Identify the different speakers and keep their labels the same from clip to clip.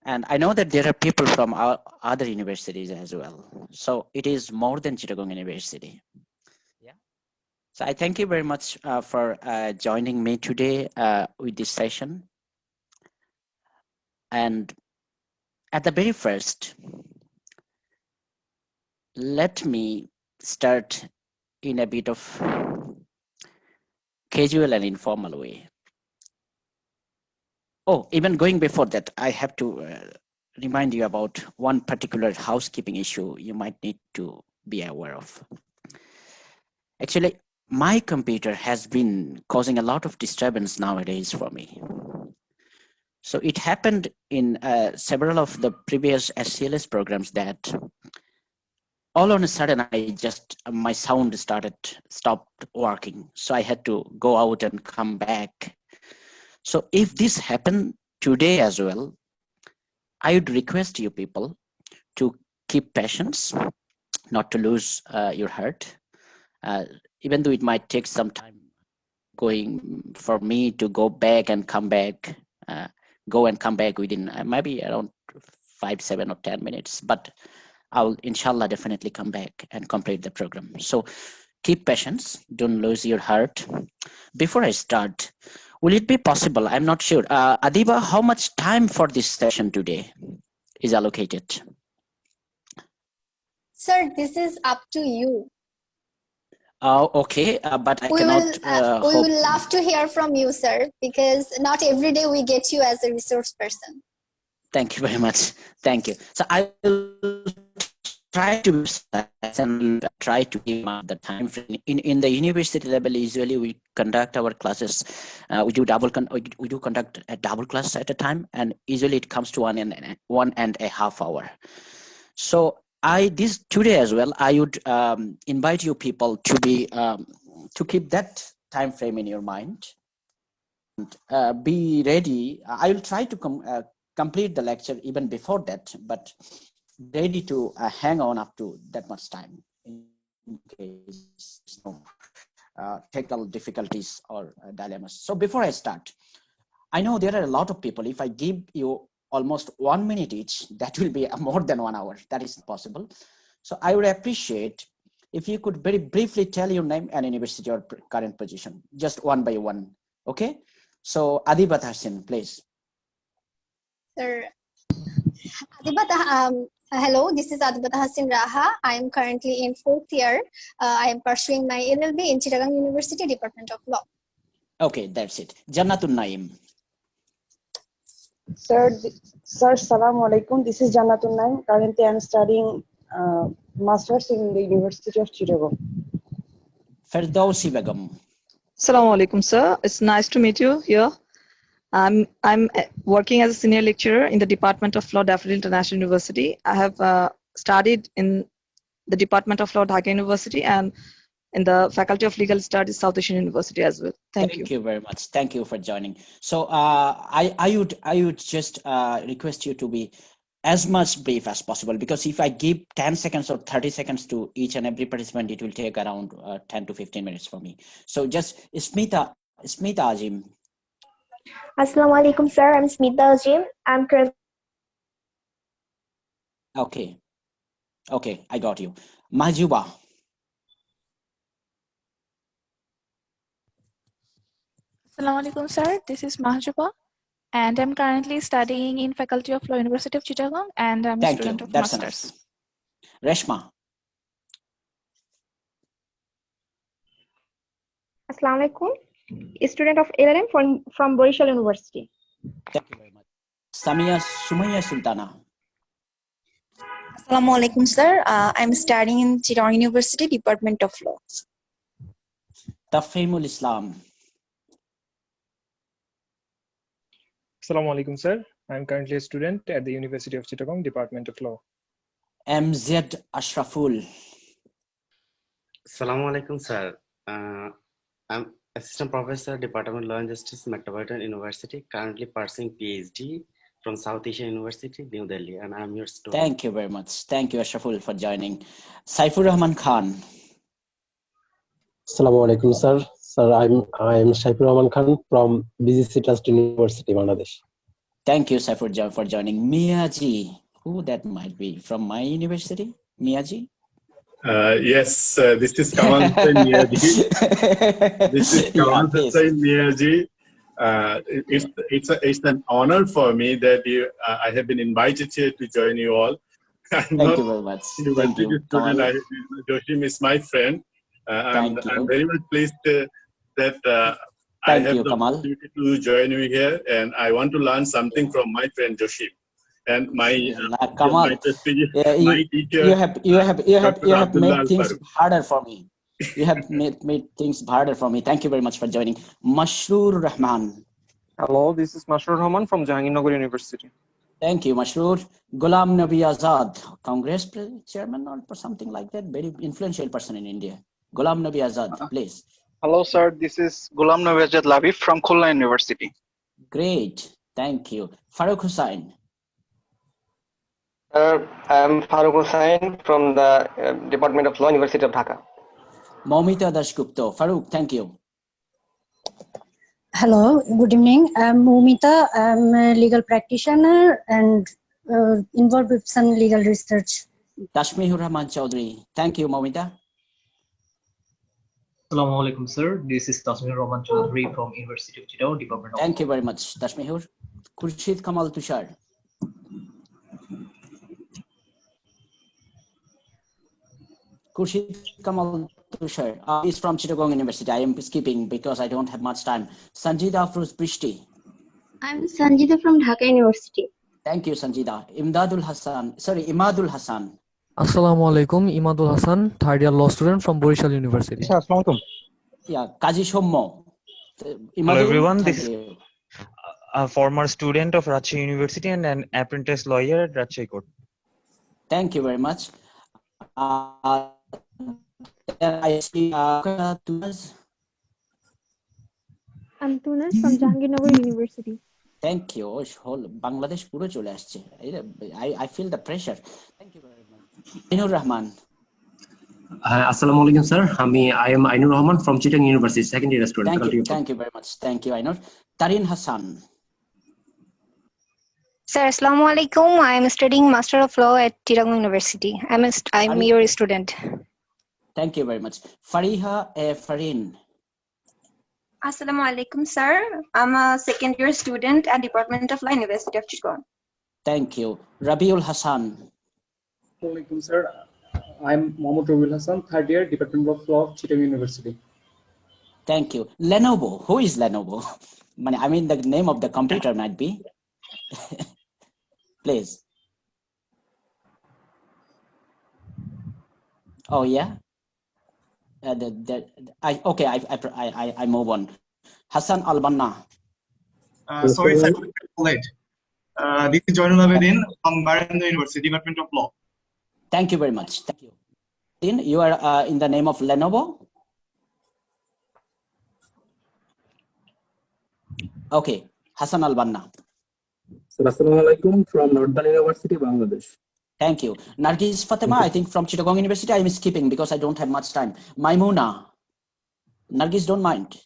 Speaker 1: And I know that there are people from our other universities as well. So it is more than Chittagong University. Yeah. So I thank you very much for joining me today with this session. And at the very first, let me start in a bit of casual and informal way. Oh, even going before that, I have to remind you about one particular housekeeping issue you might need to be aware of. Actually, my computer has been causing a lot of disturbance nowadays for me. So it happened in several of the previous SCLS programs that all on a sudden my sound stopped working. So I had to go out and come back. So if this happened today as well, I would request you people to keep patience, not to lose your heart, even though it might take some time for me to go back and come back, go and come back within maybe around 5, 7 or 10 minutes, but I'll inshallah definitely come back and complete the program. So keep patience, don't lose your heart. Before I start, will it be possible? I'm not sure. Adiba, how much time for this session today is allocated?
Speaker 2: Sir, this is up to you.
Speaker 1: Okay, but I cannot.
Speaker 2: We will love to hear from you, sir, because not every day we get you as a resource person.
Speaker 1: Thank you very much. Thank you. So I will try to give the time frame. In the university level, usually we conduct our classes. We do conduct a double class at a time, and usually it comes to 1.5 hours. So today as well, I would invite you people to keep that time frame in your mind. And, be ready. I will try to complete the lecture even before that, but ready to hang on up to that much time in case technical difficulties or dilemmas. So before I start, I know there are a lot of people. If I give you almost 1 minute each, that will be more than 1 hour. That is possible. So I would appreciate if you could very briefly tell your name and university or current position, just one by one. Okay. So Adibat Hassan, please.
Speaker 2: Sir, hello, this is Adibata Hassan Raha. I am currently in 4th year. I am pursuing my LLB in Chittagong University, Department of Law.
Speaker 1: Okay, that's it. Jannatul Naim.
Speaker 3: Sir, Assalamu alaikum. This is Jannatul Naim. Currently, I am studying Masters in the University of Chittagong.
Speaker 1: Ferdowsi Begum.
Speaker 4: Assalamu alaikum, sir. It's nice to meet you here. I'm working as a senior lecturer in the Department of Law, Daffodil International University. I have studied in the Department of Law, Dhaka University, and in the Faculty of Legal Studies, South Asian University as well. Thank you.
Speaker 1: Thank you very much. Thank you for joining. So I would just request you to be as much brief as possible, because if I give 10 seconds or 30 seconds to each and every participant, it will take around 10 to 15 minutes for me. So just Smita Ajim.
Speaker 5: Assalamu alaikum, sir. I'm Smita Ajim. I'm currently.
Speaker 1: Okay, I got you. Mahjuba.
Speaker 6: Assalamu alaikum, sir. This is Mahjuba, and I'm currently studying in Faculty of Law, University of Chittagong, and I'm a student of
Speaker 1: That's
Speaker 6: Masters.
Speaker 1: Nice. Reshma.
Speaker 5: Assalamu alaikum. A student of LLM from Borishal University.
Speaker 1: Thank you very much. Samia Sumaya Sultana.
Speaker 7: Assalamu alaikum, sir. I'm studying in Chittagong University, Department of Law.
Speaker 1: Tafhimul Islam.
Speaker 8: Assalamu alaikum, sir. I'm currently a student at the University of Chittagong, Department of Law.
Speaker 1: MZ Ashraful.
Speaker 9: Assalamu alaikum, sir. I'm Assistant Professor, Department of Law and Justice, Metropolitan University, currently pursuing PhD from South Asian University, New Delhi, and I'm your student.
Speaker 1: Thank you very much. Thank you, Ashraful, for joining. Saifur Rahman Khan.
Speaker 10: Assalamu alaikum, sir. Sir, I'm Saifur Rahman Khan from BGC Trust University, Bangladesh.
Speaker 1: Thank you, Saifur, for joining. Miyaji, who that might be from my university? Miyaji?
Speaker 10: Yes, this is Kamal Hussain Miyaji. This is Kamal
Speaker 1: please.
Speaker 10: Hussain Miyaji. It's an honor for me that I have been invited here to join you all.
Speaker 1: Thank you very much. Thank you, Kamal.
Speaker 10: Joshim is my friend.
Speaker 1: Thank you.
Speaker 10: I'm very much pleased that I
Speaker 1: Thank
Speaker 10: have
Speaker 1: you,
Speaker 10: the
Speaker 1: Kamal.
Speaker 10: opportunity to join you here, and I want to learn something from my friend Joshim and my
Speaker 1: Kamal,
Speaker 10: my teacher.
Speaker 1: You have made
Speaker 10: Abdullah
Speaker 1: things
Speaker 10: Al-Faruq.
Speaker 1: harder for me. You have made things harder for me. Thank you very much for joining. Masroor Rahman.
Speaker 11: Hello, this is Masroor Rahman from Jahangirnagar University.
Speaker 1: Thank you, Masroor. Ghulam Nabi Azad, Congress chairman or something like that, very influential person in India. Ghulam Nabi Azad, please.
Speaker 11: Hello, sir. This is Ghulam Nabi Azad Labib from Khulna University.
Speaker 1: Great, thank you. Farooq Hussain.
Speaker 12: I'm Farooq Hussain from the Department of Law, University of Dhaka.
Speaker 1: Momita Dashgupta. Farooq, thank you.
Speaker 13: Hello, good evening. I'm Momita. I'm a legal practitioner and involved with some legal research.
Speaker 1: Tashmihur Rahman Chaudhary. Thank you, Momita.
Speaker 14: Assalamu alaikum, sir. This is Tasmir Rahman Chaudhary from University of Chittagong, Department of
Speaker 1: Thank you very much, Tashmihur. Khurshid Kamal Tushar. Khurshid Kamal Tushar is from Chittagong University. I am skipping because I don't have much time. Sanjida Afroz Prishti.
Speaker 15: I'm Sanjida from Dhaka University.
Speaker 1: Thank you, Sanjida. Imadul Hassan.
Speaker 16: Assalamu alaikum, Imadul Hassan, third year law student from Borishal University.
Speaker 11: Assalamu alaikum.
Speaker 1: Yeah, Kaji Shommo.
Speaker 17: Hello everyone, this is a former student of Rajshahi University and an apprentice lawyer at Rajshahi Court.
Speaker 1: Thank you very much. I see Tunas.
Speaker 5: I'm Tunas from Jahangirnagar University.
Speaker 1: Thank you. Whole Bangladesh puro chole asche. I feel the pressure. Thank you very much. Ainur Rahman.
Speaker 18: Assalamu alaikum, sir. I am Ainur Rahman from Chittagong University, second year student.
Speaker 1: Thank you very much. Thank you, Ainur. Tarin Hassan.
Speaker 19: Sir, assalamu alaikum. I am studying Master of Law at Chittagong University. I'm your student.
Speaker 1: Thank you very much. Fariha Farin.
Speaker 7: Assalamu alaikum, sir. I'm a second year student at Department of Law, University of Chittagong.
Speaker 1: Thank you. Rabiul Hassan.
Speaker 20: Assalamu alaikum, sir. I'm Mohammad Rabiul Hassan, third year, Department of Law, Chittagong University.
Speaker 1: Thank you. Lenovo. Who is Lenovo? I mean, the name of the computer might be. Please. Oh yeah. I move on. Hassan Al-Banna.
Speaker 21: Sorry, sir, late. This is Joinul Abedin from Baranda University, Department of Law.
Speaker 1: Thank you very much. Thank you. You are in the name of Lenovo. Okay, Hassan Al-Banna.
Speaker 22: Assalamu alaikum from Northern University, Bangladesh.
Speaker 1: Thank you. Nargis Fatima, I think from Chittagong University. I am skipping because I don't have much time. Maimuna. Nargis, don't mind.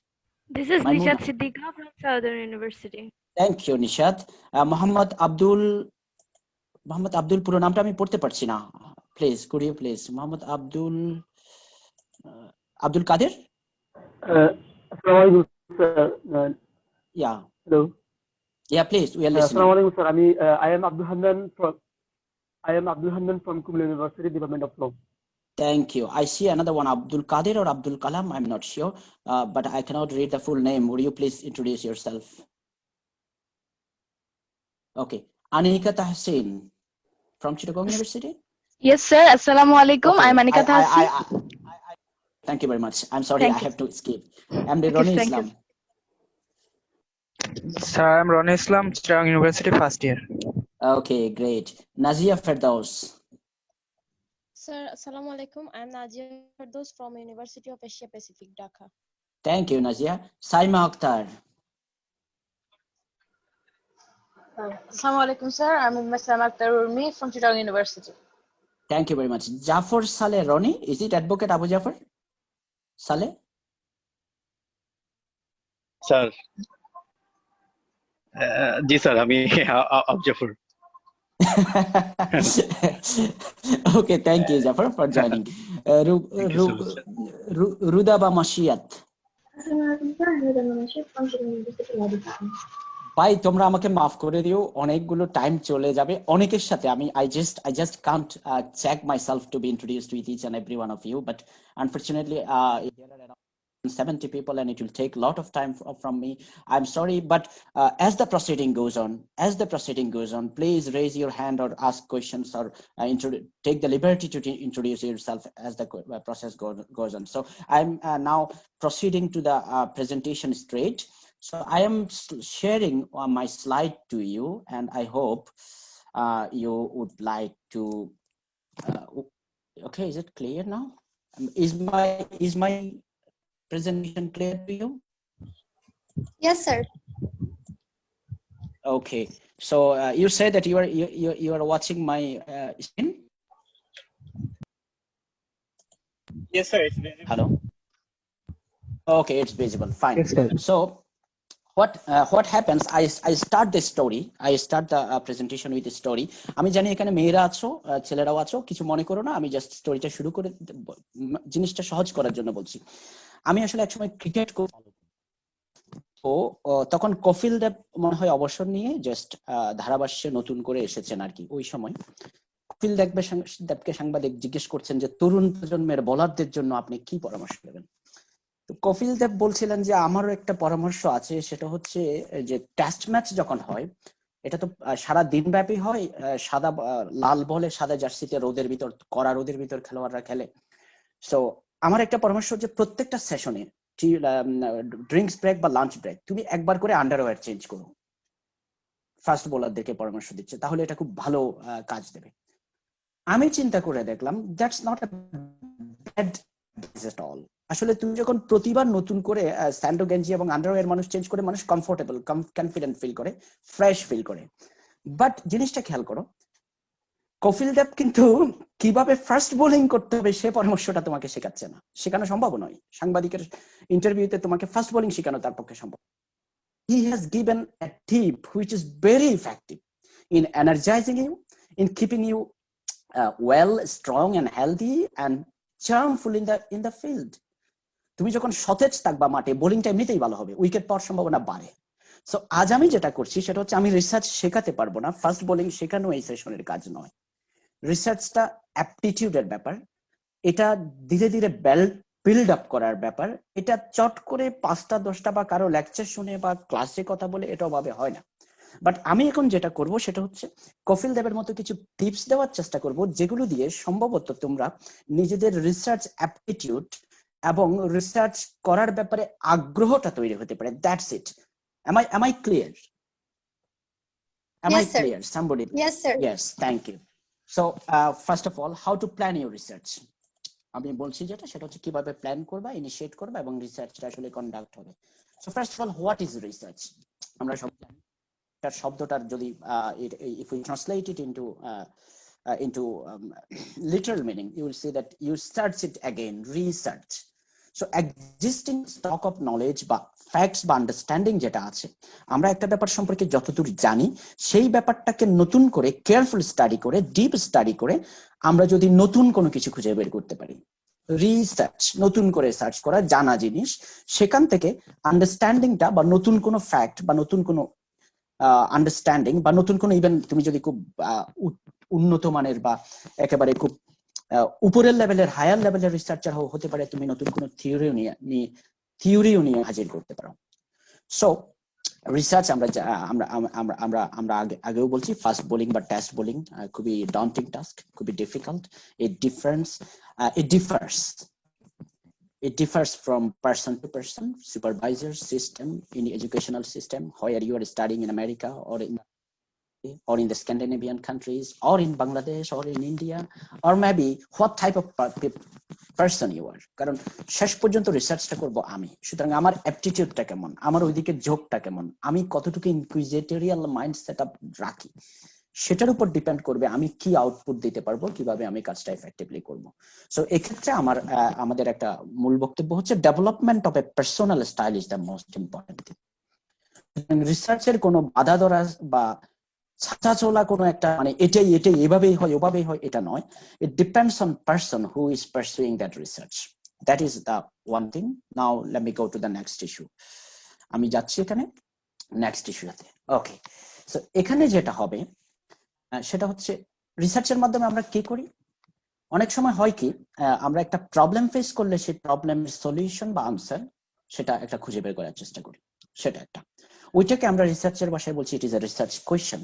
Speaker 23: This is Nishat Siddiqa from Southern University.
Speaker 1: Thank you, Nishat. Muhammad Abdul পুরো নামটা আমি পড়তে পারছি না. Please, could you please? Muhammad Abdul Kadir?
Speaker 24: Assalamu alaikum, sir.
Speaker 1: Yeah.
Speaker 24: Hello.
Speaker 1: Yeah, please. We are listening.
Speaker 24: Assalamu alaikum, sir. I am Abdul Handan from Kumla University, Department of Law.
Speaker 1: Thank you. I see another one, Abdul Qadir or Abdul Kalam. I'm not sure, but I cannot read the full name. Would you please introduce yourself? Okay. Anika Tahsin from Chittagong University.
Speaker 23: Yes, sir. Assalamu alaikum.
Speaker 1: Okay.
Speaker 23: I'm Anika Tahsin.
Speaker 1: Thank you very much. I'm sorry, I have to skip. I'm the
Speaker 23: Okay,
Speaker 1: Roni
Speaker 23: thank
Speaker 1: Islam.
Speaker 11: Sir, I'm Roni Islam, Chittagong University, first year.
Speaker 1: Okay, great. Nazia Firdaus.
Speaker 25: Sir, assalamu alaikum. I'm Nazia Firdaus from University of Asia Pacific, Dhaka.
Speaker 1: Thank you, Nazia. Saima Akhtar.
Speaker 25: Assalamu alaikum, sir. I'm Saima Akhtar Urmi from Chittagong University.
Speaker 1: Thank you very much. Jafar Saleh Roni. Is it Advocate Abu Jafar Saleh?
Speaker 26: Sir.
Speaker 11: G sir, আমি আফজাফর।
Speaker 1: Okay, thank you, Jafar, for joining.
Speaker 11: Thank you so much.
Speaker 1: Ruda বা মাসিয়াত, ভাই তোমরা আমাকে মাফ করে দিও, অনেকগুলো time চলে যাবে অনেকের সাথে। আমি I just can't check myself to be introduced with each and every one of you, but unfortunately there are around 70 people and it will take a lot of time from me. I'm sorry, but as the proceeding goes on, please raise your hand or ask questions or take the liberty to introduce yourself as the process goes on. So I'm now proceeding to the presentation straight. So I am sharing my slide to you, and I hope you would like to. Okay, is it clear now? Is my presentation clear to you?
Speaker 15: Yes, sir.
Speaker 1: Okay, so you said that you are watching my screen.
Speaker 21: Yes, sir. It's visible.
Speaker 1: Hello. Okay, it's visible. Fine.
Speaker 16: Yes, sir.
Speaker 1: So what happens? I start the story. I start the presentation with the story. আমি জানি এখানে মেয়েরা আছো, ছেলেরাও আছো, কিছু মনে করো না। আমি জাস্ট স্টোরিটা শুরু করে জিনিসটা সহজ করার জন্য বলছি। আমি আসলে একসময় ক্রিকেট তো তখন কপিল দেব মনে হয় অবসর নিয়ে জাস্ট ধারাভাষ্যে নতুন করে এসেছেন আর কি। ওই সময় কপিল দেবকে সাংবাদিক জিজ্ঞেস করছেন যে তরুণ প্রজন্মের বোলারদের জন্য আপনি কি পরামর্শ দেবেন। তো কপিল দেব বলছিলেন যে আমারও একটা পরামর্শ আছে, সেটা হচ্ছে যে টেস্ট ম্যাচ যখন হয়, এটা তো সারা দিন ব্যাপী হয়, সাদা লাল বলে সাদা জার্সিতে কড়া রোদের ভিতর খেলোয়াড়রা খেলে। সো আমার একটা পরামর্শ হচ্ছে প্রত্যেকটা সেশনে ড্রিঙ্কস ব্রেক বা লাঞ্চ ব্রেক তুমি একবার করে আন্ডারওয়্যার চেঞ্জ করো। ফাস্ট বোলারদেরকে পরামর্শ দিচ্ছে, তাহলে এটা খুব ভালো কাজ দেবে। আমি চিন্তা করে দেখলাম that's not a bad at all. আসলে তুমি যখন প্রতিবার নতুন করে স্যান্ডো গেঞ্জি এবং আন্ডারওয়্যার মানুষ চেঞ্জ করে, মানুষ কমফোর্টেবল, কনফিডেন্ট ফিল করে, ফ্রেশ ফিল করে। বাট জিনিসটা খেয়াল করো, কপিল দেব কিন্তু কিভাবে ফার্স্ট বোলিং করতে হবে সে পরামর্শটা তোমাকে শেখাচ্ছে না, শেখানো সম্ভব নয়। সাংবাদিকের ইন্টারভিউতে তোমাকে ফার্স্ট বোলিং শেখানো তার পক্ষে সম্ভব। He has given a tip which is very effective in energizing you, in keeping you well, strong and healthy and charmful in the field. তুমি যখন সতেজ থাকবা মাঠে, বোলিংটা এমনিতেই ভালো হবে, উইকেট পাওয়ার সম্ভাবনা বাড়ে। সো আজ আমি যেটা করছি সেটা হচ্ছে আমি রিসার্চ শেখাতে পারবো না, ফার্স্ট বোলিং শেখানো এই সেশনের কাজ নয়। রিসার্চটা অ্যাপটিটিউডের ব্যাপার, এটা ধীরে ধীরে বিল্ড আপ করার ব্যাপার। এটা চট করে 5টা 10টা বা কারো লেকচার শুনে বা ক্লাসে কথা বলে এটা ভাবে হয় না। বাট আমি এখন যেটা করব সেটা হচ্ছে কপিল দেবের মতো কিছু টিপস দেওয়ার চেষ্টা করব, যেগুলো দিয়ে সম্ভবত তোমরা নিজেদের রিসার্চ অ্যাপটিটিউড এবং রিসার্চ করার ব্যাপারে আগ্রহটা তৈরি হতে পারে। That's it. Am I clear? Am I clear? Somebody?
Speaker 15: Yes, sir.
Speaker 1: Yes, thank you. So first of all, how to plan your research? আমি বলছি যেটা সেটা হচ্ছে কিভাবে প্ল্যান করবা, ইনিশিয়েট করবা এবং রিসার্চটা আসলে কন্ডাক্ট হবে। So first of all, what is research? আমরা সব জানি তার শব্দটার যদি if we translate it into literal meaning, you will see that you search it again, research. So existing stock of knowledge বা ফ্যাক্টস বা আন্ডারস্ট্যান্ডিং যেটা আছে, আমরা একটা ব্যাপার সম্পর্কে যতদূর জানি সেই ব্যাপারটাকে নতুন করে কেয়ারফুল স্টাডি করে, ডিপ স্টাডি করে আমরা যদি নতুন কোনো কিছু খুঁজে বের করতে পারি, রিসার্চ, নতুন করে সার্চ করা, জানা জিনিস, সেখান থেকে আন্ডারস্ট্যান্ডিংটা বা নতুন কোনো ফ্যাক্ট বা নতুন কোনো আন্ডারস্ট্যান্ডিং বা নতুন কোনো, ইভেন তুমি যদি খুব উন্নত মানের বা একেবারে খুব উপরের লেভেলের, হায়ার লেভেলের রিসার্চার হতে পারে, তুমি নতুন কোনো থিওরিও নিয়ে হাজির করতে পারো। সো রিসার্চ আমরা আগেও বলছি, ফাস্ট বোলিং বা টেস্ট বোলিং খুবই ডন্টিং টাস্ক, খুবই difficult. It differs from person to person, supervisor system, in educational system, whether you are studying in America or in the Scandinavian countries or in Bangladesh or in India, or maybe what type of person you are. কারণ শেষ পর্যন্ত রিসার্চটা করবো আমি, সুতরাং আমার অ্যাপটিটিউডটা কেমন, আমার ওইদিকে ঝোঁকটা কেমন, আমি কতটুকু ইনকুইজিটোরিয়াল মাইন্ড সেটআপ রাখি, সেটার উপর ডিপেন্ড করবে আমি কি আউটপুট দিতে পারবো, কিভাবে আমি কাজটা এফেক্টিভলি করব। সো এক্ষেত্রে আমাদের একটা মূল বক্তব্য হচ্ছে development of A personal style is the most important thing. রিসার্চের কোনো বাধা ধরা বা ছাঁচা চলা কোনো একটা মানে এটাই এভাবেই হয় ওভাবেই হয় এটা নয়। It depends on person who is pursuing that research. That is the one thing. Now let me go to the next issue. আমি যাচ্ছি এখানে নেক্সট ইস্যুতে। ওকে, সো এখানে যেটা হবে সেটা হচ্ছে রিসার্চের মাধ্যমে আমরা কি করি, অনেক সময় হয় কি আমরা একটা প্রবলেম ফেস করলে সেই প্রবলেমের সলিউশন বা আনসার সেটা একটা খুঁজে বের করার চেষ্টা করি, সেটা একটা, ওইটাকে আমরা রিসার্চের ভাষায় বলছি ইট ইজ এ রিসার্চ কোয়েশ্চেন।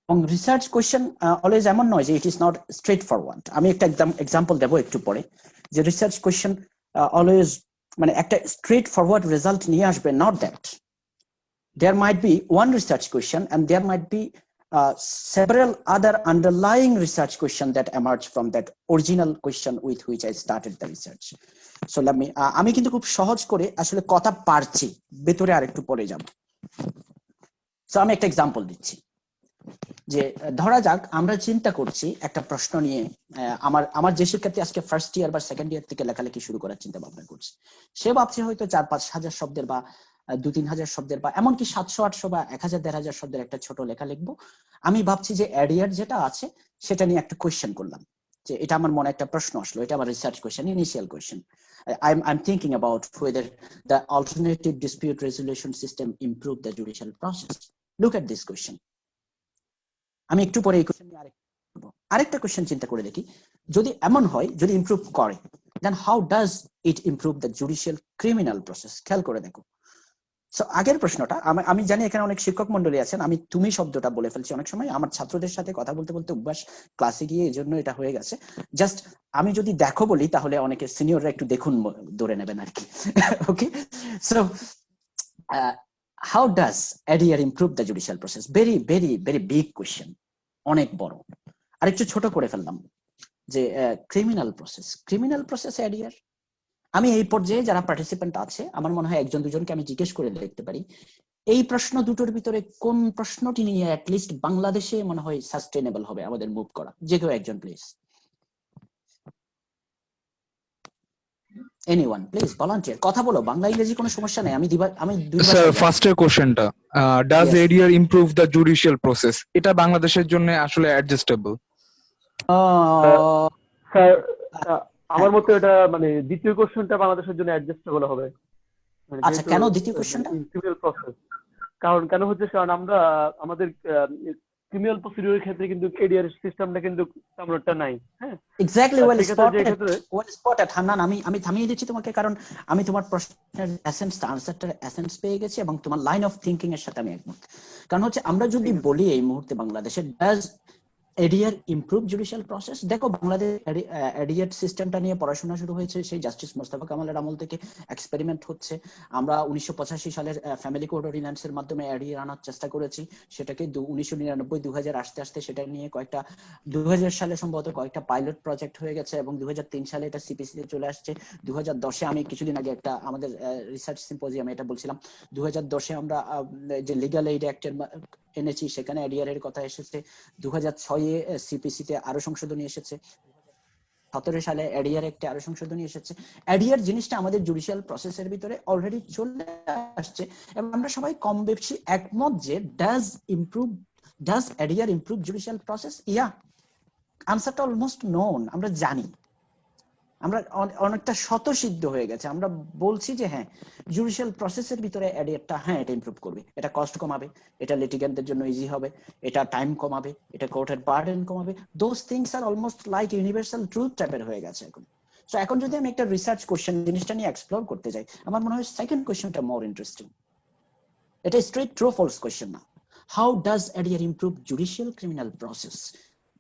Speaker 1: এবং রিসার্চ কোয়েশ্চেন অলওয়েজ এমন নয় যে it is not straight forward. আমি একটা এক্সাম্পল দেবো একটু পরে, যে রিসার্চ কোয়েশ্চেন অলওয়েজ মানে একটা স্ট্রেট ফরওয়ার্ড রেজাল্ট নিয়ে আসবে, not that. There might be one research question and there might be several other underlying research questions that emerge from that original question with which I started the research. So let me আমি কিন্তু খুব সহজ করে আসলে কথা পারছি, ভেতরে আরেকটু পরে যাব। সো আমি একটা এক্সাম্পল দিচ্ছি, যে ধরা যাক আমরা চিন্তা করছি একটা প্রশ্ন নিয়ে, আমার যে শিক্ষার্থী আজকে ফার্স্ট ইয়ার বা সেকেন্ড ইয়ার থেকে লেখালেখি শুরু করার চিন্তা ভাবনা করছে, সে ভাবছে হয়তো 4-5 হাজার শব্দের বা 2-3 হাজার শব্দের বা এমনকি 700-800 বা 1000-1500 শব্দের একটা ছোট লেখা লিখবো। আমি ভাবছি যে এডিয়ার যেটা আছে সেটা নিয়ে একটা কোয়েশ্চেন করলাম, যে এটা আমার মনে একটা প্রশ্ন আসলো, এটা আমার research question, initial question. I'm thinking about whether the alternative dispute resolution system improve the judicial process. Look at this question. আমি একটু পরে এই কোয়েশ্চেন নিয়ে আরেকটা কোয়েশ্চেন চিন্তা করে দেখি, যদি এমন হয়, যদি ইমপ্রুভ করে, then how does it improve the judicial criminal process? খেয়াল করে দেখো। সো আগের প্রশ্নটা, আমি জানি এখানে অনেক শিক্ষক মন্ডলী আছেন, আমি তুমি শব্দটা বলে ফেলছি অনেক সময়, আমার ছাত্রদের সাথে কথা বলতে বলতে অভ্যাস, ক্লাসে গিয়ে এই জন্য এটা হয়ে গেছে। জাস্ট আমি যদি দেখো বলি তাহলে অনেকে সিনিয়ররা একটু দেখুন ধরে নেবেন আর কি। Okay, so how does ADR improve the judicial process? Very very very big question, অনেক বড়। আর একটু ছোট করে ফেললাম, যে ক্রিমিনাল প্রসেস এডিআর। আমি এই পর্যায়ে যারা পার্টিসিপেন্ট আছে, আমার মনে হয় 1-2জনকে আমি জিজ্ঞেস করে দেখতে পারি, এই প্রশ্ন দুটোর ভিতরে কোন প্রশ্নটি নিয়ে অ্যাটলিস্ট বাংলাদেশে মনে হয় সাস্টেনেবল হবে আমাদের মুভ করা? যে কেউ একজন প্লিজ, এনিওয়ান প্লিজ ভলান্টিয়ার, কথা বলো, বাংলা ইংরেজি কোনো সমস্যা নেই। আমি
Speaker 2: স্যার ফার্স্টের কোশ্চেনটা, does ADR improve the judicial process, এটা বাংলাদেশের জন্য আসলে অ্যাডজাস্টেবল?
Speaker 24: স্যার আমার মতে এটা মানে দ্বিতীয় কোশ্চেনটা বাংলাদেশের জন্য অ্যাডজাস্টেবল হবে।
Speaker 1: আচ্ছা, কেন দ্বিতীয় কোশ্চেনটা?
Speaker 24: ক্রিমিনাল প্রসেস, কেন হচ্ছে কারণ আমরা আমাদের ক্রিমিনাল প্রসিডিউরের ক্ষেত্রে কিন্তু এডিআর সিস্টেমটা কিন্তু তেমন একটা নাই। হ্যাঁ, এক্স্যাক্টলি, ওয়েল স্পটেড হান্নান। আমি থামিয়ে দিচ্ছি তোমাকে, কারণ আমি তোমার প্রশ্নের আনসারটার এসেন্স পেয়ে গেছি এবং তোমার লাইন অফ থিংকিং এর সাথে আমি একমত। কারণ হচ্ছে আমরা যদি বলি এই মুহূর্তে বাংলাদেশে does ADR improve judicial process, দেখো বাংলাদেশ এডিআর সিস্টেমটা নিয়ে পড়াশোনা শুরু হয়েছে সেই জাস্টিস মোস্তফা কামালের আমল থেকে, এক্সপেরিমেন্ট হচ্ছে। আমরা 1985 সালের ফ্যামিলি কোর্ট অর্ডিন্যান্সের মাধ্যমে এডিআর আনার চেষ্টা করেছি, সেটাকে 1999-2000 আস্তে আস্তে সেটা নিয়ে কয়েকটা 2000 সালে সম্ভবত কয়েকটা পাইলট প্রজেক্ট হয়ে গেছে এবং 2003 সালে এটা সিপিসিতে চলে আসছে। 2010-এ আমি কিছুদিন আগে একটা আমাদের রিসার্চ সিম্পোজিয়ামে এটা বলছিলাম, 2010-এ আমরা যে লিগ্যাল এইড অ্যাক্টের এনেছি সেখানে এডিআর এর কথা এসেছে। 2006-এ সিপিসিতে আরো সংশোধনী এসেছে। 2017 সালে এডিআর একটি আরো সংশোধনী এসেছে। এডিআর জিনিসটা আমাদের জুডিশিয়াল প্রসেসের ভিতরে অলরেডি চলে আসছে এবং আমরা সবাই কম বেশি একমত যে does ADR improve judicial process? Yeah, আনসারটা অলমোস্ট নোন, আমরা জানি, আমরা অনেকটা স্বতঃসিদ্ধ হয়ে গেছে। আমরা বলছি যে হ্যাঁ, জুডিশিয়াল প্রসেসের ভিতরে এডিআরটা হ্যাঁ এটা ইমপ্রুভ করবে, এটা কস্ট কমাবে, এটা লিটিগেন্টদের জন্য ইজি হবে, এটা টাইম কমাবে, এটা কোর্টের বার্ডেন কমাবে। দোজ থিংস আর অলমোস্ট লাইক ইউনিভার্সাল ট্রুথ টাইপের হয়ে গেছে এখন। সো এখন যদি আমি একটা রিসার্চ কোশ্চেন জিনিসটা নিয়ে এক্সপ্লোর করতে যাই, আমার মনে হয় সেকেন্ড কোশ্চেনটা মোর ইন্টারেস্টিং। এটা স্ট্রেট ট্রু ফলস কোশ্চেন না। How does ADR improve judicial criminal process?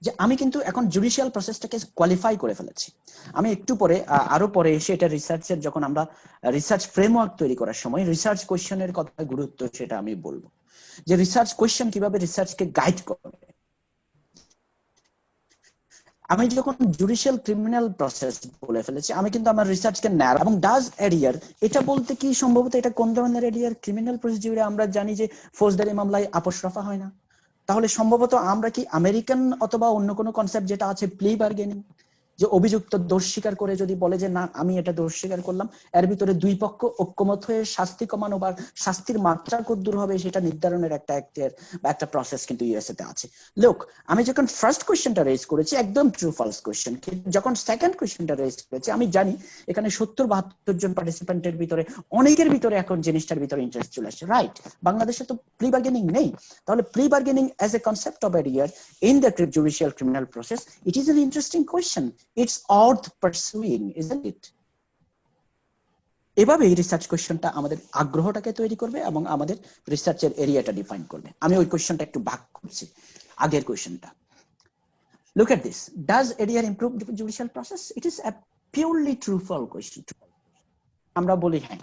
Speaker 24: যে আমি কিন্তু এখন জুডিশিয়াল প্রসেসটাকে কোয়ালিফাই করে ফেলেছি। আমি একটু পরে আরো পরে এসে এটা রিসার্চের, যখন আমরা রিসার্চ ফ্রেমওয়ার্ক তৈরি করার সময় রিসার্চ কোয়েশ্চেনের কথা গুরুত্ব সেটা আমি বলবো, যে রিসার্চ কোয়েশ্চেন কিভাবে রিসার্চকে গাইড করে। আমি যখন জুডিশিয়াল ক্রিমিনাল প্রসেস বলে ফেলেছি, আমি কিন্তু আমার রিসার্চকে ন্যারো এবং ডাজ এডিআর, এটা বলতে কি সম্ভবত এটা কোন ধরনের এডিআর? ক্রিমিনাল প্রসিডিউরে আমরা জানি যে ফৌজদারি মামলায় আপোষ রফা হয় না, তাহলে সম্ভবত আমরা কি আমেরিকান অথবা অন্য কোনো কনসেপ্ট যেটা আছে প্লি বার্গেনিং,
Speaker 1: যে অভিযুক্ত দোষ স্বীকার করে যদি বলে যে না আমি এটা দোষ স্বীকার করলাম, এর ভিতরে দুই পক্ষ ঐক্যমত হয়ে শাস্তি কমানো বা শাস্তির মাত্রা কতদূর হবে সেটা নির্ধারণের একটা প্রসেস কিন্তু ইউএসএ তে আছে। লোক, আমি যখন ফার্স্ট কোশ্চেনটা রেজ করেছি একদম ট্রু ফলস কোশ্চেন, যখন সেকেন্ড কোশ্চেনটা রেজ করেছি আমি জানি এখানে 70-72 জন পার্টিসিপেন্টের ভিতরে অনেকের ভিতরে এখন জিনিসটার ভিতরে ইন্টারেস্ট চলে আসছে, রাইট? বাংলাদেশে তো প্লি বার্গেনিং নেই, তাহলে plea bargaining as a concept of এরিয়ার in the judicial criminal process, it is an interesting question. It's worth pursuing, isn't it? এভাবে এই রিসার্চ কোশ্চেনটা আমাদের আগ্রহটাকে তৈরি করবে এবং আমাদের রিসার্চের এরিয়াটা ডিফাইন করবে। আমি ওই কোশ্চেনটা একটু ভাগ করছি আগের কোশ্চেনটা। Look at this. Does ADR improve the judicial process? It is a purely true false question. আমরা বলি হ্যাঁ,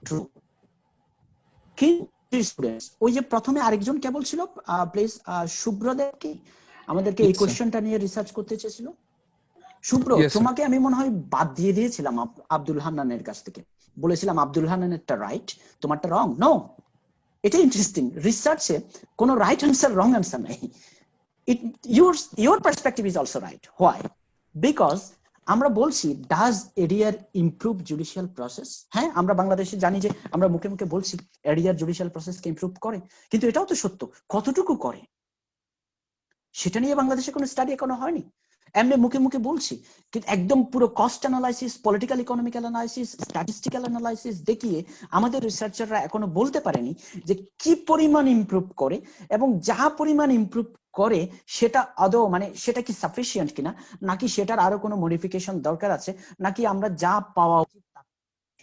Speaker 1: ট্রু। স্টুডেন্টস, ওই যে প্রথমে আরেকজন কে বলছিল, প্লিজ শুভ্রদেব কি আমাদেরকে এই কোশ্চেনটা নিয়ে রিসার্চ করতে চেয়েছিল? শুভ্র, তোমাকে আমি মনে হয় বাদ দিয়ে দিয়েছিলাম আব্দুল হান্নানের কাছ থেকে, বলেছিলাম আব্দুল হান্নানেরটা রাইট, তোমারটা রং। নো, এটা ইন্টারেস্টিং, রিসার্চে কোনো রাইট অ্যান্সার রং অ্যান্সার নাই। Your perspective is also right. Why? Because আমরা বলছি does ADR improve judicial process. হ্যাঁ, আমরা বাংলাদেশে জানি যে আমরা মুখে মুখে বলছি এডিআর জুডিশিয়াল প্রসেসকে ইমপ্রুভ করে, কিন্তু এটাও তো সত্য, কতটুকু করে সেটা নিয়ে বাংলাদেশে কোনো স্টাডি এখনো হয়নি। এমনি মুখে মুখে বলছি, কিন্তু একদম পুরো cost analysis, political economical analysis, statistical analysis দেখিয়ে আমাদের রিসার্চাররা এখনো বলতে পারেনি যে কি পরিমাণ ইমপ্রুভ করে, এবং যা পরিমাণ ইমপ্রুভ করে সেটা আদৌ মানে সেটা কি সাফিসিয়েন্ট কিনা, নাকি সেটার আরো কোনো মডিফিকেশন দরকার আছে, নাকি আমরা যা পাওয়া উচিত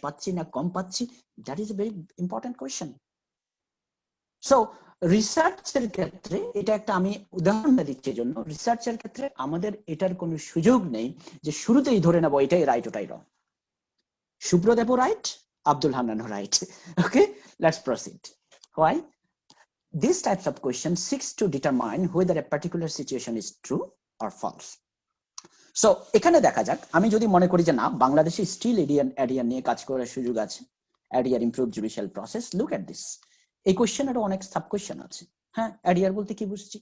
Speaker 1: পাচ্ছি না কম পাচ্ছি। That is a very important question. So রিসার্চের ক্ষেত্রে এটা একটা আমি উদাহরণটা দিচ্ছি জন্য, রিসার্চের ক্ষেত্রে আমাদের এটার কোনো সুযোগ নেই যে শুরুতেই ধরে নেবো এটাই রাইট ওটাই wrong. Shubhradeb right, Abdul Hannan right. Okay, let's proceed. Why? These types of questions seeks to determine whether a particular situation is true or false. So এখানে দেখা যাক, আমি যদি মনে করি যে না বাংলাদেশে স্টিল এডিআর নিয়ে কাজ করার সুযোগ আছে, ADR improve judicial process, look at this. এই কোশ্চেনেরও অনেক সাব কোশ্চেন আছে। হ্যাঁ, এডিআর বলতে কি বুঝছি,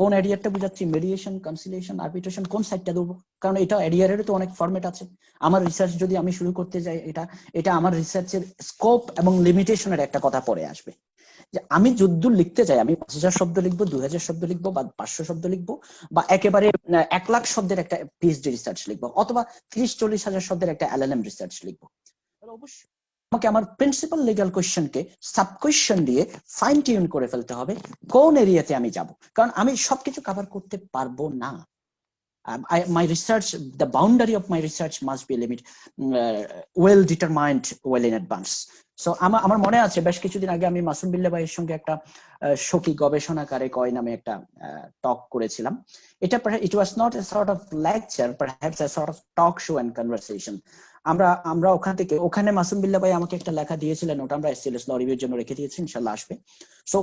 Speaker 1: কোন এডিআরটা বুঝাচ্ছি, মেডিয়েশন, কনসিলিয়েশন, আরবিট্রেশন, কোন সাইডটা দেবো, কারণ এটা এডিআর এর তো অনেক ফরম্যাট আছে। আমার রিসার্চ যদি আমি শুরু করতে যাই, এটা আমার রিসার্চের স্কোপ এবং লিমিটেশনের একটা কথা পরে আসবে। যে আমি যদ্দূর লিখতে চাই, আমি 5000 শব্দ লিখবো, 2000 শব্দ লিখবো, বা 500 শব্দ লিখবো, বা একেবারে 1 লাখ শব্দের একটা পিএইচডি রিসার্চ লিখবো, অথবা 30-40 হাজার শব্দের একটা এলএলএম রিসার্চ লিখবো, তাহলে অবশ্যই আমাকে আমার প্রিন্সিপাল লিগ্যাল কোয়েশ্চেনকে সাব কোয়েশ্চেন দিয়ে ফাইন টিউন করে ফেলতে হবে কোন এরিয়াতে আমি যাব, কারণ আমি সবকিছু কভার করতে পারবো না। My research, the boundary of my research must be well determined well in advance. So আমার মনে আছে বেশ কিছুদিন আগে আমি মাসুম বিল্লাহ ভাইয়ের সঙ্গে একটা শোকি গবেষণাকারে কয় নামে একটা টক করেছিলাম। এটা it was not a sort of lecture, perhaps a sort of talk show and conversation. আমরা ওখানে মাসুম বিল্লাহ ভাই আমাকে একটা লেখা দিয়েছিলেন, ওটা আমরা এসএলএস ল রিভিউর জন্য রেখে দিয়েছি, ইনশাআল্লাহ আসবে। সো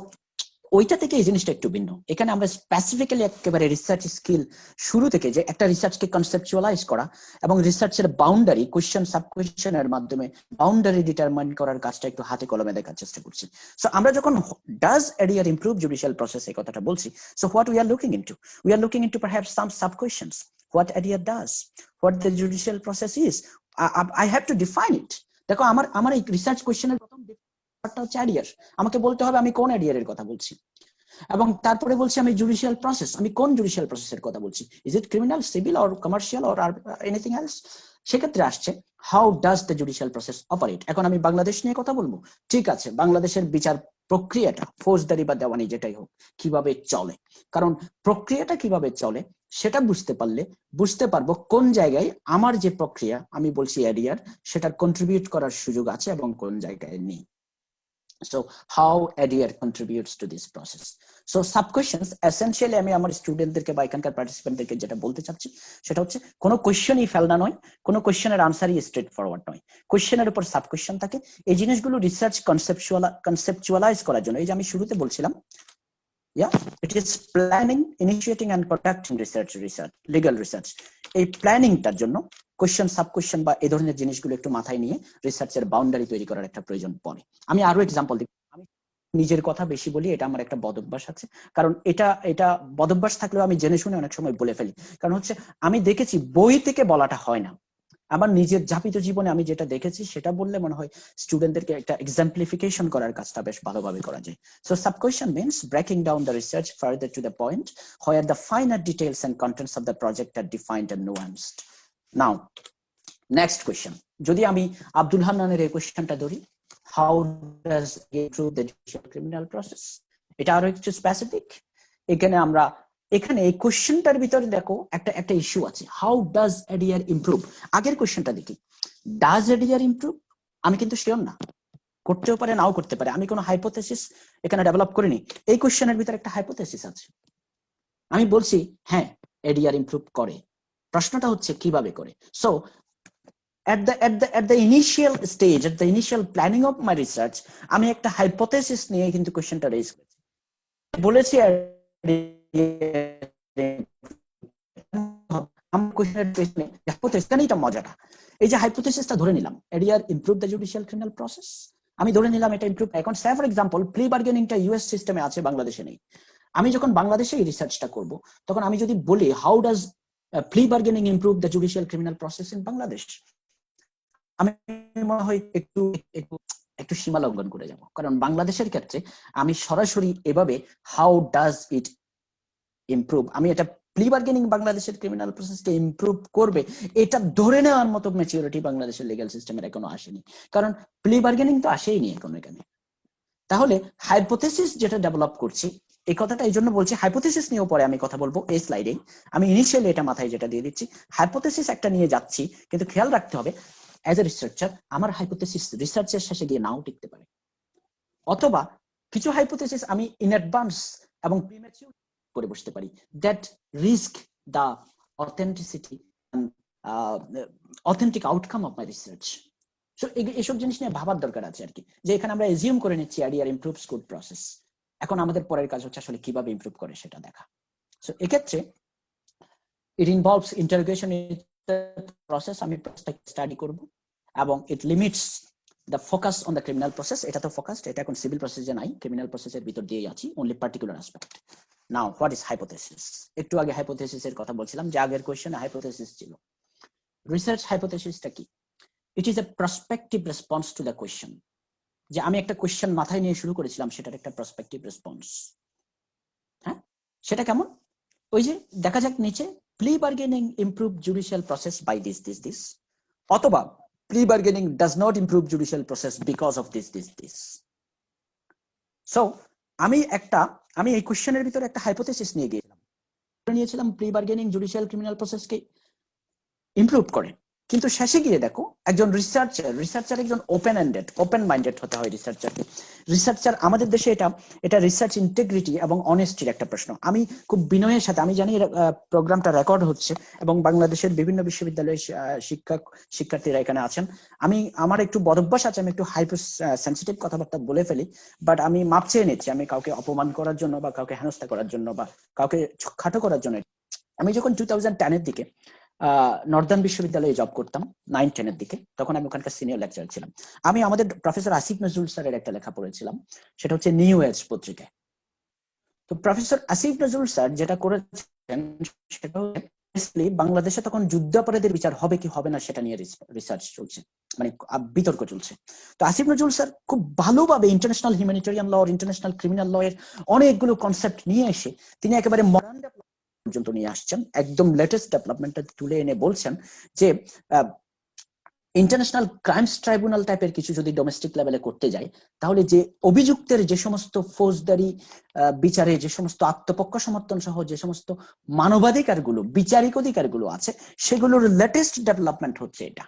Speaker 1: ওইটা থেকে এই জিনিসটা একটু ভিন্ন। এখানে আমরা স্পেসিফিক্যালি একেবারে রিসার্চ স্কিল শুরু থেকে যে একটা রিসার্চকে কনসেপচুয়ালাইজ করা এবং রিসার্চের বাউন্ডারি কোয়েশ্চেন সাব কোয়েশ্চেনের মাধ্যমে বাউন্ডারি ডিটারমাইন করার কাজটা একটু হাতে কলমে দেখার চেষ্টা করছি। সো আমরা যখন does ADR improve judicial process এই কথাটা বলছি, so what we are looking into, we are looking into perhaps some sub questions, what ADR does, what the judicial process is. I have to define it. দেখো আমার এই research কোয়েশ্চেনের প্রথম পার্টটা হচ্ছে ADR, আমাকে বলতে হবে আমি কোন এডিআর এর কথা বলছি, এবং তারপরে বলছি আমি জুডিশিয়াল প্রসেস, আমি কোন জুডিশিয়াল প্রসেসের কথা বলছি, is it criminal, civil or commercial or anything else. সেক্ষেত্রে আসছে how does the judicial process operate. এখন আমি বাংলাদেশ নিয়ে কথা বলবো, ঠিক আছে, বাংলাদেশের বিচার প্রক্রিয়াটা ফৌজদারি বা দেওয়ানি যেটাই হোক কিভাবে চলে, কারণ প্রক্রিয়াটা কিভাবে চলে সেটা বুঝতে পারবো কোন জায়গায় আমার যে প্রক্রিয়া আমি বলছি এডিআর সেটার কন্ট্রিবিউট করার সুযোগ আছে এবং কোন জায়গায় নেই। So how ADR contributes to this process. So sub questions essentially আমি আমার স্টুডেন্টদেরকে বা এখানকার পার্টিসিপেন্টদেরকে যেটা বলতে চাচ্ছি সেটা হচ্ছে কোনো কোয়েশ্চেনই ফেলনা নয়, কোনো কোয়েশ্চেনের আনসারই স্ট্রেট ফরওয়ার্ড নয়, কোয়েশ্চেনের উপর সাব কোয়েশ্চেন থাকে। এই জিনিসগুলো রিসার্চ কনসেপচুয়ালাইজ করার জন্য, এই যে আমি শুরুতে বলছিলাম, it is planning, initiating and conducting research, legal research. এই প্ল্যানিংটার জন্য কোয়েশ্চেন সাব কোয়েশ্চেন বা এই ধরনের জিনিসগুলো একটু মাথায় নিয়ে রিসার্চের বাউন্ডারি তৈরি করার একটা প্রয়োজন পড়ে। আমি আরো এক্সাম্পল দিই। নিজের কথা বেশি বলি, এটা আমার একটা বদভ্যাস আছে। কারণ এটা বদভ্যাস থাকলেও আমি জেনে শুনে অনেক সময় বলে ফেলি। কারণ হচ্ছে আমি দেখেছি বই থেকে বলাটা হয় না, আমার নিজের যাপিত জীবনে আমি যেটা দেখেছি সেটা বললে মনে হয় স্টুডেন্টদেরকে একটা এক্সাম্পলিফিকেশন করার কাজটা বেশ ভালোভাবে করা যায়। So sub question means breaking down the research further to the point where the finer details and contents of the project are defined and nuanced. Now, next question. যদি আমি আব্দুল হান্নানের এই কোয়েশ্চনটা ধরি, how does it improve the judicial criminal process? এটা আরো একটু specific. এখানে এই কোশ্চেনটার ভিতরে দেখো একটা ইস্যু আছে, হাউ ডাজ এডিআর ইমপ্রুভ। আগের কোশ্চেনটা দেখি, ডাজ এডিআর ইমপ্রুভ, আমি কিন্তু শিওর না, করতেও পারে নাও করতে পারে, আমি কোনো হাইপোথেসিস এখানে ডেভেলপ করিনি। এই কোশ্চেনের ভিতরে একটা হাইপোথেসিস আছে, আমি বলছি হ্যাঁ এডিআর ইমপ্রুভ করে, প্রশ্নটা হচ্ছে কিভাবে করে। So at the initial stage, at the initial planning of my research, আমি একটা হাইপোথেসিস নিয়ে কিন্তু কোশ্চেনটা রেজ করেছি, বলেছি মজাটা এই যে হাইপোথেসিসটা ধরে নিলাম, ADR improve the judicial criminal process, আমি ধরে নিলাম এটা ইমপ্রুভ। এখন সে ফর এক্সাম্পল প্লি বার্গেনিংটা ইউএস সিস্টেমে আছে, বাংলাদেশে নেই। আমি যখন বাংলাদেশে এই রিসার্চটা করব, তখন আমি যদি বলি how does plea bargaining improve the judicial criminal process in Bangladesh, আমি মনে হয় একটু সীমা লঙ্ঘন করে যাব। কারণ বাংলাদেশের ক্ষেত্রে আমি সরাসরি এভাবে হাউ ডাজ ইট ইমপ্রুভ, আমি এটা প্লি বার্গেনিং বাংলাদেশের ক্রিমিনাল প্রসেসকে ইমপ্রুভ করবে এটা ধরে নেওয়ার মতো ম্যাচিউরিটি বাংলাদেশের লিগ্যাল সিস্টেমের এখনো আসেনি, কারণ প্লি বার্গেনিং তো আসেইনি এখন এখানে। তাহলে হাইপোথেসিস যেটা ডেভেলপ করছি, এই কথাটা এই জন্য বলছি, হাইপোথেসিস নিয়েও পরে আমি কথা বলবো এই স্লাইডে, আমি ইনিশিয়ালি এটা মাথায় যেটা দিয়ে দিচ্ছি, হাইপোথেসিস একটা নিয়ে যাচ্ছি, কিন্তু খেয়াল রাখতে হবে অ্যাজ এ রিসার্চার আমার হাইপোথেসিস রিসার্চের শেষে গিয়ে নাও টিকতে পারে, অথবা কিছু হাইপোথেসিস আমি ইন অ্যাডভান্স এবং প্রিম্যাচিউর করে বসতে পারি, that risk the authenticity authentic outcome of my research. So এইসব জিনিস নিয়ে ভাবার দরকার আছে আর কি, যে এখানে আমরা এজিউম করে নিচ্ছি এডিআর ইমপ্রুভস গুড প্রসেস, এখন আমাদের পরের কাজ হচ্ছে আসলে কিভাবে ইমপ্রুভ করে সেটা দেখা। সো এক্ষেত্রে ইট ইনভলভস ইন্টারোগেশন প্রসেস, আমি স্টাডি করব, এবং it limits the focus on the criminal process. এটা তো ফোকাসড, এটা এখন সিভিল প্রসেসে নাই, ক্রিমিনাল প্রসেসের ভিতর দিয়েই আছি, only particular aspect. Now what is hypothesis? একটু আগে হাইপোথেসিসের কথা বলছিলাম, যে আগের কোশ্চেনে হাইপোথেসিস ছিল। রিসার্চ হাইপোথেসিসটা কি? ইট is A prospective response to the question. যে আমি একটা কোয়েশ্চেন মাথায় নিয়ে শুরু করেছিলাম, সেটার একটা প্রসপেক্টিভ রেসপন্স। হ্যাঁ, সেটা কেমন? ওই যে দেখা যাক নিচে, plea bargaining improve judicial process by this, অথবা plea bargaining does not improve judicial process because of this. So আমি এই কোশ্চেনের ভিতরে একটা হাইপোথেসিস নিয়েছিলাম প্লি বার্গেনিং জুডিশিয়াল ক্রিমিনাল প্রসেসকে ইমপ্রুভ করে, কিন্তু শেষে গিয়ে দেখো একজন রিসার্চার একজন ওপেন মাইন্ডেড হতে হয় রিসার্চার। আমাদের দেশে এটা রিসার্চ ইন্টিগ্রিটি এবং অনেস্টির একটা প্রশ্ন। আমি খুব বিনয়ের সাথে, আমি জানি প্রোগ্রামটা রেকর্ড হচ্ছে এবং বাংলাদেশের বিভিন্ন বিশ্ববিদ্যালয়ের শিক্ষার্থীরা এখানে আছেন, আমার একটু বদভ্যাস আছে, আমি একটু হাইপার সেন্সিটিভ কথাবার্তা বলে ফেলি, বাট আমি মাপ চেয়ে নিচ্ছি, আমি কাউকে অপমান করার জন্য বা কাউকে হেনস্থা করার জন্য বা কাউকে খাটো করার জন্য। আমি যখন 2010-এর দিকে নর্দার্ন বিশ্ববিদ্যালয়ে জব করতাম 9-10-এর দিকে, তখন আমি ওখানকার সিনিয়র লেকচারার ছিলাম। আমি আমাদের প্রফেসর আসিফ নজরুল স্যারের একটা লেখা পড়েছিলাম, সেটা হচ্ছে নিউ এজ পত্রিকায়। তো প্রফেসর আসিফ নজরুল স্যার যেটা করেছেন সেটা হচ্ছে বাংলাদেশে তখন যুদ্ধাপরাধীদের বিচার হবে কি হবে না সেটা নিয়ে রিসার্চ চলছে, মানে বিতর্ক চলছে। তো আসিফ নজরুল স্যার খুব ভালোভাবে ইন্টারন্যাশনাল হিউম্যানিটেরিয়ান ল, ইন্টারন্যাশনাল ক্রিমিনাল ল এর অনেকগুলো কনসেপ্ট নিয়ে এসে তিনি একেবারে মডার্ন পর্যন্ত নিয়ে আসছেন, একদম লেটেস্ট ডেভেলপমেন্টটা তুলে এনে বলছেন যে ইন্টারন্যাশনাল ক্রাইমস ট্রাইব্যুনাল টাইপের কিছু যদি ডোমেস্টিক লেভেলে করতে যায়, তাহলে যে অভিযুক্তের যে সমস্ত ফৌজদারি বিচারে যে সমস্ত আত্মপক্ষ সমর্থন সহ যে সমস্ত মানবাধিকারগুলো, বিচারিক অধিকারগুলো আছে, সেগুলোর লেটেস্ট ডেভেলপমেন্ট হচ্ছে এটা।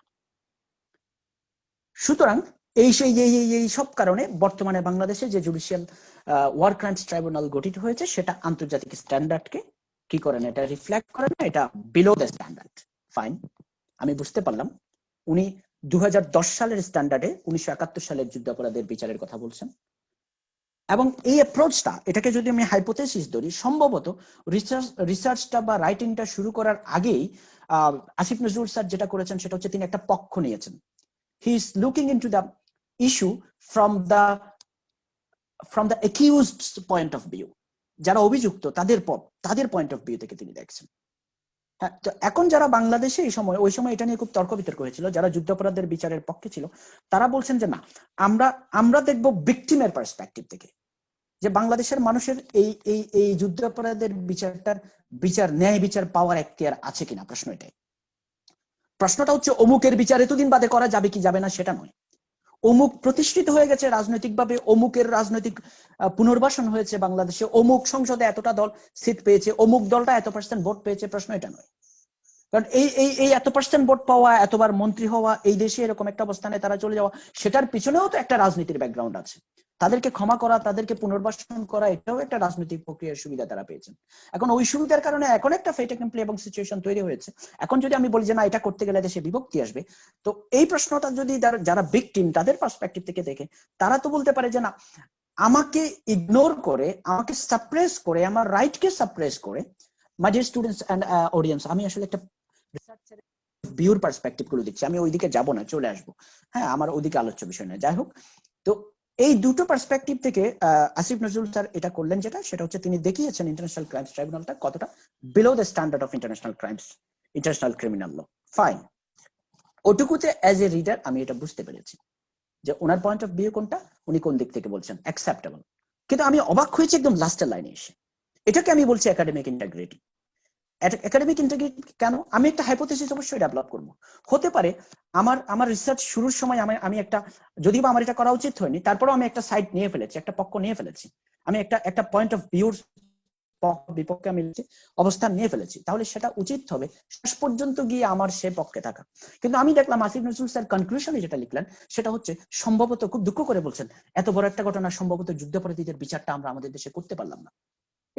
Speaker 1: সুতরাং এই সব কারণে বর্তমানে বাংলাদেশে যে জুডিশিয়াল ওয়ার ক্রাইমস ট্রাইব্যুনাল গঠিত হয়েছে, সেটা আন্তর্জাতিক স্ট্যান্ডার্ডকে কি করে না, এটা রিফ্লেক্ট করে না, এটা বিলো দ্য স্ট্যান্ডার্ড। ফাইন, আমি বুঝতে পারলাম উনি 2010 সালের স্ট্যান্ডার্ডে 1971 সালের যুদ্ধাপরাধের বিচারের কথা বলছেন, এবং এই অ্যাপ্রোচটা, এটাকে যদি আমি হাইপোথেসিস ধরি, সম্ভবত রিসার্চটা বা রাইটিংটা শুরু করার আগেই আসিফ নজরুল স্যার যেটা করেছেন সেটা হচ্ছে তিনি একটা পক্ষ নিয়েছেন। He is looking into the issue from the accused point of view, যারা অভিযুক্ত তাদের পয়েন্ট অফ ভিউ থেকে তিনি দেখছেন। হ্যাঁ, তো এখন যারা বাংলাদেশে ওই সময় এটা নিয়ে খুব তর্ক বিতর্ক হয়েছিল, যারা যুদ্ধাপরাধের বিচারের পক্ষে ছিল তারা বলছেন যে না, আমরা দেখব ভিকটিমের পার্সপেক্টিভ থেকে, যে বাংলাদেশের মানুষের এই যুদ্ধাপরাধের বিচার ন্যায় বিচার পাওয়ার এখতিয়ার আছে কিনা। প্রশ্নটা হচ্ছে অমুকের বিচার এতদিন বাদে করা যাবে কি যাবে না সেটা নয়। অমুক প্রতিষ্ঠিত হয়ে গেছে রাজনৈতিকভাবে, অমুকের রাজনৈতিক পুনর্বাসন হয়েছে বাংলাদেশে, অমুক সংসদে এতটা দল সিট পেয়েছে, অমুক দলটা এত পার্সেন্ট ভোট পেয়েছে, প্রশ্ন এটা নয়। কারণ এই এত পার্সেন্ট ভোট পাওয়া, এতবার মন্ত্রী হওয়া, এই দেশে এরকম একটা অবস্থানে তারা চলে যাওয়া, সেটার পিছনেও তো একটা রাজনীতির ব্যাকগ্রাউন্ড আছে। তাদেরকে ক্ষমা করা, তাদেরকে পুনর্বাসন করা, এটাও একটা রাজনৈতিক প্রক্রিয়ার সুবিধা তারা পেয়েছেন। এখন ওই সুবিধার কারণে এখন একটা ফেট এক্সাম্পল এবং সিচুয়েশন তৈরি হয়েছে। এখন যদি আমি বলি যে না, এটা করতে গেলে দেশে বিভক্তি আসবে, তো এই প্রশ্নটা যদি যারা ভিকটিম তাদের পার্সপেক্টিভ থেকে দেখে, তারা তো বলতে পারে যে না, আমাকে ইগনোর করে, আমাকে সাপ্রেস করে, আমার রাইটকে সাপ্রেস করে, my dear students and audience, আমি আসলে একটা রিসার্চের ভিউর পার্সপেক্টিভ গুলো দিচ্ছি, আমি ওইদিকে যাব না, চলে আসবো। হ্যাঁ, আমার ওইদিকে আলোচ্য বিষয় না, যাই হোক। তো এই দুটো পার্সপেক্টিভ থেকে আসিফ নজরুল স্যার এটা করলেন, সেটা হচ্ছে তিনি দেখিয়েছেন ইন্টারন্যাশনাল ক্রাইমস ট্রাইব্যুনালটা কতটা below the standard of international crimes, international criminal law. Fine, ওটুকুতে অ্যাজ এ রিডার আমি এটা বুঝতে পেরেছি যে ওনার পয়েন্ট অফ ভিউ কোনটা, উনি কোন দিক থেকে বলছেন, অ্যাকসেপ্টেবল। কিন্তু আমি অবাক হয়েছি একদম লাস্টের লাইনে এসে, এটাকে আমি বলছি একাডেমিক ইন্টিগ্রিটি। একাডেমিক ইন্টিগ্রিটি কেন? আমি একটা হাইপোথেসিস অবশ্যই ডেভেলপ করব। হতে পারে আমার রিসার্চ শুরুর সময় আমি একটা, যদিও আমার এটা করা উচিত হয়নি, তারপরেও আমি একটা সাইড নিয়ে ফেলেছি, একটা পক্ষ নিয়ে ফেলেছি, আমি একটা পয়েন্ট অফ ভিউর বিপক্ষে আমি অবস্থান নিয়ে ফেলেছি, তাহলে সেটা উচিত হবে শেষ পর্যন্ত গিয়ে আমার সে পক্ষে থাকা। কিন্তু আমি দেখলাম আসিফ নজরুল স্যার কনক্লুশনে যেটা লিখলেন সেটা হচ্ছে সম্ভবত, খুব দুঃখ করে বলছেন, এত বড় একটা ঘটনা সম্ভবত যুদ্ধাপরাধীদের বিচারটা আমরা আমাদের দেশে করতে পারলাম না।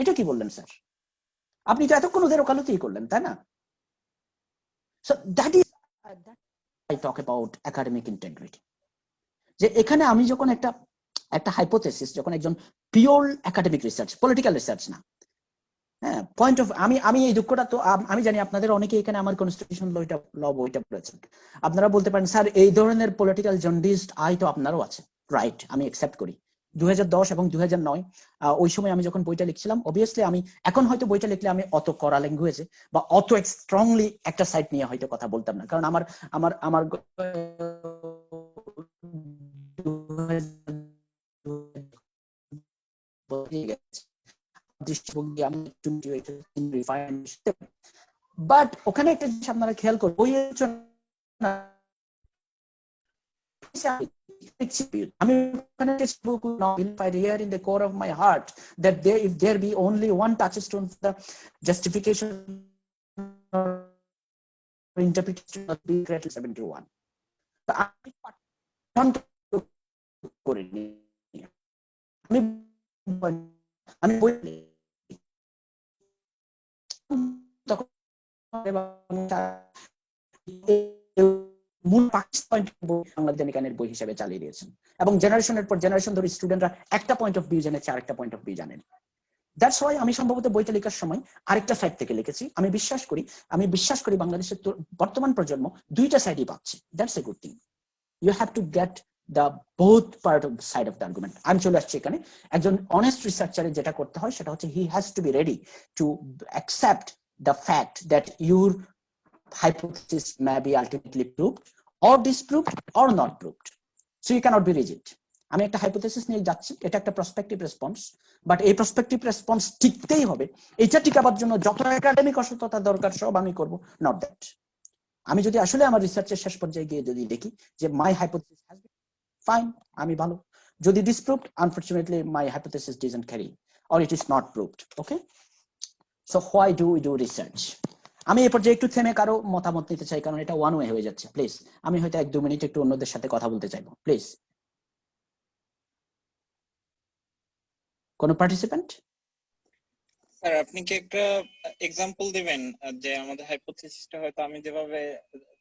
Speaker 1: এটা কি বললেন স্যার? আপনি তো এতক্ষণ ওদের ওকালতি করলেন, তাই না? So that is I talk about academic integrity. যে এখানে আমি যখন একটা হাইপোথেসিস, যখন একজন pure academic research, political research না, হ্যাঁ, পয়েন্ট অফ, আমি এই দুঃখটা তো আমি জানি আপনাদের অনেকে এখানে আমার কনস্টিটিউশন ল বইটা পড়েছেন, আপনারা বলতে পারেন স্যার এই ধরনের পলিটিক্যাল জন্ডিস্ট আই তো আপনারও আছে, রাইট, আমি অ্যাকসেপ্ট করি। 2010 এবং 2009 ওই সময় আমি যখন বইটা লিখছিলাম, অবভিয়াসলি আমি এখন হয়তো বইটা লিখলে আমি অত কড়া ল্যাঙ্গুয়েজে বা অত স্ট্রংলি একটা সাইড নিয়ে হয়তো কথা বলতাম না, কারণ আমার দৃষ্টিভঙ্গি আমি বাট ওখানে একটা জিনিস আপনারা খেয়াল করুন, আমি here in the core of my heart that if there be only one touchstone for the justification or interpretation of the Article 71, আমি মূল বাংলাদেশের বই হিসেবে চালিয়ে দিয়েছেন এবং জেনারেশনের পর জেনারেশন ধরে স্টুডেন্টরা একটা পয়েন্ট অফ ভিউ জেনেছে, আরেকটা পয়েন্ট অফ ভিউ জানেন। দ্যাটস ওয়াই আমি সম্ভবত বইটা লেখার সময় আরেকটা সাইড থেকে লিখেছি। আমি বিশ্বাস করি বাংলাদেশের বর্তমান প্রজন্ম দুইটা সাইডই পাচ্ছে। That's a good thing. You have to get the both part of the side of the argument. আমি চলে আসছি এখানে, একজন অনেস্ট রিসার্চারের যেটা করতে হয় সেটা হচ্ছে he has to be ready to accept the fact that your hypothesis may be ultimately proved or disproved or not proved, so you cannot be rigid. আমি একটা হাইপোথেসিস নিয়ে যাচ্ছি, এটা একটা প্রসপেক্টিভ রেসপন্স, বাট এই প্রসপেক্টিভ রেসপন্স টিকতেই হবে। এটা টিকাবার জন্য যত একাডেমিক অসততা দরকার সব আমি করব, নট দ্যাট। আমি যদি আসলে আমার রিসার্চের শেষ পর্যায়ে গিয়ে যদি দেখি যে মাই হাইপোথেসিস হ্যাজ বিন ফাইন, আমি ভালো। যদি disproved, unfortunately my hypothesis doesn't carry or it is not proved. Okay, so why do we do research? আমি এই পর্যায়ে একটু থেমে কারো মতামত নিতে চাই, কারণ এটা ওয়ান ওয়ে হয়ে যাচ্ছে। প্লিজ, আমি হয়তো 1-2 মিনিট একটু অন্যদের সাথে কথা বলতে চাইবো। প্লিজ, কোন পার্টিসিপেন্ট?
Speaker 3: স্যার, আপনি কি একটা এক্সাম্পল দিবেন যে আমাদের হাইপোথিসিসটা হয়তো আমি যেভাবে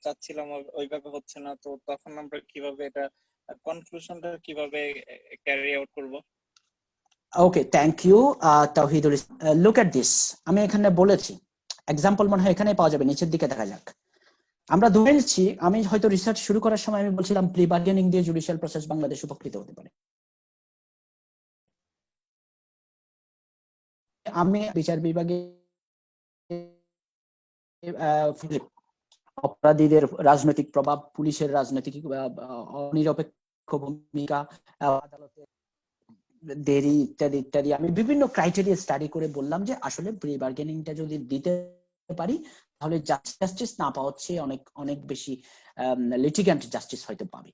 Speaker 3: চাচ্ছিলাম ওইভাবে হচ্ছে না, তো তখন আমরা কিভাবে এটা কনক্লুশনটা কিভাবে ক্যারি আউট করব?
Speaker 1: Okay, thank you Tawhidul. Look at this, আমি এখানে বলেছি এক্সাম্পল মনে হয় এখানেই পাওয়া যাবে, নিচের দিকে দেখা যাক। আমরা ধরে নিচ্ছি, আমি হয়তো রিসার্চ শুরু করার সময় আমি বলছিলাম প্লি বার্গেনিং দিয়ে জুডিশিয়াল প্রসেস বাংলাদেশ উপকৃত হতে পারে। আমি বিচার বিভাগে অপরাধীদের রাজনৈতিক প্রভাব, পুলিশের রাজনৈতিক অনিরপেক্ষ ভূমিকা, আদালতের দেরি ইত্যাদি ইত্যাদি আমি বিভিন্ন ক্রাইটেরিয়া স্টাডি করে বললাম যে আসলে প্রি বার্গেনিংটা যদি দিতে পারি তাহলে জাস্টিস না পাওয়ার চেয়ে অনেক অনেক বেশি লিটিগ্যান্ট জাস্টিস হয়তো পাবে।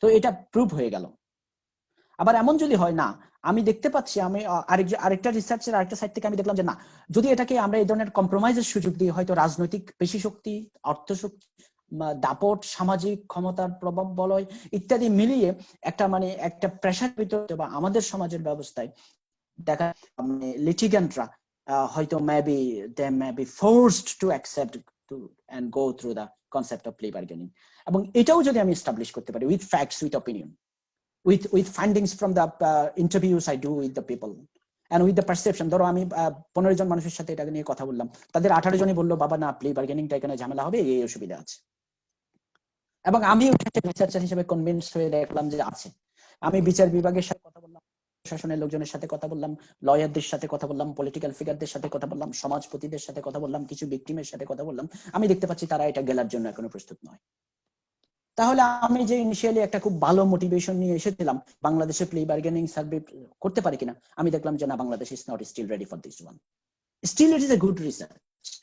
Speaker 1: তো এটা প্রুভ হয়ে গেল। আবার এমন যদি হয় না, আমি দেখতে পাচ্ছি, আমি আরেকটা রিসার্চের আরেকটা সাইড থেকে আমি দেখলাম যে না, যদি এটাকে আমরা এই ধরনের কম্প্রোমাইজের সুযোগ দিই, হয়তো রাজনৈতিক পেশি শক্তি, অর্থশক্তি, দাপট, সামাজিক ক্ষমতার প্রভাব বলয় ইত্যাদি মিলিয়ে একটা মানে একটা প্রেশার ভিতরে বা আমাদের সমাজের ব্যবস্থায় দেখা মানে লিটিগ্যান্টরা হয়তো they may be forced to accept to and go through the concept of plea bargaining, এবং এটাও যদি আমি এস্টাবলিশ করতে পারি with facts, with opinion, with findings from the interviews I do with the people and with the perception. ধরো আমি 15 জন মানুষের সাথে এটা নিয়ে কথা বললাম, তাদের 18 জনই বললো বাবা না, প্লি বার্গেনিংটা এখানে ঝামেলা হবে, এই অসুবিধা আছে, এবং আমি ওটাকে রিসার্চার হিসেবে কনভিন্স হয়ে দেখলাম যে আছে। আমি বিচার বিভাগের সাথে কথা বললাম, প্রশাসনের লোকজনের সাথে কথা বললাম, লয়ারদের সাথে কথা বললাম, পলিটিক্যাল ফিগারদের সাথে কথা বললাম, সমাজপতিদের সাথে কথা বললাম, কিছু ভিকটিমের সাথে কথা বললাম, আমি দেখতে পাচ্ছি তারা এটা গেলার জন্য এখনো প্রস্তুত নয়। তাহলে আমি যে ইনিশিয়ালি একটা খুব ভালো মোটিভেশন নিয়ে এসেছিলাম বাংলাদেশে প্লি বার্গেনিং সার্ভে করতে পারি কিনা, আমি দেখলাম যে না, Bangladesh is not still ready for this one. Still it is a good research.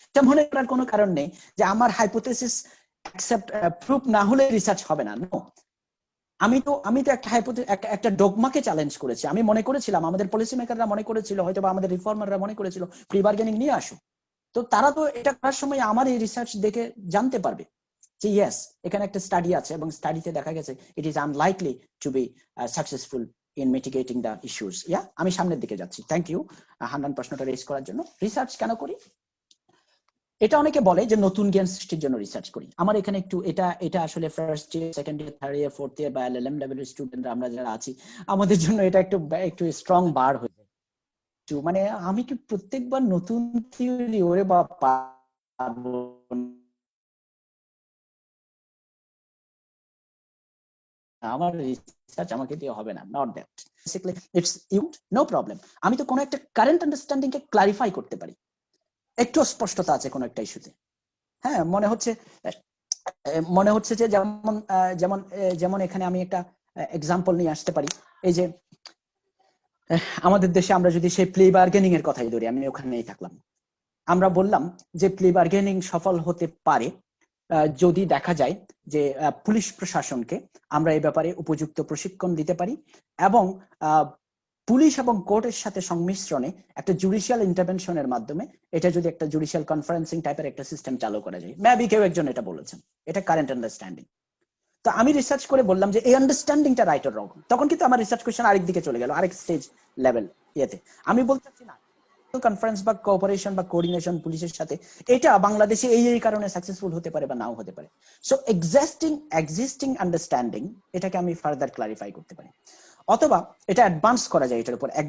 Speaker 1: এটা মনে করার কোনো কারণ নেই যে আমার হাইপোথেসিস অ্যাকসেপ্ট প্রুফ না হলে রিসার্চ হবে না। নো, আমি তো একটা ডগমাকে চ্যালেঞ্জ করেছি। আমি মনে করেছিলাম, আমাদের পলিসি মেকাররা মনে করেছিল, হয়তো বা আমাদের রিফর্মাররা মনে করেছিল প্রি বার্গেনিং নিয়ে আসো। তো তারা তো এটা করার সময় আমার এই রিসার্চ দেখে জানতে পারবে যে ইয়েস, এখানে একটা স্টাডি আছে এবং স্টাডিতে দেখা গেছে it is unlikely to be successful in mitigating the issues. আমি সামনের দিকে যাচ্ছি। থ্যাংক ইউ হান্নান প্রশ্নটা রেজ করার জন্য। রিসার্চ কেন করি? এটা অনেকে বলে যে নতুন জ্ঞান সৃষ্টির জন্য রিসার্চ করি। আমার এখানে একটু এটা আসলে first year, second year, third year, fourth year বা এলএলএম লেভেলের স্টুডেন্ট আমরা যারা আছি, আমাদের জন্য এটা একটু স্ট্রং বার হয়ে যায়। মানে আমি কি প্রত্যেকবার নতুন থিওরি ওরে বা পাবো, আমার রিসার্চ আমাকে দিয়ে হবে না, not that. Basically it's you'd, no problem. আমি তো কোনো একটা কারেন্ট আন্ডারস্ট্যান্ডিং কে ক্লারিফাই করতে পারি, একটু স্পষ্টতা আছে কোনো একটা ইস্যুতে। হ্যাঁ, মনে হচ্ছে যে যেমন এখানে আমি একটা এক্সাম্পল নিয়ে আসতে পারি। এই যে আমাদের দেশে আমরা যদি সেই প্লি বার্গেনিং এর কথাই ধরি, আমি ওখানেই থাকলাম, আমরা বললাম যে প্লি বার্গেনিং সফল হতে পারে যদি দেখা যায় যে পুলিশ প্রশাসনকে আমরা এই ব্যাপারে উপযুক্ত প্রশিক্ষণ দিতে পারি এবং পুলিশ এবং কোর্টের সাথে সংমিশ্রণে একটা জুডিশিয়াল ইন্টারভেনশনের মাধ্যমে এটা যদি একটা জুডিশিয়াল কনফারেন্সিং টাইপের একটা সিস্টেম চালু করা যায়। মেবি কেউ একজন এটা বলেছেন, এটা কারেন্ট আন্ডারস্ট্যান্ডিং। তো আমি রিসার্চ করে বললাম যে এই আন্ডারস্ট্যান্ডিংটা রাইট অর রং। তখন কিন্তু আমার রিসার্চ কোয়েশ্চেন আরেক দিকে চলে গেল, আরেক স্টেজ লেভেল ইয়েতে। আমি বলতে চাচ্ছি না কনফারেন্স বা কোঅপারেশন বা কোঅর্ডিনেশন পুলিশের সাথে এটা বাংলাদেশে এই কারণে সাকসেসফুল হতে পারে বা নাও হতে পারে। সো এক্সিস্টিং আন্ডারস্ট্যান্ডিং, এটাকে আমি ফার্দার ক্লারিফাই করতে পারি, অথবা এটা অ্যাডভান্স করা যায়, এটার উপর এক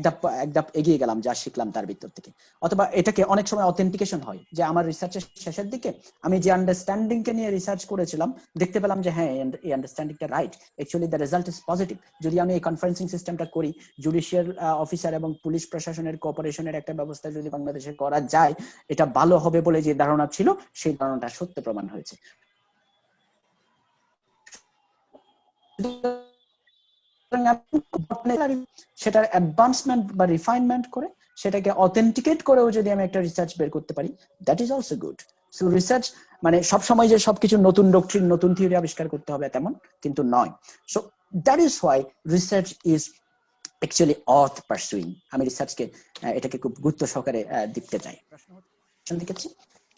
Speaker 1: ধাপ এগিয়ে গেলাম যা শিখলাম তার ভিতর থেকে। অথবা এটাকে অনেক সময় অথেন্টিকেশন হয় যে আমার রিসার্চের শেষের দিকে আমি যে আন্ডারস্ট্যান্ডিং কে নিয়ে রিসার্চ করেছিলাম দেখতে পেলাম যে হ্যাঁ, এই আন্ডারস্ট্যান্ডিংটা right, actually the result is positive. যদি আমি এই কনফারেন্সিং সিস্টেমটা করি, জুডিশিয়াল অফিসার এবং পুলিশ প্রশাসনের কোঅপারেশনের একটা ব্যবস্থা যদি বাংলাদেশে করা যায়, এটা ভালো হবে বলে যে ধারণা ছিল সেই ধারণাটা সত্য প্রমাণ হয়েছে। সেটার অ্যাডভান্সমেন্ট বা রিফাইনমেন্ট করে সেটাকে অথেন্টিকেট করেও যদি আমি একটা রিসার্চ বের করতে পারি, that is also good. So research মানে সবসময় যে সবকিছু নতুন ডক্ট্রিন, নতুন থিওরি আবিষ্কার করতে হবে তেমন কিন্তু নয়। So that is why research is actually অর্থ পারসুইং। আমি রিসার্চকে এটাকে খুব গুরুত্ব সহকারে দেখতে চাই। প্রশ্ন দেখেছি,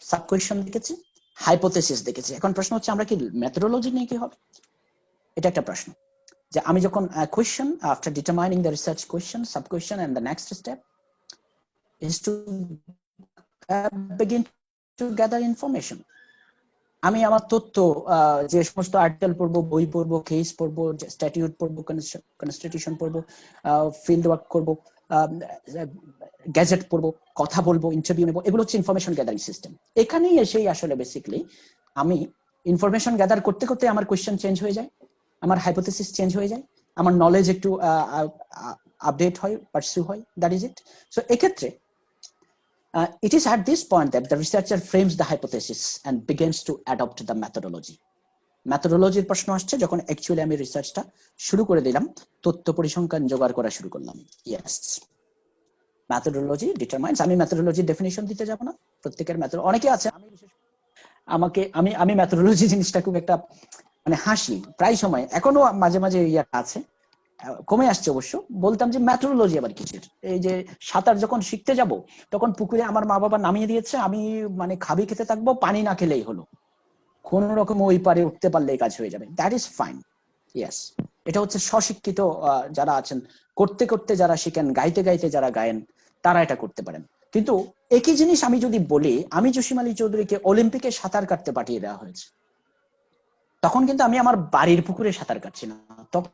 Speaker 1: সাব কোয়েশ্চন দেখেছি, হাইপোথেসিস দেখেছি। এখন প্রশ্ন হচ্ছে আমরা কি মেথোডোলজি নিয়ে কি হবে, এটা একটা প্রশ্ন। যে আমি যখন question, after determining the research question, sub question and the next step is to begin to gather information. আমি আমার তথ্য, যে সমস্ত আর্টিকেল পড়বো, বই পড়বো, কেস পড়বো, স্ট্যাটিউট পড়বো, কনস্টিটিউশন পড়বো, ফিল্ড ওয়ার্ক করবো, গ্যাজেট পড়বো, কথা বলবো, ইন্টারভিউ নেবো, এগুলো হচ্ছে ইনফরমেশন গ্যাদারিং সিস্টেম। এখানেই এসেই আসলে বেসিক্যালি আমি ইনফরমেশন গ্যাদার করতে করতে আমার কোয়েশ্চেন চেঞ্জ হয়ে যায়, আমার হাইপোথেসিস চেঞ্জ হয়ে যায়, আমার নলেজ একটু আপডেট হয়, পারসিউ হয়, দ্যাট ইজ ইট। সো এক্ষেত্রে It is at this point that the researcher frames the hypothesis and begins to adopt the methodology. মেথোডোলজির প্রশ্ন আসছে যখন অ্যাকচুয়ালি আমি রিসার্চটা শুরু করে দিলাম, তথ্য পরিসংখ্যান জোগাড় করা শুরু করলাম। Yes, methodology determines. আমি মেথোডোলজি ডেফিনিশন দিতে যাব না, প্রত্যেকের মেথড অনেকে আছে। আমি মেথোডোলজি জিনিসটা খুব একটা মানে হাসি প্রায় সময়, এখনো মাঝে মাঝে ইয়া আছে, কমে আসছে অবশ্য। বলতাম যে মেথোডোলজি আবার কিসের? এই যে সাঁতার যখন শিখতে যাব তখন পুকুরে আমার মা বাবা নামিয়ে দিয়েছে, আমি মানে খাবি খেতে থাকবো, পানি না খেলেই হলো, কোন রকম ওই পারে উঠতে পারলেই কাজ হয়ে যাবে। That is fine. ইয়েস, এটা হচ্ছে স্বশিক্ষিত যারা আছেন, করতে করতে যারা শিখেন, গাইতে গাইতে যারা গায়েন, তারা এটা করতে পারেন। কিন্তু একই জিনিস আমি যদি বলি, আমি জসিম আলী চৌধুরীকে অলিম্পিকে সাঁতার কাটতে পাঠিয়ে দেওয়া হয়েছে, তখন কিন্তু আমি আমার বাড়ির পুকুরে সাঁতার কাটছি না, তখন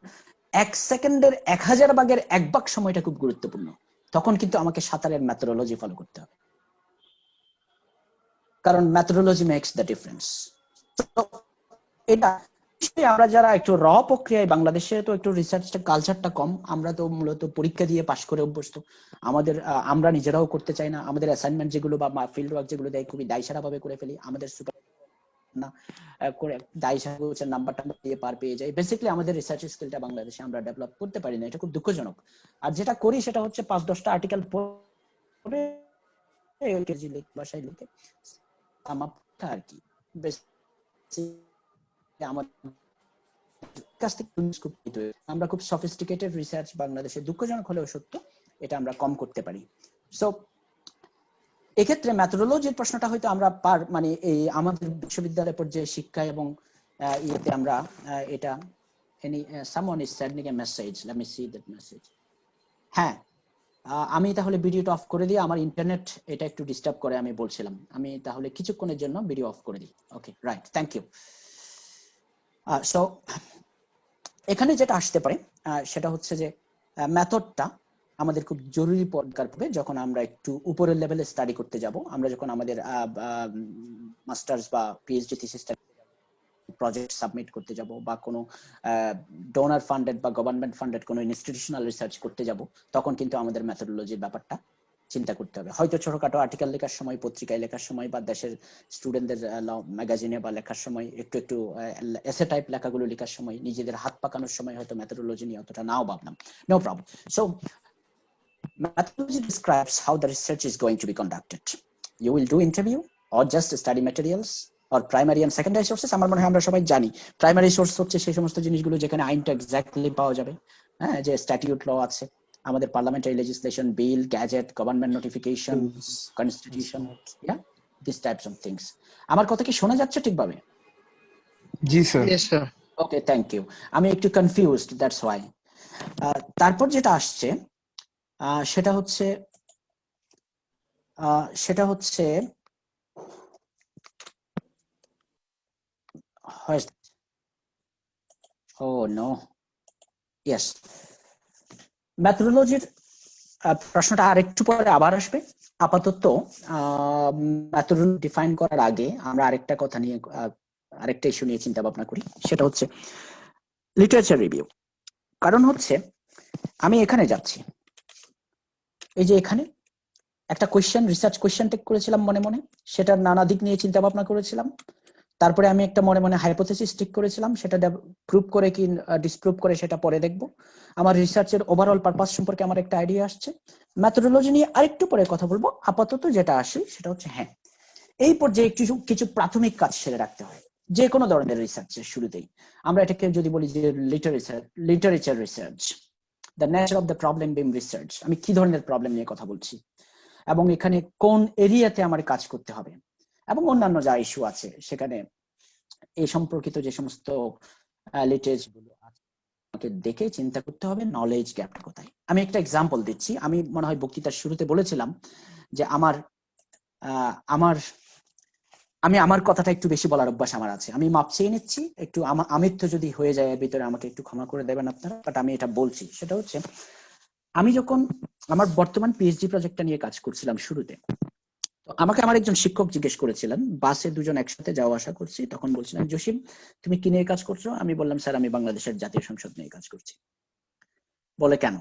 Speaker 1: 1 সেকেন্ডের 1000 ভাগের 1 ভাগ সময়টা খুব গুরুত্বপূর্ণ। তখন কিন্তু আমাকে সাঁতারের মেথোডোলজি ফলো করতে হবে, কারণ মেথোডোলজি মেক্স দ্য ডিফারেন্স। এটা আমরা যারা একটু র প্রক্রিয়ায়, বাংলাদেশে তো একটু রিসার্চটা কালচারটা কম, আমরা তো মূলত পরীক্ষা দিয়ে পাশ করে অভ্যস্ত। আমরা নিজেরাও করতে চাই না, আমাদের অ্যাসাইনমেন্ট যেগুলো বা ফিল্ড ওয়ার্ক যেগুলো দেয় খুবই দায়সারা ভাবে করে ফেলি, আমাদের সুপার না করে দায়সারা হচ্ছে নাম্বারটা দিয়ে পার পেয়ে যায়। বেসিক্যালি আমাদের রিসার্চ স্কিলটা বাংলাদেশে আমরা ডেভেলপ করতে পারি না, এটা খুব দুঃখজনক। আর যেটা করি সেটা হচ্ছে 5-10টা আর্টিকেল পড়ে ভাষায় লিখে আর কি, আমরা খুব সফিস্টিকেটেড রিসার্চ বাংলাদেশে, দুঃখজনক হলেও সত্য, এটা আমরা কম করতে পারি। সো এক্ষেত্রে মেথোডোলজির প্রশ্নটা হয়তো আমরা মানে এই আমাদের বিশ্ববিদ্যালয় পর্যায়ে শিক্ষা এবং ইয়েতে আমরা এটা someone is sending a message, let me see that message. হ্যাঁ, আমি তাহলে ভিডিওটা অফ করে দিই, আমার ইন্টারনেট এটা একটু ডিস্টার্ব করে, আমি বলছিলাম আমি তাহলে কিছুক্ষণের জন্য ভিডিও অফ করে দিই। ওকে, রাইট, থ্যাংক ইউ। সো এখানে যেটা আসতে পারে সেটা হচ্ছে যে মেথডটা আমাদের খুব জরুরি দরকার পড়বে যখন আমরা একটু উপরের লেভেলে স্টাডি করতে যাব। আমরা যখন আমাদের মাস্টার্স বা পিএইচডি থিসিসটা প্রজেক্ট সাবমিট করতে যাব, বা কোনো ডোনার ফান্ডেড বা গভর্নমেন্ট ফান্ডেড কোনো ইনস্টিটিউশনাল রিসার্চ করতে যাব, তখন কিন্তু আমাদের মেথোডোলজির ব্যাপারটা চিন্তা করতে হবে। হয়তো ছোটখাটো আর্টিকেল লেখার সময়, পত্রিকায় লেখার সময়, বা দেশের স্টুডেন্টদের ম্যাগাজিনে বা লেখার সময়, একটু এসে টাইপ লেখাগুলো লেখার সময়, নিজেদের হাত পাকানোর সময় হয়তো মেথোডোলজি নিয়ে অতটা নাও ভাবলাম, no problem. So methodology describes how the research is going to be conducted. You will do interview or just study materials or primary and secondary sources. আমার মনে হয় আমরা সবাই জানি প্রাইমারি সোর্স হচ্ছে সেই সমস্ত জিনিসগুলো যেখানে আইনটা এক্স্যাক্টলি পাওয়া যাবে, হ্যাঁ, যে স্ট্যাটিউট ল আছে, আমাদের parliamentary legislation, bill, gazette, government notification, constitution, yeah, this types of things. আমার কথা কি শোনা যাচ্ছে ঠিকভাবে?
Speaker 2: জি sir.
Speaker 12: Yes, sir.
Speaker 1: Okay, thank you. আমি একটু কনফিউজড, দ্যাটস ওয়াই। তারপর যেটা আসছে সেটা হচ্ছে মেথোডোলজির প্রশ্নটা আরেকটু পরে আবার আসবে। আপাতত মেথোডোলজি ডিফাইন করার আগে আমরা আরেকটা কথা নিয়ে, আরেকটা ইস্যু নিয়ে চিন্তা ভাবনা করি, সেটা হচ্ছে লিটারেচার রিভিউ। কারণ হচ্ছে আমি এখানে যাচ্ছি, এই যে এখানে একটা কোয়েশ্চেন, রিসার্চ কোয়েশ্চেন টেক করেছিলাম মনে মনে, সেটার নানা দিক নিয়ে চিন্তা ভাবনা করেছিলাম। তারপরে আমি একটা মনে মনে হাইপোথেসিস ঠিক করেছিলাম, সেটা প্রুভ করে কি ডিসপ্রুভ করে সেটা পরে দেখবো। আমার রিসার্চের ওভারঅল পারপাস সম্পর্কে আমার একটা আইডিয়া আসছে। মেথোডোলজি নিয়ে আরেকটু পরে কথা বলবো। আপাতত যেটা আসে সেটা হচ্ছে, হ্যাঁ, এই পর্যায়ে কিছু প্রাথমিক কাজ সেরে রাখতে হয় যে কোনো ধরনের রিসার্চের শুরুতেই। আমরা এটাকে যদি বলি যে literature research, the nature of the problem beam research, আমি কি ধরনের প্রবলেম নিয়ে কথা বলছি এবং এখানে কোন এরিয়াতে আমার কাজ করতে হবে, এবং অন্যান্য যা ইস্যু আছে সেখানে এই সম্পর্কিত যে সমস্ত লিটারেচারগুলো আছে আমাকে দেখে চিন্তা করতে হবে নলেজ গ্যাপটা কোথায়। আমি একটা এক্সাম্পল দিচ্ছি। আমি মনে হয় বক্তৃতার শুরুতে বলেছিলাম যে আমার কথাটা একটু বেশি বলার অভ্যাস আমার আছে। আমি মাপ চেয়ে নিচ্ছি, একটু আমিত্ব যদি হয়ে যায় এর ভিতরে আমাকে একটু ক্ষমা করে দেবেন আপনারা, বাট আমি এটা বলছি। সেটা হচ্ছে, আমি যখন আমার বর্তমান পিএইচডি প্রজেক্টটা নিয়ে কাজ করছিলাম শুরুতে, তো আমাকে আমার একজন শিক্ষক জিজ্ঞেস করেছিলেন, বাসে দুজন একসাথে যাওয়া আসা করছি, তখন বলছিলেন, জসিম তুমি কি নিয়ে কাজ করছো? আমি বললাম, স্যার আমি বাংলাদেশের জাতীয় সংসদ নিয়ে কাজ করছি। বলে, কেন?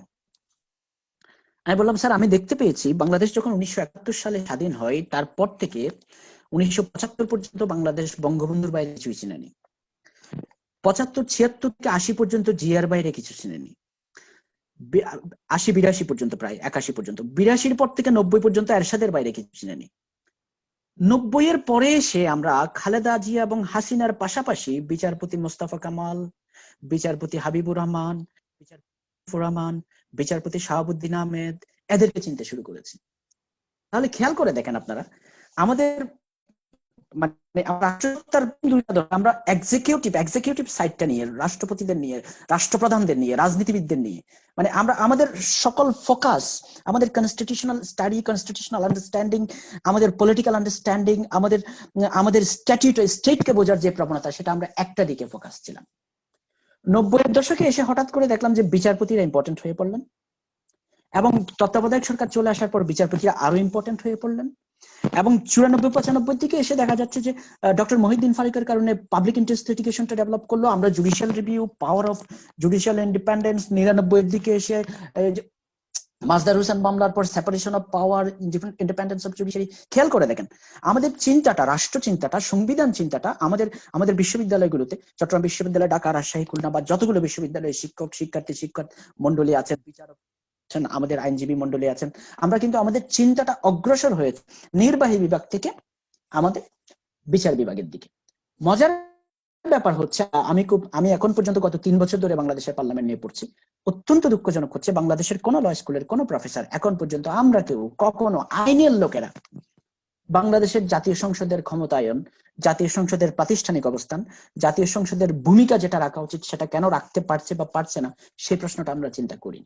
Speaker 1: আমি বললাম স্যার আমি দেখতে পেয়েছি বাংলাদেশ যখন 1971 সালে স্বাধীন হয় তারপর থেকে 1975 পর্যন্ত বাংলাদেশ বঙ্গবন্ধুর বাইরে কিছুই চিনেনি। 75, 76 থেকে 80 পর্যন্ত জিয়ার বাইরে কিছু চিনেনি। 80, 82 পর্যন্ত, প্রায় 81 পর্যন্ত। 82-র পর থেকে 90 পর্যন্ত এরশাদের বাইরে কিছু চিনেনি। 90-এর পরে এসে আমরা খালেদা জিয়া এবং হাসিনার পাশাপাশি বিচারপতি মোস্তফা কামাল, বিচারপতি হাবিবুর রহমান, বিচারপতি শাহাবুদ্দিন আহমেদ, এদেরকে চিনতে শুরু করেছি। তাহলে খেয়াল করে দেখেন আপনারা, আমাদের মানে আমরা এক্সিকিউটিভ সাইডটা নিয়ে, রাষ্ট্রপতিদের নিয়ে, রাষ্ট্রপ্রধানদের নিয়ে, রাজনীতিবিদদের নিয়ে, মানে আমরা আমাদের সকল ফোকাস, আমাদের কনস্টিটিউশনাল স্টাডি, কনস্টিটিউশনাল আন্ডারস্ট্যান্ডিং, আমাদের পলিটিক্যাল আন্ডারস্ট্যান্ডিং, আমাদের স্টেটকে বোঝার যে প্রবণতা, সেটা আমরা একটা দিকে ফোকাস ছিলাম। 90-এর দশকে এসে হঠাৎ করে দেখলাম যে বিচারপতিরা ইম্পর্টেন্ট হয়ে পড়লেন, এবং তত্ত্বাবধায়ক সরকার চলে আসার পর বিচারপতিরা আরো ইম্পর্টেন্ট হয়ে পড়লেন, এবং 94-95 দিকে এসে দেখা যাচ্ছে যে ডক্টর মহিউদ্দিন ফারুকের কারণে পাবলিক ইন্টারেস্ট লিটিগেশনটা ডেভেলপ করলো। আমরা judicial review, power of judicial independence, 99-এর দিকে এসে মাজদার হোসেন মামলার পর separation of power, independence of judiciary. খেয়াল করে দেখেন আমাদের চিন্তাটা, রাষ্ট্র চিন্তাটা, সংবিধান চিন্তাটা আমাদের বিশ্ববিদ্যালয়গুলোতে, চট্টগ্রাম বিশ্ববিদ্যালয়, ঢাকা, রাজশাহী, খুলনা বা যতগুলো বিশ্ববিদ্যালয়ে শিক্ষক, শিক্ষার্থী, শিক্ষক মন্ডলী আছেন, বিচারক আছেন, আমাদের আইনজীবী মন্ডলী আছেন, আমরা কিন্তু আমাদের চিন্তাটা অগ্রসর হয়েছে নির্বাহী বিভাগ থেকে আমাদের বিচার বিভাগের দিকে। মজার ব্যাপার হচ্ছে, আমি এখন পর্যন্ত গত 3 বছর ধরে বাংলাদেশের পার্লামেন্ট নিয়ে পড়ছি। অত্যন্ত দুঃখজনক হচ্ছে, বাংলাদেশের কোন ল স্কুলের কোন প্রফেসর এখন পর্যন্ত, আমরা কেউ কখনো, আইনের লোকেরা, বাংলাদেশের জাতীয় সংসদের ক্ষমতায়ন, জাতীয় সংসদের প্রাতিষ্ঠানিক অবস্থান, জাতীয় সংসদের ভূমিকা যেটা রাখা উচিত সেটা কেন রাখতে পারছে বা পারছে না, সেই প্রশ্নটা আমরা চিন্তা করি।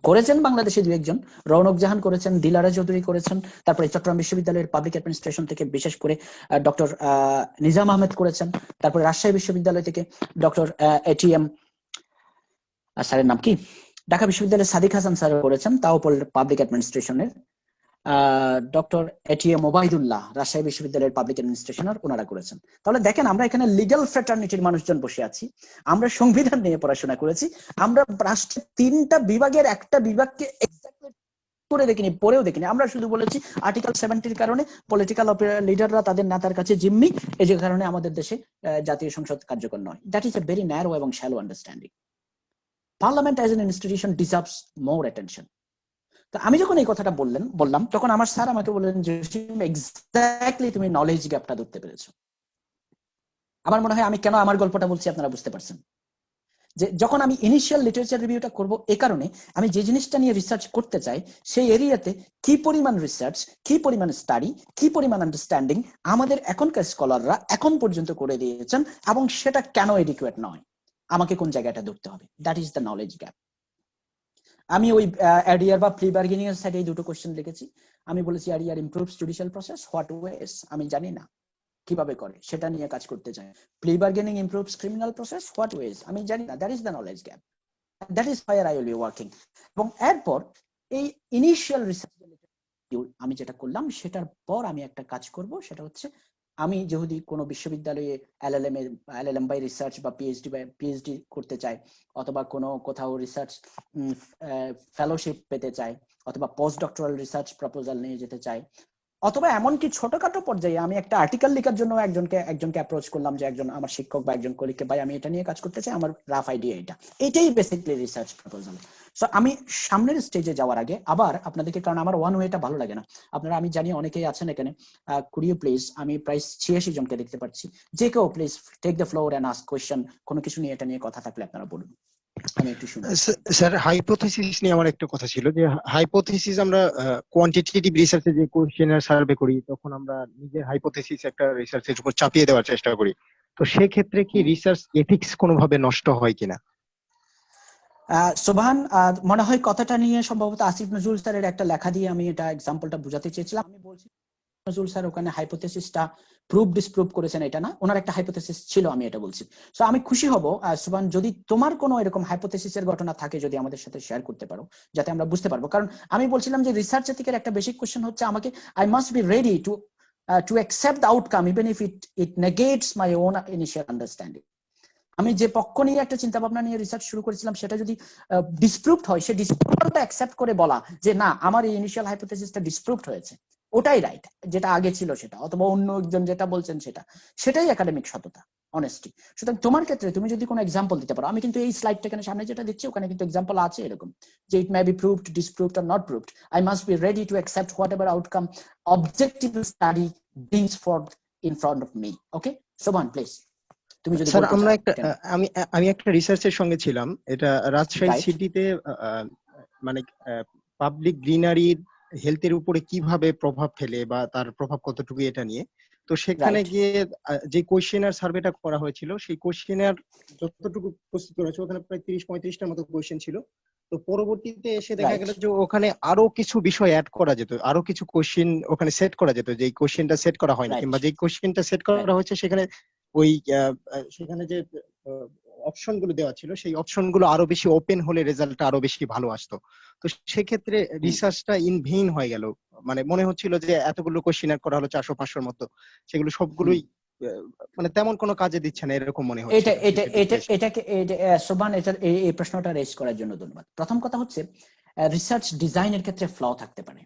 Speaker 1: করেছেন বাংলাদেশে 2-1 জন, রৌনক জাহান করেছেন, দিলারা চৌধুরী করেছেন, তারপরে চট্টগ্রাম বিশ্ববিদ্যালয়ের পাবলিক অ্যাডমিনিস্ট্রেশন থেকে বিশেষ করে ডক্টর নিজাম আহমেদ করেছেন, তারপরে রাজশাহী বিশ্ববিদ্যালয় থেকে ডক্টর এটিএম স্যারের নাম কি, ঢাকা বিশ্ববিদ্যালয়ের সাদিক হাসান স্যার করেছেন, তাও পাবলিক অ্যাডমিনিস্ট্রেশনের। ডক্টর এটিএম ওবায়দুল্লাহ রাজশাহী বিশ্ববিদ্যালয়ের পাবলিক অ্যাডমিনিস্ট্রেশনার, ওনারা করেছেন। তাহলে দেখেন আমরা এখানে লিগ্যাল ফ্র্যাটার্নিটির মানুষজন বসে আছি, আমরা সংবিধান নিয়ে পড়াশোনা করেছি, আমরা রাষ্ট্রের 3টা বিভাগের একটা বিভাগকে এক্স্যাক্টলি করে দেখিনি, পড়েও দেখিনি। আমরা শুধু বলেছি আর্টিকেল 70-র কারণে পলিটিক্যাল লিডাররা তাদের নেতার কাছে জিম্মি, এই যে কারণে আমাদের দেশে জাতীয় সংসদ কার্যকর নয়। That is a very narrow এবং shallow understanding. Parliament as an institution deserves more attention. তো আমি যখন এই কথাটা বললাম তখন আমার স্যার আমাকে বললেন যে এক্স্যাক্টলি তুমি নলেজ গ্যাপটা ধরতে পেরেছো। আমার মনে হয় আমি কেন আমার গল্পটা বলছি আপনারা বুঝতে পারছেন, যে যখন আমি ইনিশিয়াল লিটারেচার রিভিউটা করব, এ কারণে আমি যে জিনিসটা নিয়ে রিসার্চ করতে চাই সেই এরিয়াতে কি পরিমাণ রিসার্চ, কি পরিমাণ স্টাডি, কি পরিমাণ আন্ডারস্ট্যান্ডিং আমাদের এখনকার স্কলাররা এখন পর্যন্ত করে দিয়েছেন, এবং সেটা কেন এডিকুয়েট নয়, আমাকে কোন জায়গাটা ধরতে হবে। That is the knowledge gap. আমি ওই অ্যাডিয়ার বা প্লি বার্গেনিং এর সাইডে 2টো কোশ্চেন লিখেছি। আমি বলেছি adhere improves judicial process, what ways, আমি জানি না কিভাবে করে, সেটা নিয়ে কাজ করতে চাই। Plea bargaining improves criminal process, what ways, আমি জানি না। That is the knowledge gap, that is where I will be working. এবং এরপর এই ইনিশিয়াল রিসার্চ আমি যেটা করলাম, সেটার পর আমি একটা কাজ করব, সেটা হচ্ছে আমি যদি কোনো বিশ্ববিদ্যালয়ে এলএলএম বাই রিসার্চ বা পিএইচডি করতে চাই, অথবা কোনো কোথাও রিসার্চ ফেলোশিপ পেতে চাই, অথবা পোস্ট ডক্টরাল রিসার্চ প্রপোজাল নিয়ে যেতে চাই, অথবা এমনকি ছোটখাটো পর্যায়ে আমি একটা আর্টিকেল লেখার জন্য একজনকে অ্যাপ্রোচ করলাম, যে একজন আমার শিক্ষক বা একজন কলিগকে, ভাই আমি এটা নিয়ে কাজ করতে চাই, আমার রাফ আইডিয়া এটাই বেসিক্যালি রিসার্চ প্রপোজাল। সো আমি সামনের স্টেজে যাওয়ার আগে আবার আপনাদেরকে, কারণ আমার ওয়ান ওয়েটা ভালো লাগে না, আপনারা আমি জানি অনেকেই আছেন এখানে, কুড ইউ প্লিজ, আমি প্রায় 86 জনকে দেখতে পাচ্ছি, যে কেউ please take the floor and ask question, কোনো কিছু নিয়ে এটা নিয়ে কথা থাকলে আপনারা বলুন, আমি একটু শুনি।
Speaker 4: স্যার, হাইপোথিসিস নিয়ে আমার একটা কথা ছিল, যে হাইপোথিসিস আমরা কোয়ান্টিটেটিভ রিসার্চে যে কোশ্চেনার সার্ভে করি, তখন আমরা নিজের হাইপোথিসিস একটা রিসার্চের উপর চাপিয়ে দেওয়ার চেষ্টা করি, তো সেক্ষেত্রে কি রিসার্চ এথিক্স কোনোভাবে নষ্ট হয় কিনা?
Speaker 1: সোবাহান, মনে হয় কথাটা নিয়ে সম্ভবত আসিফ নজরুল স্যারের একটা লেখা দিয়ে আমি এটা এক্সাম্পলটা বোঝাতে চেয়েছিলাম। আমি বলছি নজরুল স্যার ওখানে হাইপোথিসিসটা প্রুভ ডিসপ্রুভ করেছেন, এটা না, ওনার একটা হাইপোথিসিস ছিল, আমি এটা বলছি। সো আমি খুশি হব সোবাহান যদি তোমার কোনো এরকম হাইপোথিসিসের ঘটনা থাকে, যদি আমাদের সাথে শেয়ার করতে পারো, যাতে আমরা বুঝতে পারবো। কারণ আমি বলছিলাম যে রিসার্চ এথিকের একটা বেসিক কোশ্চেন হচ্ছে, আমাকে I must be ready to accept the outcome even if it negates my own initial understanding. আমি যে পক্ষ নিয়ে একটা চিন্তা ভাবনা নিয়ে রিসার্চ শুরু করেছিলাম সেটা যদি ডিসপ্রুভড হয়, সে ডিসপ্রুভটা অ্যাকসেপ্ট করে বলা যে না আমার এই ইনিশিয়াল হাইপোথেসিসটা ডিসপ্রুভড হয়েছে, ওটাই রাইট, যেটা আগে ছিল সেটা, অথবা অন্য একজন যেটা বলছেন সেটাই একাডেমিক সততা, অনেস্টি। সুতরাং তোমার ক্ষেত্রে তুমি যদি কোনো এক্সাম্পল দিতে পারো, আমি কিন্তু এই স্লাইডটা এখানে সামনে যেটা দিচ্ছি ওখানে কিন্তু এক্সাম্পল আছে এরকম যে it may be proved, disproved or not proved, I must be ready to accept whatever outcome objective study brings for in front of me. Okay Soban please. তুমি যদি
Speaker 4: স্যার আমরা একটা আমি একটা রিসার্চের সঙ্গে ছিলাম, এটা রাজশাহী সিটিতে মানে পাবলিক গ্রিনারি হেলথের উপরে কিভাবে প্রভাব ফেলে বা তার প্রভাব কতটুকু এটা নিয়ে। তো সেখানে গিয়ে যে কোয়েশ্চেনার সার্ভেটা করা হয়েছিল সেই কোয়েশ্চেনার যতটুকু প্রস্তুত করা হয়েছে ওখানে প্রায় 30-35টার মতো কোয়েশ্চেন ছিল। তো পরবর্তীতে এসে দেখা গেল যে ওখানে আরো কিছু বিষয় অ্যাড করা যেত, আরো কিছু কোয়েশ্চেন ওখানে সেট করা যেত, যে কোয়েশ্চেনটা সেট করা হয়নি কিংবা যে কোয়েশ্চেনটা সেট করা হয়েছে সেখানে ওই সেখানে যে অপশন গুলো দেওয়া ছিল সেই অপশন গুলো আরো বেশি ওপেন হলে রেজাল্টটা আরো বেশি ভালো আসতো। তো সেক্ষেত্রে রিসার্চটা ইন ভেইন হয়ে গেল, মানে মনে হচ্ছিল যে এতগুলো কোশ্চেন করা হলো 400-500-র মতো, সেগুলো সবগুলোই মানে তেমন কোনো কাজে দিচ্ছে না এরকম মনে হচ্ছে।
Speaker 1: এটাকে সোবান এই প্রশ্নটা রেজ করার জন্য ধন্যবাদ। প্রথম কথা হচ্ছে রিসার্চ ডিজাইনের ক্ষেত্রে ফ্ল থাকতে পারে,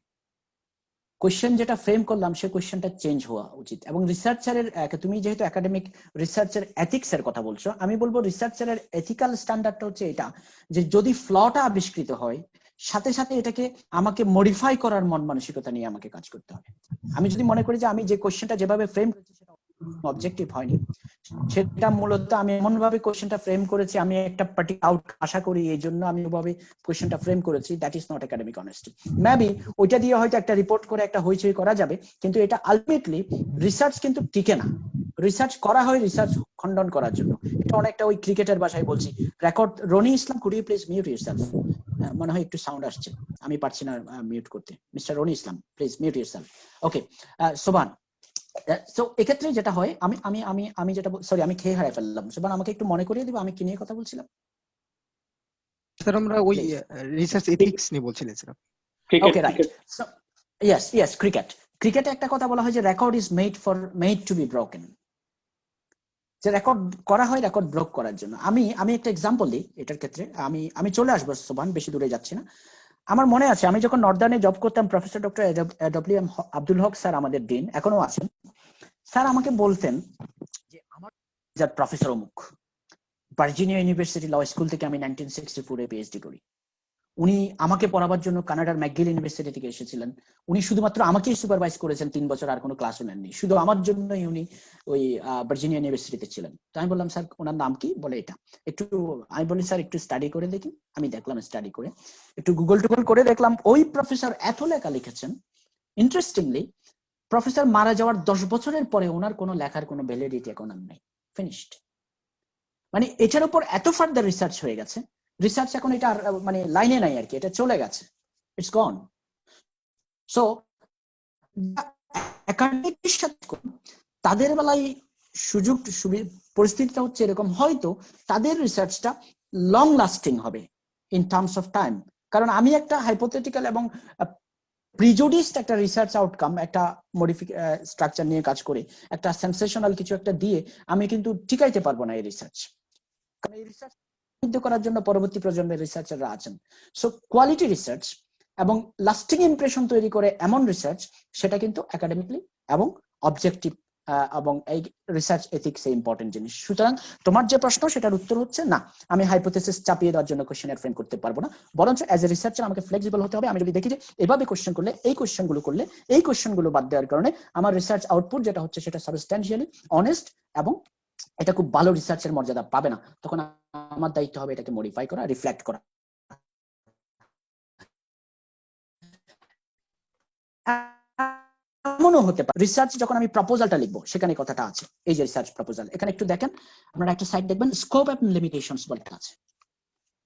Speaker 1: কোয়েশ্চেন যেটা ফ্রেম করলাম সে কোয়েশ্চেনটা চেঞ্জ হওয়া উচিত। এবং রিসার্চারের তুমি যেহেতু একাডেমিক রিসার্চের এথিক্স এর কথা বলছো, আমি বলবো রিসার্চারের এথিক্যাল স্ট্যান্ডার্ডটা হচ্ছে এটা যে যদি ফ্লটা আবিষ্কৃত হয় সাথে সাথে এটাকে আমাকে মডিফাই করার মন মানসিকতা নিয়ে আমাকে কাজ করতে হবে। আমি যদি মনে করি যে আমি যে কোয়েশ্চেনটা যেভাবে ফ্রেম করেছি সেটা অবজেক্টিভ হয়নি, সেটা মূলত আমি এমন ভাবে কোয়েশ্চেনটা ফ্রেম করেছি, আমি একটা পার্টিকুলার আউটকাম আশা করি এই জন্য আমি ওভাবে কোয়েশ্চেনটা ফ্রেম করেছি, that is not academic honesty. Maybe ওইটা দিয়ে হয়তো একটা রিপোর্ট করে একটা হইচই করা যাবে, কিন্তু এটা আলটিমেটলি রিসার্চ কিন্তু টিকে না। রিসার্চ করা হয় রিসার্চ খণ্ডন করার জন্য। এটা অনেকটা ওই ক্রিকেটের ভাষায় বলছি record. Roni Islam, could you please mute yourself? মনে হয় একটু সাউন্ড আসছে, আমি পারছি না মিউট করতে। Mister Roni Islam please mute yourself. Okay Soban, so এক্ষেত্রে যেটা হয় আমি আমি আমি আমি যেটা সরি আমি খেয়ে হারিয়ে ফেললাম। সোবান আমাকে একটু মনে করিয়ে দিবা আমি কি নিয়ে কথা বলছিলাম?
Speaker 4: স্যার আমরা ওই রিসার্চ এথিক্স নিয়ে বলছিলেন sir.
Speaker 1: Okay right, so yes ক্রিকেটে একটা কথা বলা হয় যে record is made to B broken, যে রেকর্ড করা হয় রেকর্ড ব্রেক করার জন্য। আমি একটা এক্সাম্পল দিই এটার ক্ষেত্রে, আমি চলে আসবো সোবান, বেশি দূরে যাচ্ছি না। আমার মনে আছে আমি যখন নর্দার্নে জব করতাম, প্রফেসর ডক্টর ডব্লিউ.এম. আব্দুল হক স্যার আমাদের ডিন, এখনো আছেন, স্যার আমাকে বলতেন যে আমার প্রফেসর অমুক ভার্জিনিয়া ইউনিভার্সিটি ল স্কুল থেকে আমি 1964 পিএইচডি করি, উনি আমাকে পড়াবার জন্য কানাডার ম্যাকগিল ইউনিভার্সিটি থেকে এসেছিলেন, উনি শুধুমাত্র আমাকেই সুপারভাইজ করেছেন 3 বছর, আর কোনো ক্লাসও নেননি, শুধু আমার জন্যই উনি ওই ভার্জিনিয়া ইউনিভার্সিটিতে ছিলেন। তো আমি বললাম স্যার ওনার নাম কি? বলে এটা। একটু আমি বলি স্যার একটু স্টাডি করে দেখি। আমি দেখলাম স্টাডি করে, একটু গুগল করে দেখলাম ওই প্রফেসর এত লেখা লিখেছেন। ইন্টারেস্টিংলি প্রফেসর মারা যাওয়ার 10 বছরের পরে ওনার কোনো লেখার কোনো ভ্যালিডিটি এখন আর নেই, ফিনিশড। মানে এটার উপর এত ফার্দার রিসার্চ হয়ে গেছে, রিসার্চ এখন এটা মানে লাইনে নাই আর কি, এটা চলে গেছে, ইটস গন। সো একাডেমিকের সাথে তাদের বেলায় সুযোগ পরিস্থিতিটা হচ্ছে এরকম, হয়তো তাদের রিসার্চটা লং লাস্টিং হবে ইন টার্মস অফ টাইম। কারণ আমি একটা হাইপোথেটিক্যাল এবং প্রিজুডিসড একটা রিসার্চ আউটকাম, একটা স্ট্রাকচার নিয়ে কাজ করে একটা সেন্সেশনাল কিছু একটা দিয়ে আমি কিন্তু টিকাইতে পারবো না এই রিসার্চ, কারণ এই রিসার্চ সিদ্ধ করার জন্য পরবর্তী প্রজন্মের রিসার্চাররা আছেন। সো কোয়ালিটি রিসার্চ এবং লাস্টিং ইমপ্রেশন তৈরি করে এমন রিসার্চ, সেটা কিন্তু একাডেমিকলি এবং অবজেক্টিভ এবং এই রিসার্চ এথিক্স ইম্পর্টেন্ট জিনিস। সুতরাং তোমার যে প্রশ্ন সেটার উত্তর হচ্ছে না, আমি হাইপোথেসিস চাপিয়ে দেওয়ার জন্য কোশ্চেনের ফ্রেম করতে পারবো না, বরঞ্চ অ্যাজ এ রিসার্চার আমাকে ফ্লেক্সিবল হতে হবে। আমি যদি দেখি যে এভাবে কোশ্চেন করলে এই কোশ্চেনগুলো বাদ দেওয়ার কারণে আমার রিসার্চ আউটপুট যেটা হচ্ছে সেটা সাবস্ট্যান্সিয়ালি অনেস্ট এবং এটা খুব ভালো রিসার্চের মর্যাদা পাবে না, তখন আমার দায়িত্ব হবে এটাকে মডিফাই করা, রিফ্লেক্ট করা। এমনও হতে পারে রিসার্চ যখন আমি প্রপোজালটা লিখবো সেখানে কথাটা আছে, এই যে রিসার্চ প্রপোজাল, এখানে একটু দেখেন আপনারা একটা সাইড দেখবেন স্কোপ এন্ড লিমিটেশনস বলে আছে।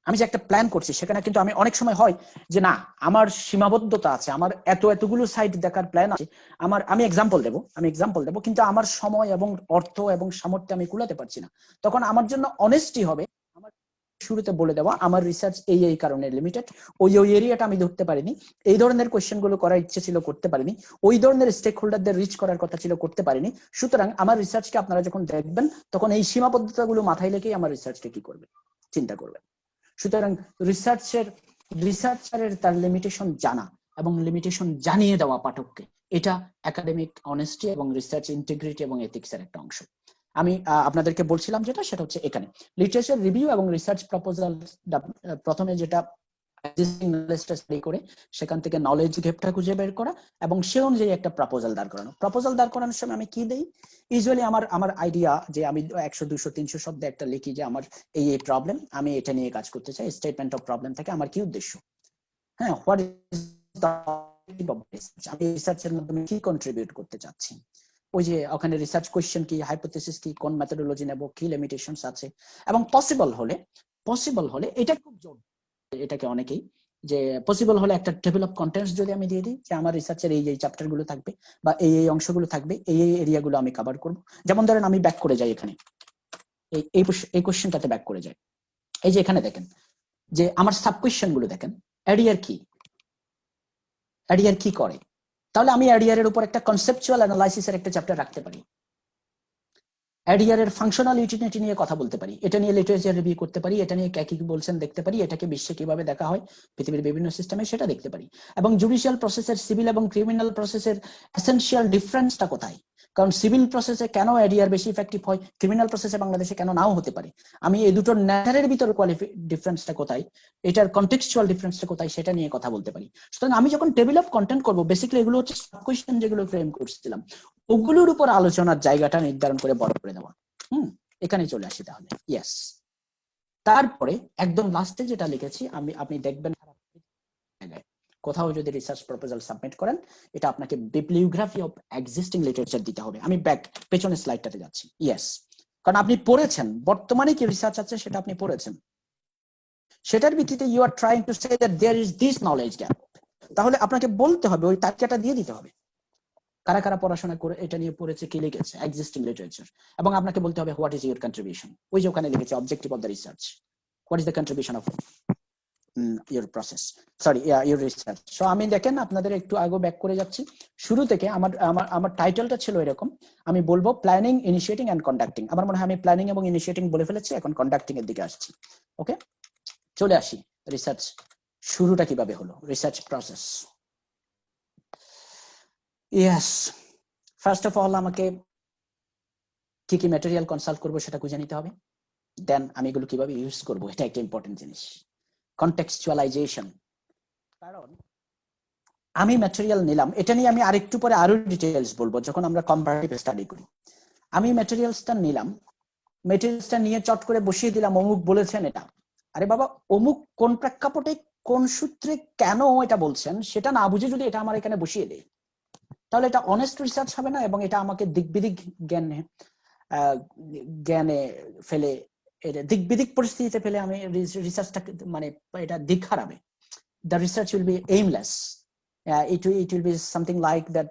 Speaker 1: আমি যে একটা প্ল্যান করছি সেখানে কিন্তু আমি অনেক সময় হয় যে না আমার সীমাবদ্ধতা আছে, আমার এতগুলো সাইট দেখার প্ল্যান আছে, আমি এক্সাম্পল দেবো কিন্তু আমার সময় এবং অর্থ এবং সামর্থ্য আমি কুলাতে পারছি না, তখন আমার জন্য অনেস্টি হবে আমার শুরুতে বলে দেওয়া আমার রিসার্চ এই কারণে লিমিটেড, ওই এরিয়াটা আমি ধরতে পারিনি, এই ধরনের কোয়েশ্চেন গুলো করার ইচ্ছে ছিল করতে পারিনি, ওই ধরনের স্টেক হোল্ডারদের রিচ করার কথা ছিল করতে পারিনি। সুতরাং আমার রিসার্চকে আপনারা যখন দেখবেন তখন এই সীমাবদ্ধতাগুলো মাথায় রেখেই আমার রিসার্চকে কি করবেন চিন্তা করবেন। সুতরাং রিসার্চারের তার লিমিটেশন জানা এবং লিমিটেশন জানিয়ে দেওয়া পাঠককে, এটা একাডেমিক অনেস্টি এবং রিসার্চ ইন্টিগ্রিটি এবং এথিক্সের একটা অংশ। আমি আপনাদেরকে বলছিলাম যেটা সেটা হচ্ছে এখানে লিটারেচার রিভিউ এবং রিসার্চ প্রপোজাল, প্রথমে যেটা এক্সিস্টিং নলেজটা স্টাডি করে সেখান থেকে নলেজ গ্যাপটা খুঁজে বের করা এবং সে অনুযায়ী একটা প্রপোজাল দাঁড় করানো। প্রপোজাল দাঁড় করানোর সময় আমি কি দেই, ইউজুয়ালি আমার আইডিয়া যে আমি 100 200 300 শব্দে একটা লিখি যে আমার এই প্রবলেম, আমি এটা নিয়ে কাজ করতে চাই। স্টেটমেন্ট অফ প্রবলেম থেকে আমার কি উদ্দেশ্য, হ্যাঁ, what is the objective of research, আমি রিসার্চের মাধ্যমে কি কন্ট্রিবিউট করতে চাচ্ছি, ওই যে ওখানে রিসার্চ কোয়েশ্চেন কি, হাইপোথেসিস কি, কোন মেথোডোলজি নেব, কি লিমিটেশনস আছে, এবং পসিবল হলে এটা খুব জোর, এটাকে অনেকেই যে পসিবল হলে একটা টেবিল অফ কন্টেন্টস যদি আমি দিয়ে দিই যে আমার রিসার্চের এই চ্যাপ্টার গুলো থাকবে বা এই অংশগুলো থাকবে, এই এরিয়াগুলো আমি কভার করব। যেমন ধরেন আমি ব্যাক করে যাই এখানে এই কোশ্চেনটাতে ব্যাক করে যাই, এই যে এখানে দেখেন যে আমার সাব কোয়েশ্চেন গুলো দেখেন, অ্যাডিয়ার কি করে, তাহলে আমি অ্যাডিয়ার এর উপর একটা কনসেপচুয়াল অ্যানালাইসিসের একটা চ্যাপ্টার রাখতে পারি, অ্যাডিয়ার এর ফাংশনাল ইউটিলিটি নিয়ে কথা বলতে পারি, এটা নিয়ে লিটারেচার রিভিউ করতে পারি, এটা নিয়ে কি বলছেন দেখতে পারি, এটাকে বিশ্বে কিভাবে দেখা হয় পৃথিবীর বিভিন্ন সিস্টেমে সেটা দেখতে পারি, এবং জুডিশিয়াল প্রসেসের সিভিল এবং ক্রিমিনাল প্রসেসের এসেনশিয়াল ডিফারেন্সটা কোথায়, কারণ সিভিল প্রসেসে কেন অ্যাডিয়ার বেশি ইফেক্টিভ হয়, ক্রিমিনাল প্রসেসে বাংলাদেশে কেন নাও হতে পারে, আমি এই দুটোর ন্যাচারের ভিতরে ডিফারেন্সটা কোথায়, এটার কন্টেক্সচুয়াল ডিফারেন্সটা কোথায় সেটা নিয়ে কথা বলতে পারি। সুতরাং আমি যখন টেবিল অফ কন্টেন্ট করবো, বেসিক্যালি এগুলো হচ্ছে সাব কোয়েশ্চেন যেগুলো ফ্রেম করছিলাম, ওগুলোর উপর আলোচনার জায়গাটা নির্ধারণ করে বড় করে দেওয়া। এখানে চলে আসি তাহলে, ইয়েস। তারপরে একদম লাস্টে যেটা লিখেছি আপনি দেখবেন কোথাও যদি রিসার্চ প্রপোজাল সাবমিট করেন, এটা আপনাকে বিবলিওগ্রাফি অফ এক্সিস্টিং লিটারেচার দিতে হবে। আমি পেছনের স্লাইডটাতে যাচ্ছি, ইয়েস, কারণ আপনি পড়েছেন বর্তমানে কি রিসার্চ আছে সেটা আপনি পড়েছেন, সেটার ভিত্তিতে you are trying to say that there is this knowledge gap, তাহলে আপনাকে বলতে হবে, ওই তালিকাটা দিয়ে দিতে হবে কারা কারা পড়াশোনা করে এটা নিয়ে পড়েছে, কি লিখেছে এক্সিস্টিং লিটারেচার, এবং আপনাকে বলতে হবে হোয়াট ইজ ইউর কন্ট্রিবিউশন, ওই যে ওখানে লিখেছে objective of the research, what is the contribution of your process, sorry your research. So আমি দেখেন আপনাদের একটু আগে ব্যাক করে যাচ্ছি, শুরু থেকে আমার টাইটেলটা ছিল এরকম, আমি বলবো প্ল্যানিং, ইনিশিয়েটিং এন্ড কন্ডাক্টিং। আমার মনে হয় আমি প্ল্যানিং এবং ইনিশিয়েটিং বলে ফেলেছি, এখন কন্ডাক্টিং এর দিকে আসছি। ওকে, চলে আসি রিসার্চ শুরুটা কিভাবে হলো, research process. Yes, first of all আমাকে কি কি ম্যাটেরিয়াল কনসাল্ট করবো সেটা খুঁজে নিতে হবে, দেন আমি এগুলো কিভাবে ইউজ করবো, এটা একটা ইম্পর্টেন্ট জিনিস, কনটেক্সচুয়ালাইজেশন। কারণ আমি ম্যাটেরিয়াল নিলাম, এটা নিয়ে আমি আরেকটু পরে আরো ডিটেইলস বলবো যখন আমরা কম্পারেটিভ স্টাডি করি। আমি ম্যাটেরিয়ালসটা নিলাম, ম্যাটেরিয়ালসটা নিয়ে চট করে বসিয়ে দিলাম অমুক বলেছেন এটা, আরে বাবা অমুক কোন প্রেক্ষাপটে কোন সূত্রে কেন এটা বলছেন সেটা না বুঝে যদি এটা আমার এখানে বসিয়ে দেয়, তাহলে এটা অনেস্ট রিসার্চ হবে না, এবং এটা আমাকে দিকবিদিক জ্ঞানে ফেলে, দিকবিদিক পরিস্থিতিতে ফেলে আমি রিসার্চটা মানে এটা দিক হারাবে। The research will be aimless. It will be something like that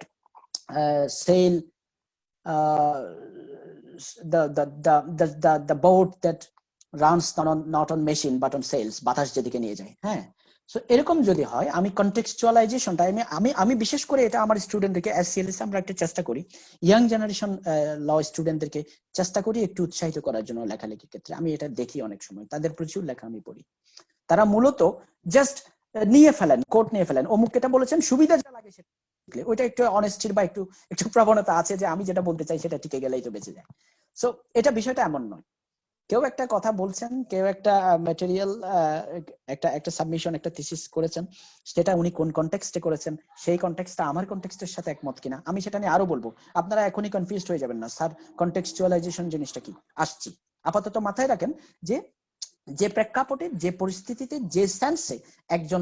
Speaker 1: sail, the boat that runs not on machine but on sails, বাতাস যেদিকে নিয়ে যায়, হ্যাঁ। সো এরকম যদি হয়, আমি কন্টেক্সচুয়ালাইজেশনটা আমি বিশেষ করে এটা আমার স্টুডেন্টদেরকে এসসিএলএস আমরা একটা চেষ্টা করি, ইয়াং জেনারেশন ল স্টুডেন্টদেরকে চেষ্টা করি একটু উৎসাহিত করার জন্য লেখালেখির ক্ষেত্রে। আমি এটা দেখি অনেক সময় তাদের প্রচুর লেখা আমি পড়ি, তারা মূলত জাস্ট নিয়ে ফেলেন, কোট নিয়ে ফেলেন, অমুক এটা বলেছেন, সুবিধা যা লাগে সেটা, ওইটা একটু অনেস্টির বা একটু প্রবণতা আছে যে আমি যেটা বলতে চাই সেটা টিকে গেলেই তো বেঁচে যায়। সো এটা বিষয়টা এমন নয়, কেউ একটা কথা বলছেন, কেউ একটা ম্যাটেরিয়াল একটা সাবমিশন একটা থিসিস করেছেন, সেটা উনি কোন কনটেক্সটে করেছেন, সেই কনটেক্সটটা আমার কনটেক্সটের সাথে একমত কিনা, আমি সেটা নিয়ে আরো বলবো। আপনারা এখনই কনফিউজড হয়ে যাবেন না, স্যার কনটেক্সচুয়ালাইজেশন জিনিসটা কি, আসছি। আপাতত মাথায় রাখেন যে প্রেক্ষাপটে, যে পরিস্থিতিতে, যে সেন্সে একজন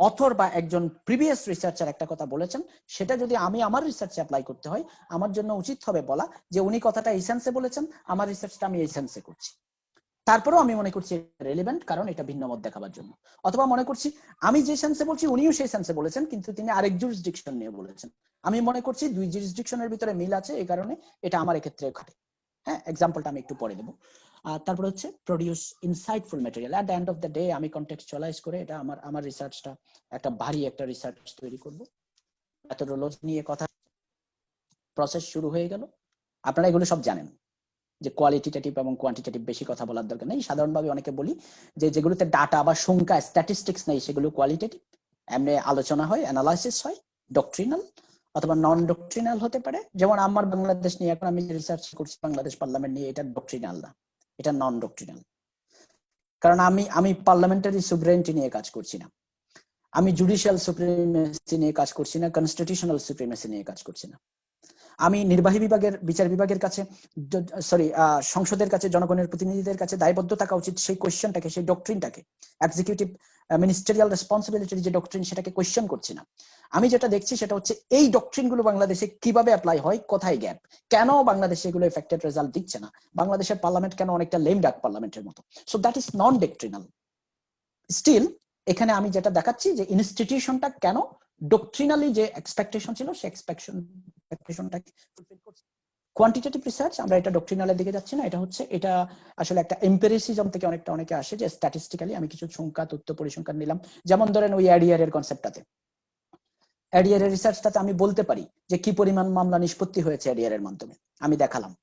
Speaker 1: অথর বা একজন প্রিভিয়াস রিসার্চার একটা কথা বলেছেন, সেটা যদি আমি আমার রিসার্চে অ্যাপ্লাই করতে হয়, আমার জন্য উচিত হবে বলা যে উনি কথাটা এই সেন্সে বলেছেন, আমার রিসার্চটা আমি এই সেন্সে করছি। তারপরেও আমি মনে করছি রেলেভেন্ট, কারণ এটা ভিন্ন মত দেখাবার জন্য, অথবা মনে করছি আমি যে সেন্সে বলছি উনিও সেই সেন্সে বলেছেন, কিন্তু তিনি আরেক জুরিসডিকশন নিয়ে বলেছেন, আমি মনে করছি দুই জুরিসডিকশনের ভিতরে মিল আছে, এই কারণে এটা আমার এক্ষেত্রে ঘটে। হ্যাঁ, এক্সাম্পলটা আমি একটু পরে দেবো। তারপর হচ্ছে produce insightful material. At the end of the day আমি কন্টেক্সচুয়ালাইজ করে এটা আমার রিসার্চটা একটা ভারী একটা রিসার্চ তৈরি করব। মেথডোলজি নিয়ে কথা, প্রসেস শুরু হয়ে গেল। আপনারা এগুলো সব জানেন যে কোয়ালিটেটিভ এবং কোয়ান্টিটেটিভ বেশি কথা বলার দরকার নেই। সাধারণভাবে অনেকে বলি যে যেগুলোতে ডাটা বা সংখ্যা স্ট্যাটিস্টিক্স নেই সেগুলো কোয়ালিটেটিভ। এমনি আলোচনা হয়, অ্যানালাইসিস হয়, ডক্ট্রিনাল অথবা নন ডক্ট্রিনাল হতে পারে। যেমন আমার বাংলাদেশ নিয়ে এখন আমি রিসার্চ করছি, বাংলাদেশ পার্লামেন্ট নিয়ে, এটা ডক্ট্রিনাল না, এটা নন ডক্ট্রিনাল। কারণ আমি পার্লামেন্টারি সুভরেনিটি নিয়ে কাজ করছি না, আমি জুডিশিয়াল সুপ্রিমেসি নিয়ে কাজ করছি না, কনস্টিটিউশনাল সুপ্রিমেসি নিয়ে কাজ করছি না। আমি নির্বাহী বিভাগের, বিচার বিভাগের কাছে, সংসদের কাছে, জনগণের প্রতিনিধিদের কাছে দায়বদ্ধ থাকা উচিত সেই কোয়েশ্চেনটাকে, সেই ডক্ট্রিনটাকে, এক্সিকিউটিভ মিনিস্টারিয়াল রেসপন্সিবিলিটির যে ডক্ট্রিন সেটাকে কোয়েশ্চেন করছি না। আমি যেটা দেখছি সেটা হচ্ছে এই ডক্ট্রিনগুলো বাংলাদেশে কিভাবে অ্যাপ্লাই হয়, কোথায় গ্যাপ, কেন বাংলাদেশে এগুলো এফেক্টেড রেজাল্ট দিচ্ছে না, বাংলাদেশের পার্লামেন্ট কেন অনেকটা লেম ডাক পার্লামেন্টের মতো। So that is non doctrinal. Still এখানে আমি যেটা দেখাচ্ছি যে ইনস্টিটিউশনটা কেন ডক্ট্রিনালি যে এক্সপেকটেশন ছিল সেই এক্সপেকটেশনটাকে ফুলফিল করছে। কোয়ান্টিটেটিভ রিসার্চ আমরা এটা ডক্ট্রিনালের দিকে যাচ্ছি না, এটা আসলে একটা এম্পিরিসিজম থেকে অনেকে আসে যে স্ট্যাটিস্টিক্যালি আমি কিছু সংখ্যা, তথ্য, পরিসংখ্যান নিলাম। যেমন ধরেন ওই অ্যাডিয়ার এর কনসেপ্টটাতে, অ্যাডিয়ার এর রিসার্চটাতে আমি বলতে পারি যে কি পরিমাণ মামলা নিষ্পত্তি হয়েছে অ্যাডিয়ার এর মাধ্যমে, আমি দেখালাম।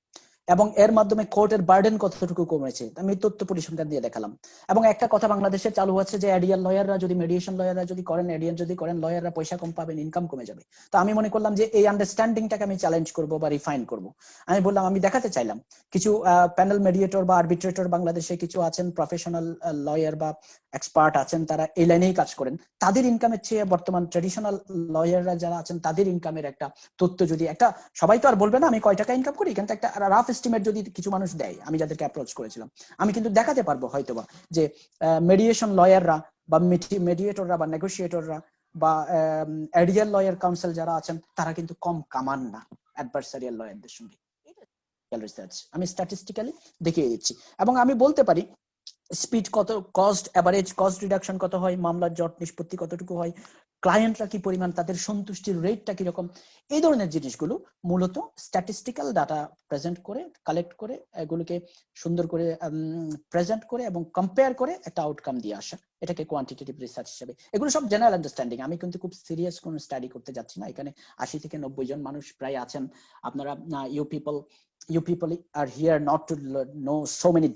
Speaker 1: এবং এর মাধ্যমে কোর্টের বার্ডেন কতটুকু কমেছে আমি তথ্য পরিসংখ্যান দিয়ে দেখালাম। এবং একটা কথা বাংলাদেশে চালু হচ্ছে যে অ্যাডিয়ার লয়াররা যদি, মেডিয়েশন লয়াররা যদি করেন, অ্যাডিয়ার যদি করেন, লয়াররা পয়সা কম পাবেন, ইনকাম কমে যাবে। তো আমি মনে করলাম যে এই আন্ডারস্ট্যান্ডিংটাকে আমি চ্যালেঞ্জ করব বা রিফাইন করব। আমি বললাম, আমি দেখাতে চাইলাম কিছু প্যানেল মেডিয়েটর বা আরবিট্রেটর বাংলাদেশে কিছু আছেন, প্রফেশনাল লয়ার বা এক্সপার্ট আছেন, তারা এই লাইনেই কাজ করেন। তাদের ইনকামের চেয়ে বর্তমান ট্রেডিশনাল লয়াররা যারা আছেন তাদের ইনকামের একটা তথ্য যদি একটা, সবাই তো আর বলবে না আমি কয় টাকা ইনকাম করি, কিন্তু একটা রাফ এস্টিমেট যদি কিছু মানুষ দেয়, আমি যাদেরকে অ্যাপ্রোচ করেছিলাম, আমি কিন্তু দেখাতে পারবো হয়তোবা যে মেডিয়েশন লয়াররা বা মেডিয়েটররা বা নেগোসিয়েটররা বা অ্যাডিয়ার লয়ার কাউন্সিল যারা আছেন তারা কিন্তু কম কামান না অ্যাডভার্সারিয়াল লয়ারদের সঙ্গে। রিসার্চ আমি স্ট্যাটিস্টিক্যালি দেখিয়ে দিচ্ছি এবং আমি বলতে পারি স্পিড কত, কস্ট, এভারেজ কস্ট রিডাকশন কত হয়, মামলার জট নিষ্পত্তি কতটুকু হয়, ক্লায়েন্টরা কি পরিমাণ, তাদের সন্তুষ্টির রেটটা কিরকম, এই ধরনের জিনিসগুলো মূলত স্ট্যাটিস্টিক্যাল ডাটা প্রেজেন্ট করে, কালেক্ট করে, এগুলোকে সুন্দর করে প্রেজেন্ট করে এবং কম্পেয়ার করে একটা আউটকাম দিয়ে আসা, এটাকে কোয়ান্টিটেটিভ রিসার্চ হিসেবে। এগুলো সব জেনারেল আন্ডারস্ট্যান্ডিং, আমি কিন্তু খুব সিরিয়াস কোনো স্টাডি করতে যাচ্ছি না। এখানে 80 থেকে 90 জন মানুষ প্রায় আছেন। আপনারা you people are here not to know so many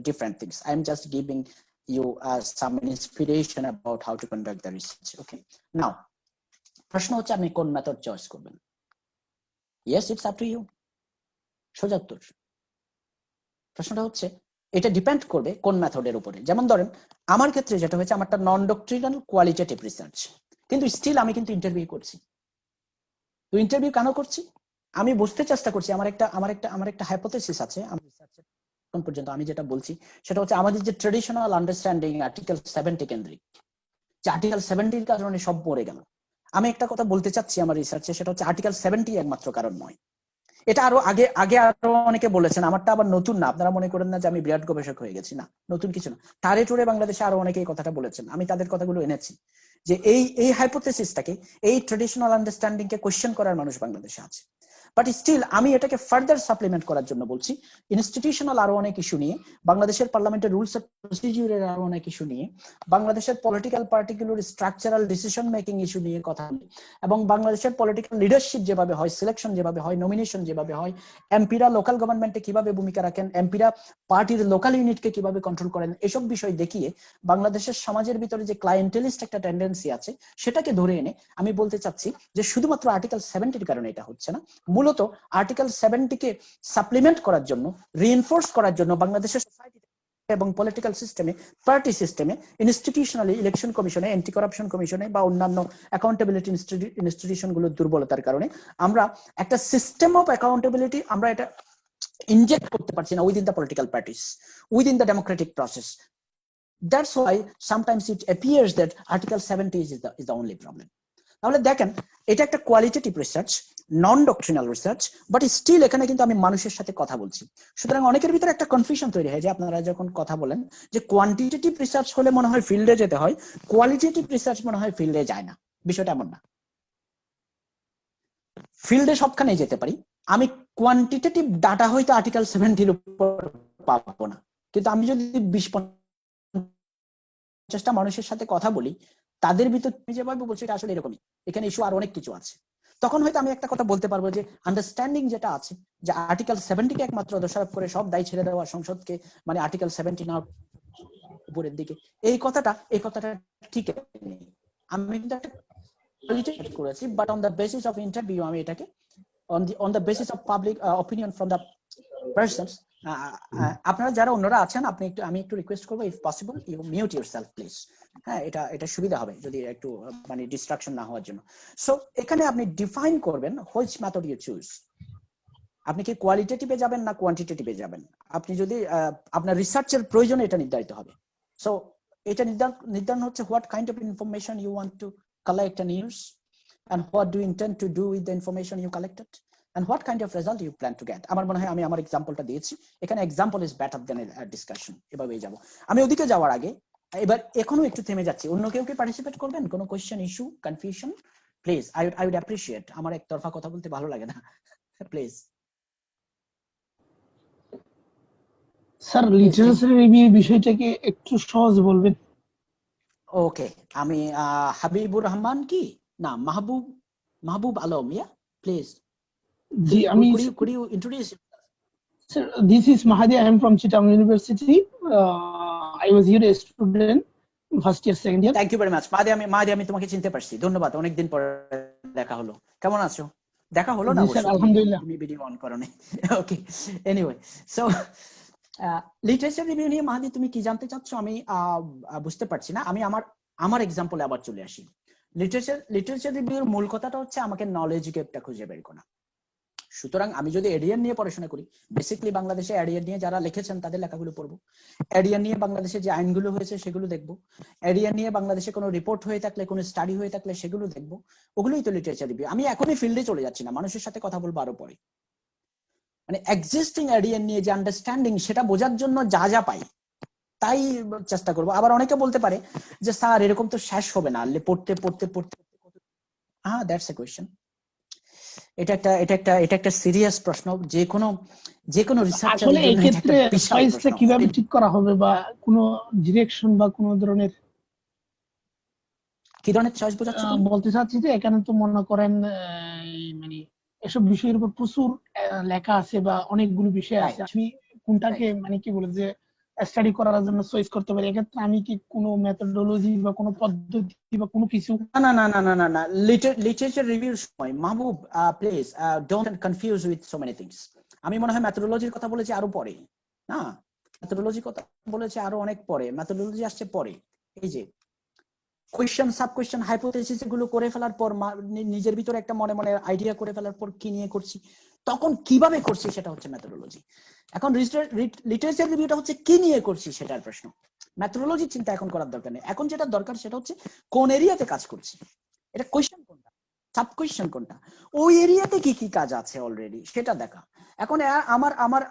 Speaker 1: different things. I'm just giving you some inspiration about how to conduct the research. Okay, now প্রশ্ন হচ্ছে আপনি কোন মেথড চয়েস করবেন। Yes, it's up to you. সোজা উত্তর। প্রশ্নটা হচ্ছে এটা ডিপেন্ড করবে কোন মেথডের উপরে। যেমন ধরেন আমার ক্ষেত্রে যেটা হয়েছে, আমারটা নন ডক্ট্রিনাল কোয়ালিটেটিভ রিসার্চ, কিন্তু স্টিল আমি কিন্তু ইন্টারভিউ করছি। তো ইন্টারভিউ কেন করছি? আমি বুঝতে চেষ্টা করছি, আমার একটা হাইপোথেসিস আছে। এখন পর্যন্ত আমি যেটা বলছি সেটা হচ্ছে আমাদের যে ট্রেডিশনাল আন্ডারস্ট্যান্ডিং আর্টিকেল 70 কেন্দ্রিক, যে আর্টিকেল 70 কারণে সব মরে গেল। আমি একটা কথা বলতে চাচ্ছি আমার রিসার্চে, সেটা হচ্ছে আর্টিকেল 70 একমাত্র কারণ নয়। এটা আরো আগে আরো অনেকে বলেছেন, আমারটা আবার নতুন না, আপনারা মনে করেন না যে আমি বিরাট গবেষক হয়ে গেছি, না, নতুন কিছু না। টারে টুরে বাংলাদেশে আরো অনেকে এই কথাটা বলেছেন, আমি তাদের কথাগুলো এনেছি যে এই হাইপোথেসিসটাকে, এই ট্রেডিশনাল আন্ডারস্ট্যান্ডিং কে কোয়েশ্চেন করার মানুষ বাংলাদেশে আছে। বাট স্টিল আমি এটাকে ফার্দার সাপ্লিমেন্ট করার জন্য বলছি, ইনস্টিটিউশনাল আরো অনেক ইস্যু নিয়ে, বাংলাদেশের পার্লামেন্টের রুলস অফ প্রসিডিউরের আরো অনেক ইস্যু নিয়ে, বাংলাদেশের পলিটিক্যাল পার্টিগুলোর স্ট্রাকচারাল ডিসিশন মেকিং ইস্যু নিয়ে কথা বলি, এবং বাংলাদেশের পলিটিক্যাল লিডারশিপ যেভাবে হয়, সিলেকশন যেভাবে হয়, নমিনেশন যেভাবে হয়, এমপিরা লোকাল গভর্নমেন্টে কিভাবে ভূমিকা রাখেন, এমপিরা পার্টির লোকাল ইউনিটকে কিভাবে কন্ট্রোল করেন, এসব বিষয় দেখিয়ে বাংলাদেশের সমাজের ভিতরে যে ক্লায়েন্টেলিস্ট একটা টেন্ডেন্সি আছে সেটাকে ধরে এনে আমি বলতে চাচ্ছি যে শুধুমাত্র আর্টিকেল 70 কারণে এটা হচ্ছে না, মূলত আর্টিকেল 70 কে সাপ্লিমেন্ট করার জন্য, রিইনফোর্স করার জন্য বাংলাদেশের সোসাইটি এবং পলিটিক্যাল সিস্টেমে, পার্টি সিস্টেমে, ইনস্টিটিউশনালি, ইলেকশন কমিশনে, অ্যান্টি করাপশন কমিশনে বা অন্যান্য অ্যাকাউন্টেবিলিটি ইনস্টিটিউশনগুলোর দুর্বলতার কারণে আমরা একটা সিস্টেম অফ অ্যাকাউন্টেবিলিটি আমরা এটা ইনজেক্ট করতে পারছি না within the political parties, within the Democratic process. That's why sometimes it appears that Article 70 is the only problem. তাহলে দেখেন, এটা একটা qualitative research, non doctrinal research, but still এখানে কিন্তু আমি মানুষের সাথে কথা বলছি। সুতরাং অনেকের ভিতরে একটা কনফিউশন তৈরি হয় যে আপনারা যখন কথা বলেন যে কোয়ান্টিটেটিভ রিসার্চ হলে মনে হয় ফিল্ডে যেতে হয়, কোয়ালিটেটিভ রিসার্চ মনে হয় ফিল্ডে যায় না। বিষয়টা এমন না, ফিল্ডে সবখানেই যেতে পারি। আমি কোয়ান্টিটেটিভ ডাটা হয়তো আর্টিকেল 70 উপর পাবো না, কিন্তু আমি যদি 20-50টা মানুষের সাথে কথা বলি, তাদের ভিতর তুমি যেভাবে বলছো এটা আসলে এরকমই, এখানে ইস্যু আর অনেক কিছু আছে, তখন হয়তো আমি একটা কথা বলতে পারবো যে আন্ডারস্ট্যান্ডিং যেটা আছে, যে আর্টিকেল 70 কে একমাত্র দোষারোপ করে সব দায় ছেড়ে দেওয়া সংসদকে, মানে আর্টিকেল 70 না উপরের দিকে, এই কথাটা ঠিক নেই। আমি কিন্তু একটা qualitative করেছি, but on the basis of interview আমি এটাকে on the basis of public opinion from the persons. আপনারা যারা অন্যরা আছেন, আমি একটু রিকোয়েস্ট করবো, if possible you mute yourself please. হ্যাঁ, এটা সুবিধা হবে যদি একটু মানে ডিস্ট্রাকশন না হওয়ার জন্য। সো এখানে আপনি ডিফাইন করবেন হুইচ মেথড ইউ চুজ। আপনি কি কোয়ালিটেটিভে যাবেন না কোয়ান্টিটেটিভে যাবেন? আপনি যদি আপনার রিসার্চের প্রয়োজন এটা নির্ধারিত হবে। সো এটা নির্ধারণ হচ্ছে what kind of information you want to collect and use, and what do you intend to do with the information you collected, and what kind of result you plan to get. আমার মনে হয় আমি আমার এক্সাম্পলটা দিয়েছি, এখানে example is better than discussion. এভাবেই যাব। আমি ওদিকে যাওয়ার আগে এবার এখনো একটু থেমে যাচ্ছি, অন্য কেউ কি পার্টিসিপেট করবেন? কোনো question, issue, confusion? Please, I would appreciate. আমার একতরফা কথা বলতে ভালো লাগে না, প্লিজ।
Speaker 6: স্যার, লিটারেচার রিভিউ বিষয়টাকে একটু সহজ বলবেন?
Speaker 1: ওকে, আমি হাবিবুর রহমান কি না মাহবুব আলম, ইয়া প্লিজ।
Speaker 6: জি, আমি
Speaker 1: could you introduce?
Speaker 6: Sir, this is Mahadi. I am from Chittagong University. I was here a student, first year, second year.
Speaker 1: Thank you very much. Mahdi, আমি তোমাকে চিনতে পারছি, ধন্যবাদ। অনেকদিন পর দেখা হলো, কেমন আছো? দেখা হলো না?
Speaker 6: স্যার, আলহামদুলিল্লাহ।
Speaker 1: তুমি ভিডিও অন করো না। ওকে, এনিওয়ে, সো লিটারেচার রিভিউ নিয়ে মাহদি তুমি কি জানতে চাচ্ছ আমি বুঝতে পারছি না। আমি আমার এক্সাম্পলে আবার চলে আসি। লিটারেচার রিভিউর মূল কথাটা হচ্ছে আমাকে নলেজ গ্যাপটা খুঁজে বের করা। সুতরাং আমি যদি এডিয়ান নিয়ে পড়াশোনা করি, বেসিক্যালি বাংলাদেশে এডিয়ান নিয়ে যারা লিখেছেন তাদের লেখাগুলো পড়বো, এডিয়ান নিয়ে বাংলাদেশে যে আইনগুলো হয়েছে সেগুলো দেখবো, এডিয়ান নিয়ে বাংলাদেশে কোনো রিপোর্ট হয়ে থাকলে, কোনো স্টাডি হয়ে থাকলে সেগুলো দেখবো, ওগুলোই তো লিটারেচার রিভিউ। আমি এখনই ফিল্ডে চলে যাচ্ছি না, মানুষের সাথে কথা বলবো আরো পরে। মানে এক্সিস্টিং এডিয়ান নিয়ে যে আন্ডারস্ট্যান্ডিং, সেটা বোঝার জন্য যা পাই তাই চেষ্টা করবো। আবার অনেকে বলতে পারে যে স্যার এরকম তো শেষ হবে না, পড়তে দ্যাটস এ কোয়েশ্চেন। এটা একটা সিরিয়াস প্রশ্ন, যে কোনো রিসার্চারের
Speaker 6: জন্য এটা একটা বিশাল প্রশ্ন। কিভাবে ঠিক করা হবে, বা কোনো ডিরেকশন বা কোনো ধরনের,
Speaker 1: কি ধরনের চয়েস বোঝাচ্ছ?
Speaker 6: বলতে চাচ্ছি যে এখানে তো মনে করেন মানে এসব বিষয়ের উপর প্রচুর লেখা আছে বা অনেকগুলো বিষয় আছে, আমি কোনটাকে মানে কি বলে যে স্টাডি করার জন্য চয়েস করতে পারি? এক্ষেত্রে আমি কি কোনো মেথডোলজি বা কোনো পদ্ধতি বা কোনো কিছু?
Speaker 1: না, লিটারেচার রিভিউর সময় Mahbub please don't confuse with so many things. আমি মনে হয় মেথডোলজির কথা বলেছি আরো পরে, না, মেথডোলজির কথা বলেছি আরো অনেক পরে, মেথডোলজি আসছে পরে। এই যে কোয়েশ্চেন, সাব কোয়েশ্চেন, হাইপোথেসিস গুলো করে ফেলার পর, নিজের ভিতরে একটা মনে আইডিয়া করে ফেলার পর কি নিয়ে করছি, তখন কিভাবে করছি, সেটা হচ্ছে মেথডোলজি। এখন লিটারেচার রিভিউটা হচ্ছে কি নিয়ে করছি সেটার প্রশ্ন। মেথডোলজি চিন্তা এখন করার দরকার নেই, এখন যেটা দরকার সেটা হচ্ছে কোন এরিয়াতে কাজ করছি, এটা কোয়েশ্চেন কোনটা, সাব কোয়েশ্চেন কোনটা, ওই এরিয়াতে কি কাজ আছে অলরেডি সেটা দেখা। এখন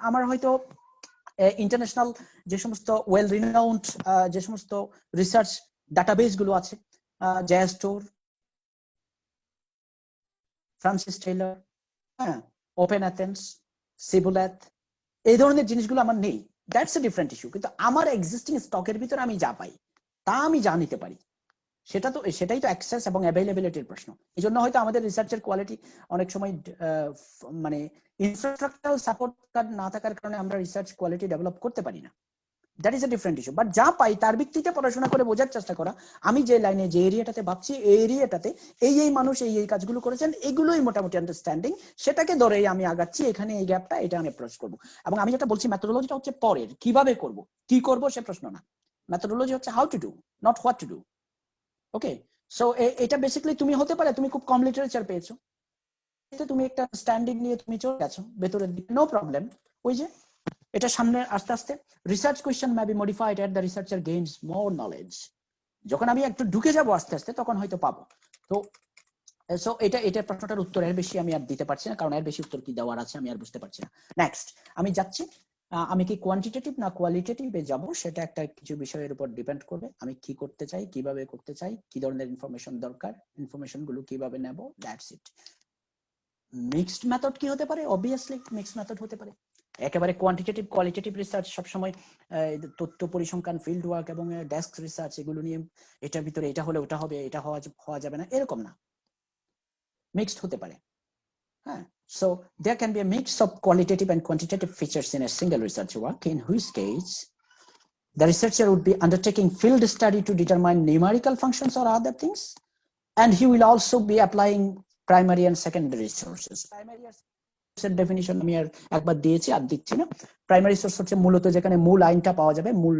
Speaker 1: আমার হয়তো ইন্টারন্যাশনাল যে সমস্ত ওয়েল রিনাউন্ড যে সমস্ত রিসার্চ ডাটাবেস গুলো আছে, জ্যাস্টোর, ফ্রান্সিস টেইলর, হ্যাঁ, ওপেন অ্যাথেন্স, সিবুলেথ, এই ধরনের জিনিসগুলো আমার নেই, দ্যাটস এ ডিফারেন্ট ইস্যু। কিন্তু আমার এক্সিস্টিং স্টকের ভিতরে আমি যা পাই তা আমি জানিতে পারি, সেটাই তো অ্যাক্সেস এবং অ্যাভেলেবিলিটির প্রশ্ন। এই জন্য হয়তো আমাদের রিসার্চের কোয়ালিটি অনেক সময় মানে ইনফ্রাস্ট্রাকচারাল সাপোর্ট না থাকার কারণে আমরা রিসার্চ কোয়ালিটি ডেভেলপ করতে পারি না, that is a different issue. But যা পাই তার ভিত্তিতে পড়াশোনা করে বোঝার চেষ্টা করা, আমি যে লাইনে যে এরিয়াটাতে ভাবছি এই এরিয়াটাতে এই মানুষ এই কাজগুলো করেছেন, এগুলোই মোটামুটি আন্ডারস্ট্যান্ডিং, সেটাকে ধরেই আমি আগাচ্ছি, এখানে এই গ্যাপটা এটা আমি অ্যাপ্রোচ করবো। এবং আমি যেটা বলছি মেথডোলজিটা হচ্ছে পরের, কিভাবে করব, কি করব সে প্রশ্ন না, মেথডোলজি হচ্ছে how to do, not what to do. Okay, so এটা বেসিক্যালি তুমি হতে পারে তুমি খুব কম লিটারেচার পেয়েছো, তুমি একটা স্ট্যান্ডিং নিয়ে তুমি চলে গেছো ভেতরের দিকে, নো প্রবলেম। ওই যে এটা সামনে আস্তে আস্তে research question may be modified at the researcher gains more knowledge. যখন আমি একটু ঢুকে যাবো আস্তে আস্তে তখন হয়তো পাবো। তো সো এটা প্রশ্নটার উত্তর এর বেশি আমি আর দিতে পারছি না, কারণ এর বেশি উত্তর কি দেওয়ার আছে আমি আর বুঝতে পারছি না। নেক্সট আমি যাচ্ছি, আমি কি কোয়ান্টিটেটিভ না কোয়ালিটেটিভে যাব সেটা একটা কিছু বিষয়ের উপর ডিপেন্ড করবে। আমি কি করতে চাই, কিভাবে করতে চাই, কি ধরনের ইনফরমেশন দরকার, ইনফরমেশন গুলো কিভাবে নেব, দ্যাটস ইট। মিক্সড মেথড কি হতে পারে? অবভিয়াসলি মিক্সড মেথড হতে পারে। একেবারে কোয়ান্টিটেটিভ কোয়ালিটেটিভ রিসার্চ সবসময় তথ্য পরিসংখ্যান ফিল্ড ওয়ার্ক এবং ডেস্ক রিসার্চ এগুলো নিয়ে এটার ভিতরে এটা হলে ওটা হবে, এটা হওয়া যাবে না, এরকম না, মিক্সড হতে পারে। হ্যাঁ, so there can be a mix of qualitative and quantitative features in a single research work, in which case the researcher would be undertaking field study to determine numerical functions or other things, and he will also be applying primary and secondary sources. Primary source definition আমি আর একবার দিয়েছি, আর দিচ্ছি না। Primary source হচ্ছে মূলত যেখানে মূল আইনটা পাওয়া যাবে, মূল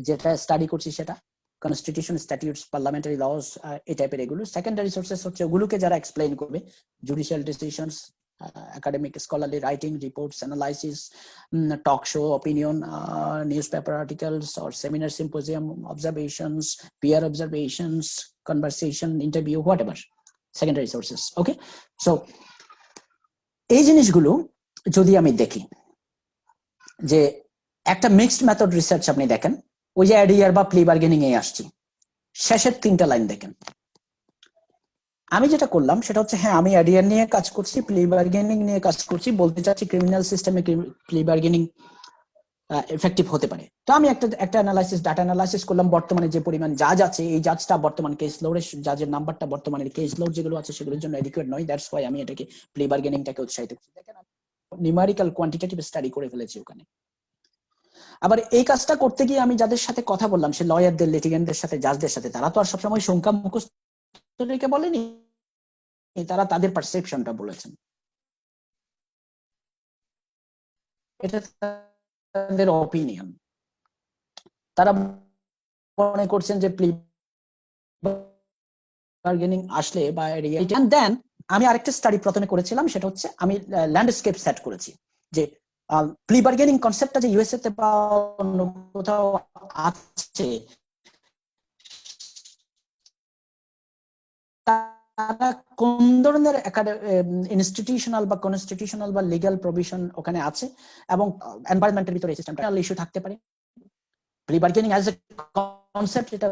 Speaker 1: যেটা স্টাডি করছি সেটা, কনস্টিটিউশন, স্ট্যাটিউটস, পার্লামেন্টারি লস, এই টাইপের এগুলো। সেকেন্ডারি সোর্সেস হচ্ছে ওগুলোকে যারা এক্সপ্লেইন করবে, judicial decisions, academic scholarly writing, reports, analysis, talk show, opinion, newspaper articles or seminar, symposium, observations, peer observations, conversation, interview, whatever, secondary sources. Okay, so এই জিনিসগুলো যদি আমি দেখি যে একটা মিক্সড মেথড রিসার্চ আপনি দেখেন, ওই যে অ্যাডিয়ার বা প্লি বার্গেনিং এ আসছি, শেষের 3টা লাইন দেখেন। আমি যেটা করলাম সেটা হচ্ছে, হ্যাঁ আমি অ্যাডিয়ার নিয়ে কাজ করছি, প্লি বার্গেনিং নিয়ে কাজ করছি, বলতে চাচ্ছি ক্রিমিনাল সিস্টেমে প্লি বার্গেনিং এফেক্টিভ হতে পারে। তো আমি একটা অ্যানালাইসিস, ডাটা অ্যানালাইসিস করলাম, বর্তমানে যে পরিমাণ জাজ আছে, এই জাজটা বর্তমান কেস লোডের, জাজের নাম্বারটা বর্তমানের কেস লোড যেগুলো আছে সেগুলোর জন্য এডিকুয়েট নয়, দ্যাটস ওয়াই আমি এটাকে প্লি বার্গেনিংটাকে উৎসাহিত করছি। দেখেন আমি নিউমেরিক্যাল কোয়ান্টিটেটিভ স্টাডি করে ফেলেছি ওখানে। আবার এই কাজটা করতে গিয়ে আমি যাদের সাথে কথা বললাম, সে লয়ারদের, লিটিগেন্টদের সাথে, জাজদের সাথে, তারা তো আর সবসময় সংখ্যা মুখস্থ রেখে বলেনি, তারা তাদের পারসেপশনটা বলেছেন, এটা তাদের অপিনিয়ন। তারা মনে করছেন যে প্লি বার্গেনিং আসলে বা দেন আমি আরেকটা স্টাডি প্রথমে করেছিলাম, সেটা হচ্ছে আমি ল্যান্ডস্কেপ সেট করেছি যে প্লি বার্গেনিং কনসেপ্টটা যে ইউএসএ তে বা অন্য কোথাও আছে, তারা কোন ধরনের ইনস্টিটিউশনাল বা কনস্টিটিউশনাল বা লিগ্যাল প্রভিশন ওখানে আছে, এবং এনভায়রনমেন্টের ভিতরে এই সিস্টেমটা ইস্যু থাকতে পারে। Plea bargaining as a concept এটা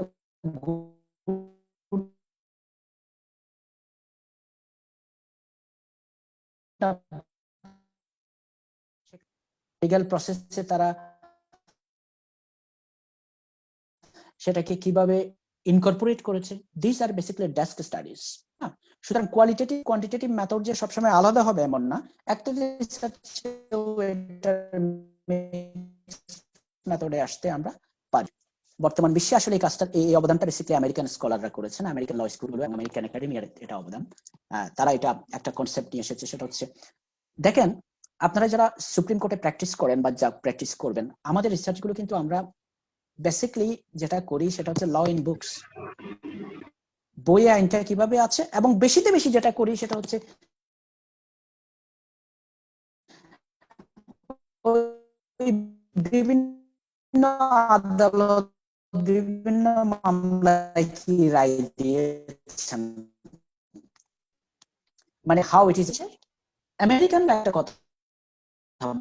Speaker 1: লিগ্যাল প্রসেসে তারা সেটাকে কিভাবে ইনকর্পোরেট করেছে, this are basically desk studies. সুতরাং কোয়ালিটেটিভ কোয়ান্টিটেটিভ মেথড যে সবসময় আলাদা হবে এমন না, একটা মেথডে আসতে আমরা পারি। বর্তমান বিশ্বে আসলে এই কাজটা, এই অবদানটা বেসিক্যালি আমেরিকান স্কলাররা করেছেন, আমেরিকান ল স্কুলগুলো এবং আমেরিকান একাডেমির এটা অবদান। তারা এটা একটা কনসেপ্ট নিয়ে এসেছে, সেটা হচ্ছে, দেখেন আপনারা যারা সুপ্রিম কোর্টে প্র্যাকটিস করেন বা যা প্র্যাকটিস করবেন, আমাদের রিসার্চ গুলো কিন্তু আমরা বেসিক্যালি যেটা করি সেটা হচ্ছে ল ইন বুকস, বইয়ে আইনটা কিভাবে আছে, এবং বেশিতে বেশি যেটা করি সেটা হচ্ছে বিভিন্ন আদালত, বিভিন্ন মামলায় কি রায় দিয়েছেন, মানে হাউ ইট ইজ। আমেরিকান একটা কথা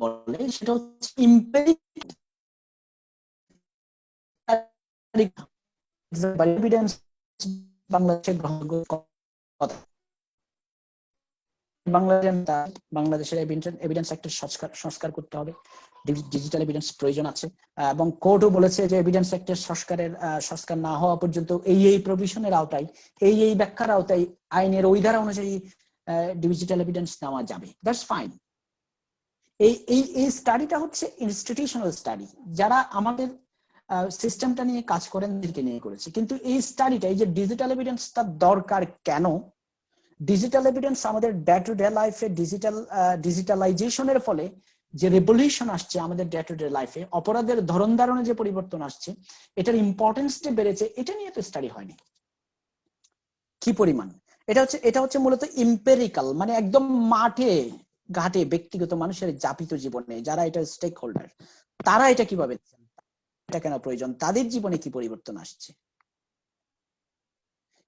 Speaker 1: বলে, সেটা হচ্ছে এভিডেন্স বাংলাদেশের কথা। বাংলাদেশের এভিডেন্স একটা সংস্কার করতে হবে, ডিজিটাল এভিডেন্স প্রয়োজন আছে, এবং কোর্টও বলেছে যে এভিডেন্স অ্যাক্টের সংস্কার না হওয়া পর্যন্ত এই প্রভিশনের আওতায়, এই ব্যাখ্যার আওতায় আইনের ওই ধারা অনুযায়ী ডিজিটাল এভিডেন্স নেওয়া যাবে, দ্যাটস ফাইন। এই স্টাডিটা হচ্ছে ইনস্টিটিউশনাল স্টাডি, যারা আমাদের সিস্টেমটা নিয়ে কাজ করেন তাদেরকে নিয়ে করেছে। কিন্তু এই স্টাডিটা, এই যে ডিজিটাল এভিডেন্স তার দরকার কেন, ডিজিটাল এভিডেন্স আমাদের ডে টু ডে লাইফে ডিজিটালাইজেশনের ফলে যে রেভলিউশন আসছে আমাদের ডে টু ডে লাইফে, অপরাধের ধরন ধারণে যে পরিবর্তন আসছে, এটার ইম্পর্টেন্স যে বেড়েছে, এটা নিয়ে তো স্টাডি হয়নি কি পরিমাণ। এটা হচ্ছে মূলত ইম্পেরিক্যাল, মানে একদম মাঠে ঘাটে ব্যক্তিগত মানুষের যাপিত জীবনে যারা এটা স্টেক হোল্ডার, তারা এটা কিভাবে, এটা কেন প্রয়োজন, তাদের জীবনে কি পরিবর্তন আসছে,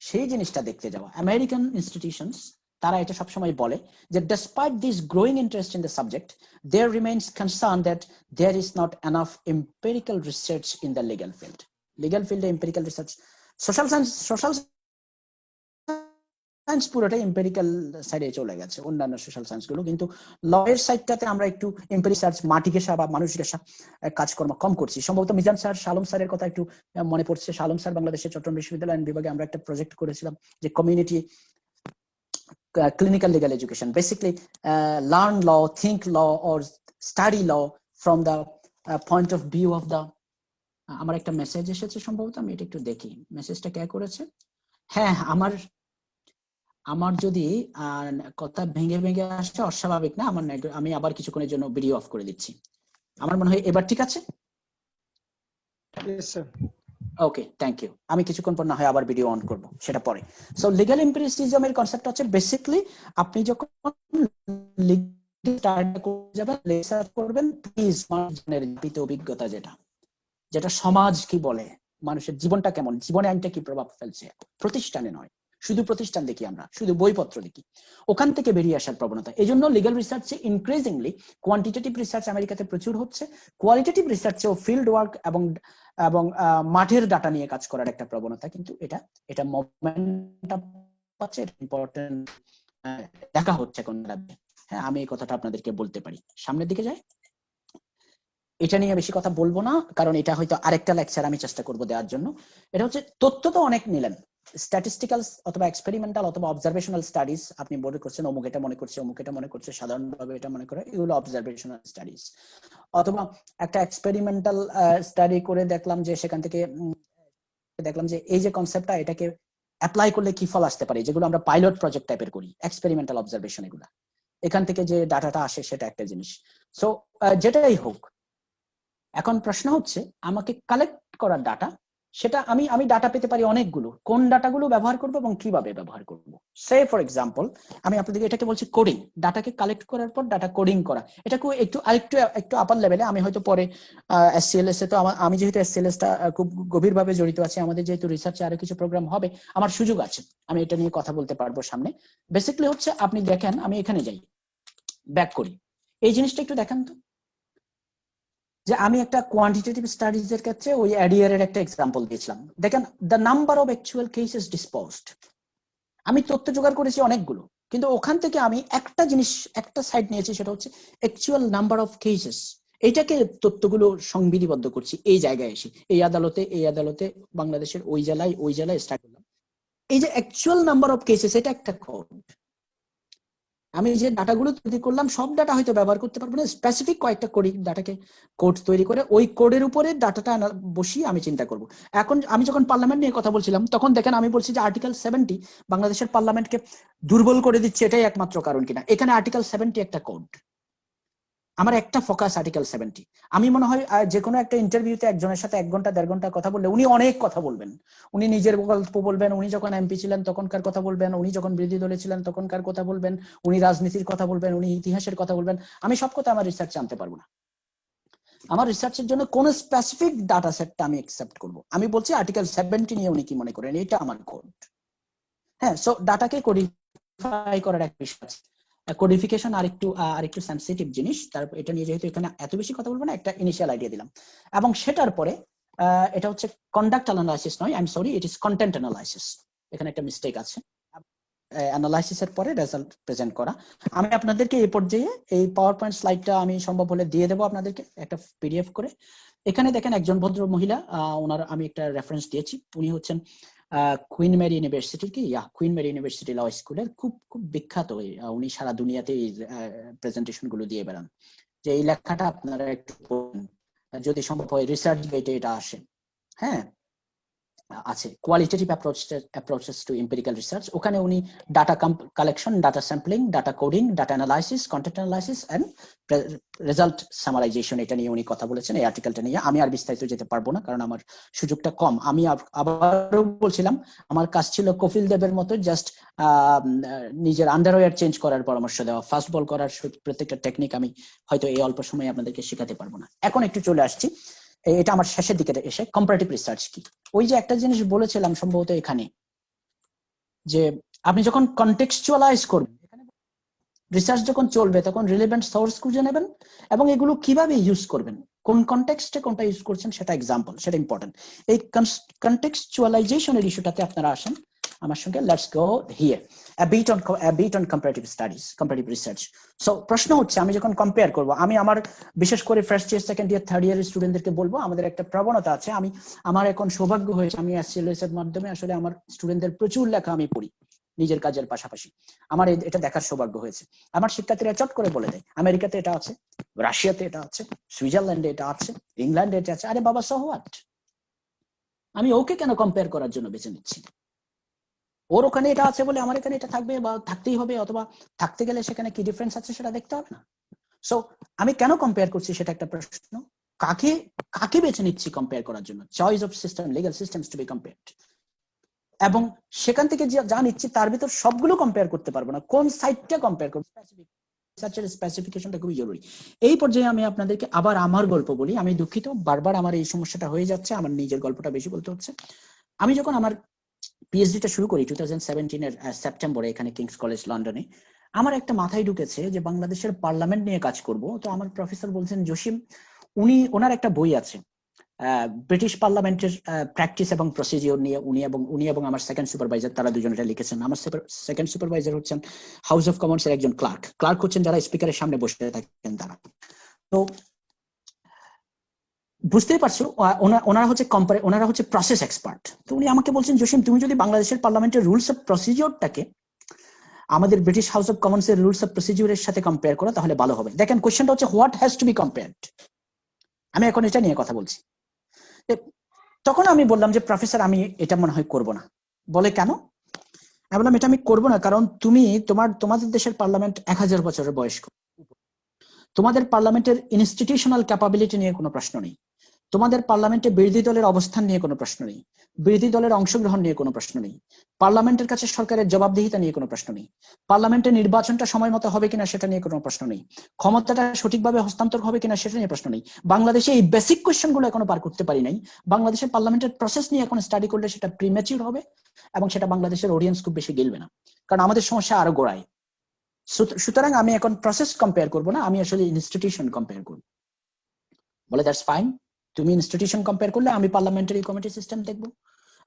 Speaker 1: সেই জিনিসটা দেখতে যাওয়া। আমেরিকান ইনস্টিটিউশনস তারা এটা সবসময় বলে যে despite this growing interest in the subject, there remains concern that there is not enough empirical research in the legal field. Legal field empirical research, social science পুরোটাই এম্পিরিক্যাল সাইডে চলে গেছে, অন্যান্য সোশ্যাল সায়েন্স গুলো। কিন্তু ল এর সাইডটাতে আমরা একটু এম্পিরি সার্চ, মাটি ঘেঁষা বা মানুষ ঘেঁষা কাজকর্ম কম করছি। সম্ভবত মিজান স্যার, শালম স্যারের কথা একটু মনে পড়ছে। শালম স্যার বাংলাদেশের চট্টগ্রাম বিশ্ববিদ্যালয় আইন বিভাগে আমরা একটা প্রজেক্ট করেছিলাম যে community clinical legal education, basically learn law, think law or study law from the point of view of the আমার একটা মেসেজ এসেছে সম্ভবত, আমি এটা একটু দেখি মেসেজটা কে করেছে। হ্যাঁ, আমার যদি কথা ভেঙে ভেঙে আসছে অস্বাভাবিক না, আমি আবার কিছুক্ষণের জন্য ভিডিও অফ করে দিচ্ছি। আমার মনে হয় এবার ঠিক আছে। ওকে, থ্যাংক ইউ। আমি কিছুক্ষণ পর না হয় আবার ভিডিও অন করব, সেটা পরে। সো লিগ্যাল এম্পিরিসিজমের কনসেপ্ট হচ্ছে বেসিক্যালি আপনি যখন রিসার্চ করবেন, প্লিজ মানুষের অভিজ্ঞতা যেটা সমাজ কি বলে, মানুষের জীবনটা কেমন, জীবনে আইনটা কি প্রভাব ফেলছে, প্রতিষ্ঠানে নয়, শুধু প্রতিষ্ঠান দেখি আমরা, শুধু বইপত্র দেখি, ওখান থেকে বেরিয়ে আসার প্রবণতা। এই জন্য লিগ্যাল রিসার্চে ইনক্রিজিংলি কোয়ান্টিটেটিভ রিসার্চ আমেরিকাতে প্রচুর হচ্ছে, কোয়ালিটেটিভ রিসার্চেও ফিল্ড ওয়ার্ক এবং মাঠের ডাটা নিয়ে কাজ করার একটা প্রবণতা, কিন্তু এটা মোমেন্টাম পাচ্ছে, ইম্পর্টেন্ট দেখা হচ্ছে কোন রাজ্যে। হ্যাঁ, আমি এই কথাটা আপনাদেরকে বলতে পারি। সামনের দিকে যাই, এটা নিয়ে বেশি কথা বলবো না, কারণ এটা হয়তো আরেকটা লেকচার আমি চেষ্টা করবো দেওয়ার জন্য। এটা হচ্ছে তথ্য তো অনেক নিলেন, স্ট্যাটিস্টিক্যাল অথবা এক্সপেরিমেন্টাল অথবা অবজারভেশনাল স্টাডিজ, আপনি মনে করছেন অমুক এটা মনে করছে, অমুক এটা মনে করছে, সাধারণভাবে এটা মনে করে, এগুলো অবজারভেশনাল স্টাডিজ। অথবা একটা এক্সপেরিমেন্টাল স্টাডি করে দেখলাম যে সেখান থেকে দেখলাম যে এই যে কনসেপ্টটা, এটাকে অ্যাপ্লাই করলে কি ফল আসতে পারে, যেগুলো আমরা পাইলট প্রজেক্ট টাইপের করি, এক্সপেরিমেন্টাল অবজারভেশন, এগুলা এখান থেকে যে ডাটাটা আসে সেটা একটা জিনিস। সো যেটাই হোক, এখন প্রশ্ন হচ্ছে আমাকে কালেক্ট করার ডাটা, সেটা আমি ডাটা পেতে পারি অনেকগুলো, কোন ডাটাগুলো ব্যবহার করব এবং কিভাবে ব্যবহার করব। সে ফর এক্সাম্পল আমি আপনাদেরকে এটাকে বলছি কোডিং, ডাটাকে কালেক্ট করার পর ডাটা কোডিং করা। এটা একটু আপার লেভেলে, আমি হয়তো পরে এসসিএলএস এ, তো আমি যেহেতু এসসিএলএস টা খুব গভীরভাবে জড়িত আছে, আমাদের যেহেতু রিসার্চে আরো কিছু প্রোগ্রাম হবে, আমার সুযোগ আছে, আমি এটা নিয়ে কথা বলতে পারবো সামনে। বেসিক্যালি হচ্ছে আপনি দেখেন, আমি এখানে যাই, ব্যাক করি, এই জিনিসটা একটু দেখেন তো, যে আমি একটা কোয়ান্টিটেটিভ স্টাডিজ এর ক্ষেত্রে ওই অ্যাডিয়ার এর একটা এক্সাম্পল দিয়েছিলাম। দেখেন, the number of actual cases disposed, আমি তথ্য জোগাড় করেছি অনেকগুলো, কিন্তু ওখান থেকে আমি একটা সাইড নিয়েছি, সেটা হচ্ছে অ্যাকচুয়াল নাম্বার অফ কেসেস। এইটাকে তথ্যগুলো সংবিধিবদ্ধ করছি এই জায়গায় এসে, এই আদালতে বাংলাদেশের ওই জেলায় স্টার্ট করলাম। এই যে অ্যাকচুয়াল নাম্বার অফ কেসেস, এটা একটা কোড। আমি যে ডাটাগুলো তৈরি করলাম সব ডাটা হয়তো ব্যবহার করতে পারবো না, স্পেসিফিক কয়েকটা ডাটাকে কোড তৈরি করে ওই কোডের উপরে ডাটাটা বসিয়ে আমি চিন্তা করব। এখন আমি যখন পার্লামেন্ট নিয়ে কথা বলছিলাম, তখন দেখেন আমি বলছি যে আর্টিকেল 70 বাংলাদেশের পার্লামেন্টকে দুর্বল করে দিচ্ছে, এটাই একমাত্র কারণ কিনা। এখানে আর্টিকেল 70 একটা কোড, আমার একটা ফোকাস আর্টিকেল 70। আমি মনে হয় যে কোনো একটা ইন্টারভিউতে একজনের সাথে 1 ঘন্টা 1.5 ঘন্টা কথা বললে উনি অনেক কথা বলবেন, উনি নিজের গল্প বলবেন, উনি যখন এমপি ছিলেন তখনকার কথা বলবেন, উনি যখন বিরোধী দলে ছিলেন তখনকার কথা বলবেন, উনি রাজনীতির কথা বলবেন, উনি ইতিহাসের কথা বলবেন। আমি সব কথা আমার রিসার্চে আনতে পারবো না, আমার রিসার্চের জন্য কোন স্পেসিফিক ডাটা সেটটা আমি অ্যাকসেপ্ট করব। আমি বলছি আর্টিকেল 70 নিয়ে উনি কি মনে করেন, এটা আমার কোড। হ্যাঁ, সো ডাটাকে কোডিফাই করার একটা বিষয় আছে। কোডিফিকেশন আরেকটু সেনসিটিভ জিনিস, তারপর এটা নিয়ে যেহেতু এখানে এত বেশি কথা বলবো না, একটা ইনিশিয়াল আইডিয়া দিলাম। এবং সেটার পরে এটা হচ্ছে কন্ডাক্ট অ্যানালাইসিস নয়, I am sorry, it is content analysis. এখানে একটা মিস্টেক আছে, অ্যানালাইসিসের পরে রেজাল্ট প্রেজেন্ট করা। আমি আপনাদেরকে এই পর্যায়ে এই পাওয়ার পয়েন্ট স্লাইডটা আমি সম্ভব হলে দিয়ে দেবো আপনাদেরকে একটা পিডিএফ করে। এখানে দেখেন একজন ভদ্র মহিলা, ওনার আমি একটা রেফারেন্স দিয়েছি, উনি হচ্ছেন কুইন মেরি ইউনিভার্সিটির কুইন মেরি ইউনিভার্সিটি ল স্কুলের খুব বিখ্যাত, উনি সারা দুনিয়াতে এই প্রেজেন্টেশন গুলো দিয়ে বেড়ান। যে এই লেখাটা আপনারা একটু যদি সম্ভব হয় রিসার্চ গেটে এটা আসে, হ্যাঁ আছে, qualitative approaches to empirical research. ওখানে উনি data collection, data sampling, data coding, data analysis, content analysis and result summarisation, এটা নিয়ে উনি কথা বলেছেন। এই আর্টিকেলটা নিয়ে আমি আর বিস্তারিত যেতে পারবো না, কারণ আমার সুযোগটা কম। আমি আবারও বলছিলাম, আমার কাজ ছিল কপিল দেবের মতো জাস্ট নিজের আন্ডারওয়্যার চেঞ্জ করার পরামর্শ দেওয়া, ফাস্ট বল করার প্রত্যেকটা টেকনিক আমি হয়তো এই অল্প সময়ে আপনাদেরকে শেখাতে পারবো না। এখন একটু চলে আসছি, এটা আমার শেষের দিকে এসে কম্পারেটিভ রিসার্চ কি। ওই যে একটা জিনিস বলেছিলাম সম্ভবত এখানে, যে আপনি যখন কনটেক্সচুয়ালাইজ করবেন, রিসার্চ যখন চলবে তখন রিলেভেন্ট সোর্স খুঁজে নেবেন এবং এগুলো কিভাবে ইউজ করবেন, কোন কনটেক্সটে কোনটা ইউজ করছেন সেটা এক্সাম্পল, সেটা ইম্পর্টেন্ট। এই কনটেক্সচুয়ালাইজেশনের ইস্যুটাতে আপনারা আসেন, আমার সঙ্গে। Let's go here a bit on comparative studies, comparative research. So প্রশ্ন হচ্ছে আমি যখন কম্পেয়ার করব, আমি আমার বিশেষ করে first year, second year, third year স্টুডেন্টদেরকে বলবো, আমাদের একটা প্রবণতা আছে, আমার এখন সৌভাগ্য হয়েছে, আমি এলএস এর মাধ্যমে আসলে আমার স্টুডেন্টদের প্রচুর লেখা আমি পড়ি নিজের কাজের পাশাপাশি। আমার এটা দেখার সৌভাগ্য হয়েছে। আমার শিক্ষার্থীরা চট করে বলে দেয় আমেরিকাতে এটা আছে, রাশিয়াতে এটা আছে, সুইজারল্যান্ডে এটা আছে, ইংল্যান্ডে এটা আছে। আরে বাবা, সো হোয়াট? আমি ওকে কেন কম্পেয়ার করার জন্য বেছে নিচ্ছি? ওর ওখানে এটা আছে বলে আমার এখানে এটা থাকবে বা থাকতেই হবে, অথবা থাকতে গেলে সেখানে কি ডিফারেন্স আছে সেটা দেখতে হবে না? সো আমি কেন কম্পেয়ার করছি সেটা একটা প্রশ্ন। কাকে বেছে নিচ্ছি কম্পেয়ার করার জন্য? Choice of system, legal systems to be compared. এবং সেখান থেকে যা নিচ্ছি তার ভিতর সবগুলো কম্পেয়ার করতে পারবো না, কোন সাইডটা কম্পেয়ার করবো, রিসার্চের স্পেসিফিকেশনটা খুবই জরুরি। এই পর্যায়ে আমি আপনাদেরকে আবার আমার গল্প বলি। আমি দুঃখিত, বারবার আমার এই সমস্যাটা হয়ে যাচ্ছে, আমার নিজের গল্পটা বেশি বলতে হচ্ছে। আমি যখন আমার পিএইচডিটা শুরু করি 2017 এর সেপ্টেম্বরে এখানে কিংস কলেজ লন্ডনে, আমার একটা মাথায় ঢুকেছে যে বাংলাদেশের পার্লামেন্ট নিয়ে কাজ করব। তো আমার প্রফেসর বলছেন, জসিম, ওনার একটা বই আছে ব্রিটিশ পার্লামেন্টের প্র্যাকটিস এবং প্রসিডিওর নিয়ে, উনি এবং আমার সেকেন্ড সুপারভাইজার, তারা দুজন এটা লিখেছেন। আমার সেকেন্ড সুপারভাইজার হচ্ছেন হাউস অফ কমন্স এর একজন ক্লার্ক হচ্ছেন যারা স্পিকারের সামনে বসে থাকেন তারা। তো বুঝতেই পারছো ওনারা হচ্ছে প্রসেস এক্সপার্ট। তো উনি আমাকে বলছেন, জসিম, তুমি যদি বাংলাদেশের পার্লামেন্টের রুলস অফ প্রসিডিওরটাকে আমাদের ব্রিটিশ হাউস অফ কমন্স এর রুলস অফ প্রসিডিওরের সাথে কম্পেয়ার করো তাহলে ভালো হবে। দেখেন, কোশ্চেনটা হচ্ছে what has to be compared. আমি এখন এটা নিয়ে কথা বলছি। তখন আমি বললাম যে প্রফেসর, আমি এটা মনে হয় করবো না। বলে, কেন? আমি বললাম, এটা আমি করবো না কারণ তোমাদের দেশের পার্লামেন্ট 1000 বছরের বয়স্ক। তোমাদের পার্লামেন্টের ইনস্টিটিউশনাল ক্যাপাবিলিটি নিয়ে কোনো প্রশ্ন নেই। তোমাদের পার্লামেন্টে বিরোধী দলের অবস্থান নিয়ে কোনো প্রশ্ন নেই, বিরোধী দলের অংশগ্রহণ নিয়ে কোনো প্রশ্ন নেই, পার্লামেন্টের কাছে সরকারের জবাবদিহিতা নিয়ে কোনো প্রশ্ন নেই, পার্লামেন্টের নির্বাচনটা সময় মতো হবে কিনা সেটা নিয়ে কোনো প্রশ্ন নেই, ক্ষমতাটা সঠিকভাবে হস্তান্তর হবে কিনা সেটা নিয়ে প্রশ্ন নেই। বাংলাদেশে এই বেসিক কোয়েশ্চেন গুলো এখনো পার করতে পারি নাই। বাংলাদেশের পার্লামেন্টের প্রসেস নিয়ে এখন স্টাডি করলে সেটা প্রিম্যাচিউর হবে এবং সেটা বাংলাদেশের অডিয়েন্স খুব বেশি গিলবে না, কারণ আমাদের সমস্যা আরো গোড়ায়। সুতরাং আমি এখন প্রসেস কম্পেয়ার করবো না, আমি আসলে ইনস্টিটিউশন কম্পেয়ার করবো। বলে, দ্যাটস ফাইন, তুমি ইনস্টিটিউশন কম্পেয়ার করলে আমি পার্লামেন্টারি কমিটি সিস্টেম দেখবো,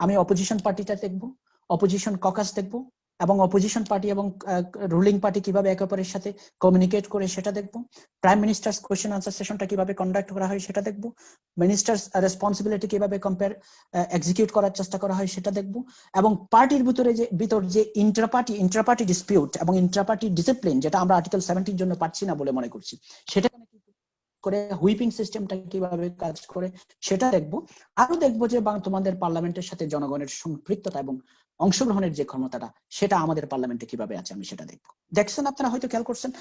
Speaker 1: আমি অপোজিশন পার্টিটা দেখবো, অপোজিশন ককাস দেখবো, এবং অপোজিশন পার্টি এবং রুলিং পার্টি কিভাবে একে অপরের সাথে কমিউনিকেট করে সেটা দেখবো, প্রাইম মিনিস্টার্স কোয়েশ্চেন আনসার সেশনটা কিভাবে কন্ডাক্ট করা হয় সেটা দেখবো, মিনিস্টার্স রেসপন্সিবিলিটি কিভাবে এক্সিকিউট করার চেষ্টা করা হয় সেটা দেখবো, এবং পার্টির ভিতর যে ইন্ট্রাপার্টি ডিসপিউট এবং ইন্ট্রাপার্টি ডিসিপ্লিন, যেটা আমরা আর্টিকেল 70 জন্য পাচ্ছি না বলে মনে করছি, সেটা করে হুইপিং সিস্টেমটা কিভাবে কাজ করে সেটা দেখবো। আরো দেখবো যে তোমাদের পার্লামেন্টের সাথে জনগণের সম্পৃক্ততা এবং অংশগ্রহণের যে ক্ষমতাটা সেটা আমাদের পার্লামেন্টে কিভাবে আছে আমি সেটা দেখবো। দেখছেন, আপনারা হয়তো খেয়াল করছেন,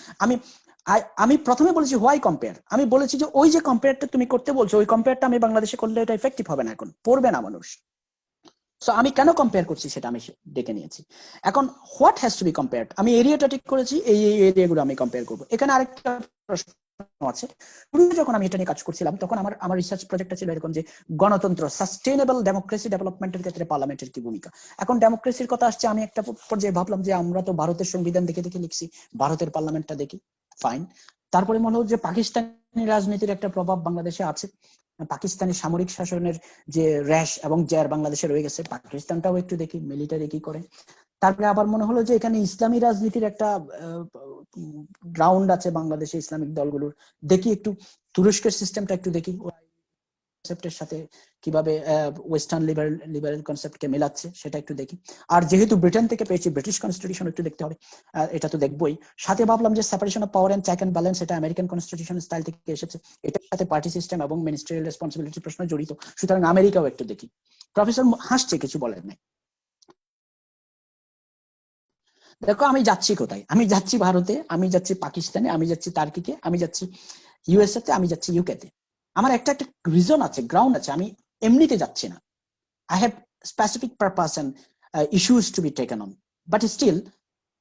Speaker 1: আমি প্রথমে বলেছি হোয়াই কম্পেয়ার। আমি বলেছি যে ওই যে কম্পেয়ারটা তুমি করতে বলছো, ওই কম্পেয়ারটা আমি বাংলাদেশে করলে এটা এফেক্টিভ হবে না, এখন পড়বে না মানুষ। সো আমি কেন কম্পেয়ার করছি সেটা আমি ডেকে নিয়েছি। এখন what has to be compared, আমি এরিয়াটা ঠিক করেছি, এই এরিয়াগুলো আমি কম্পেয়ার করবো। এখানে আরেকটা প্রশ্ন আছে, যখন আমি এটা নিয়ে কাজ করছিলাম তখন আমার রিসার্চ প্রজেক্টটা ছিল এরকম যে গণতন্ত্র, সাস্টেইনেবল ডেমোক্রেসি ডেভেলপমেন্টের ক্ষেত্রে পার্লামেন্টের কি ভূমিকা। এখন ডেমোক্রেসির কথা আসছে, আমি একটা পর্যায়ে ভাবলাম যে আমরা তো ভারতের সংবিধান দেখে দেখে লিখছি, ভারতের পার্লামেন্টটা দেখি, ফাইন। তারপরে মনে হলো যে পাকিস্তানি রাজনীতির একটা প্রভাব বাংলাদেশে আছে, পাকিস্তানি সামরিক শাসনের যে র্যাশ এবং জ্যার বাংলাদেশে রয়ে গেছে, পাকিস্তানটাও একটু দেখি মিলিটারি কি করে। তারপরে আবার মনে হলো যে এখানে ইসলামী রাজনীতির একটা গ্রাউন্ড আছে বাংলাদেশে, ইসলামিক দলগুলোর দেখি, একটু তুরস্কের সিস্টেমটা একটু দেখি, কনসেপ্টের সাথে কিভাবে ওয়েস্টার্ন লিবারেল কনসেপ্টকে মেলাচ্ছে সেটা একটু দেখি। আর যেহেতু ব্রিটেন থেকে পেয়েছি, ব্রিটিশ কনস্টিটিউশন একটু দেখতে হবে, এটা তো দেখবোই। সাথে ভাবলাম যে separation of power and check and balance, এটা আমেরিকান কনস্টিটিউশন স্টাইল থেকে এসেছে, এটার সাথে পার্টি সিস্টেম এবং মিনিস্ট্রিয়াল রেসপন্সিবিলিটি প্রশ্ন জড়িত, সুতরাং আমেরিকাও একটু দেখি। প্রফেসর হাসছে, কিছু বলেন নাই। দেখো, আমি যাচ্ছি কোথায়? আমি যাচ্ছি ভারতে, আমি যাচ্ছি পাকিস্তানে, আমি যাচ্ছি টার্কিতে, আমি যাচ্ছি ইউএসএ তে, আমি যাচ্ছি ইউকে তে। আমার একটা রিজন আছে, গ্রাউন্ড আছে, আমি এমনিতে যাচ্ছি না। I have specific purpose and issues to be taken on. But still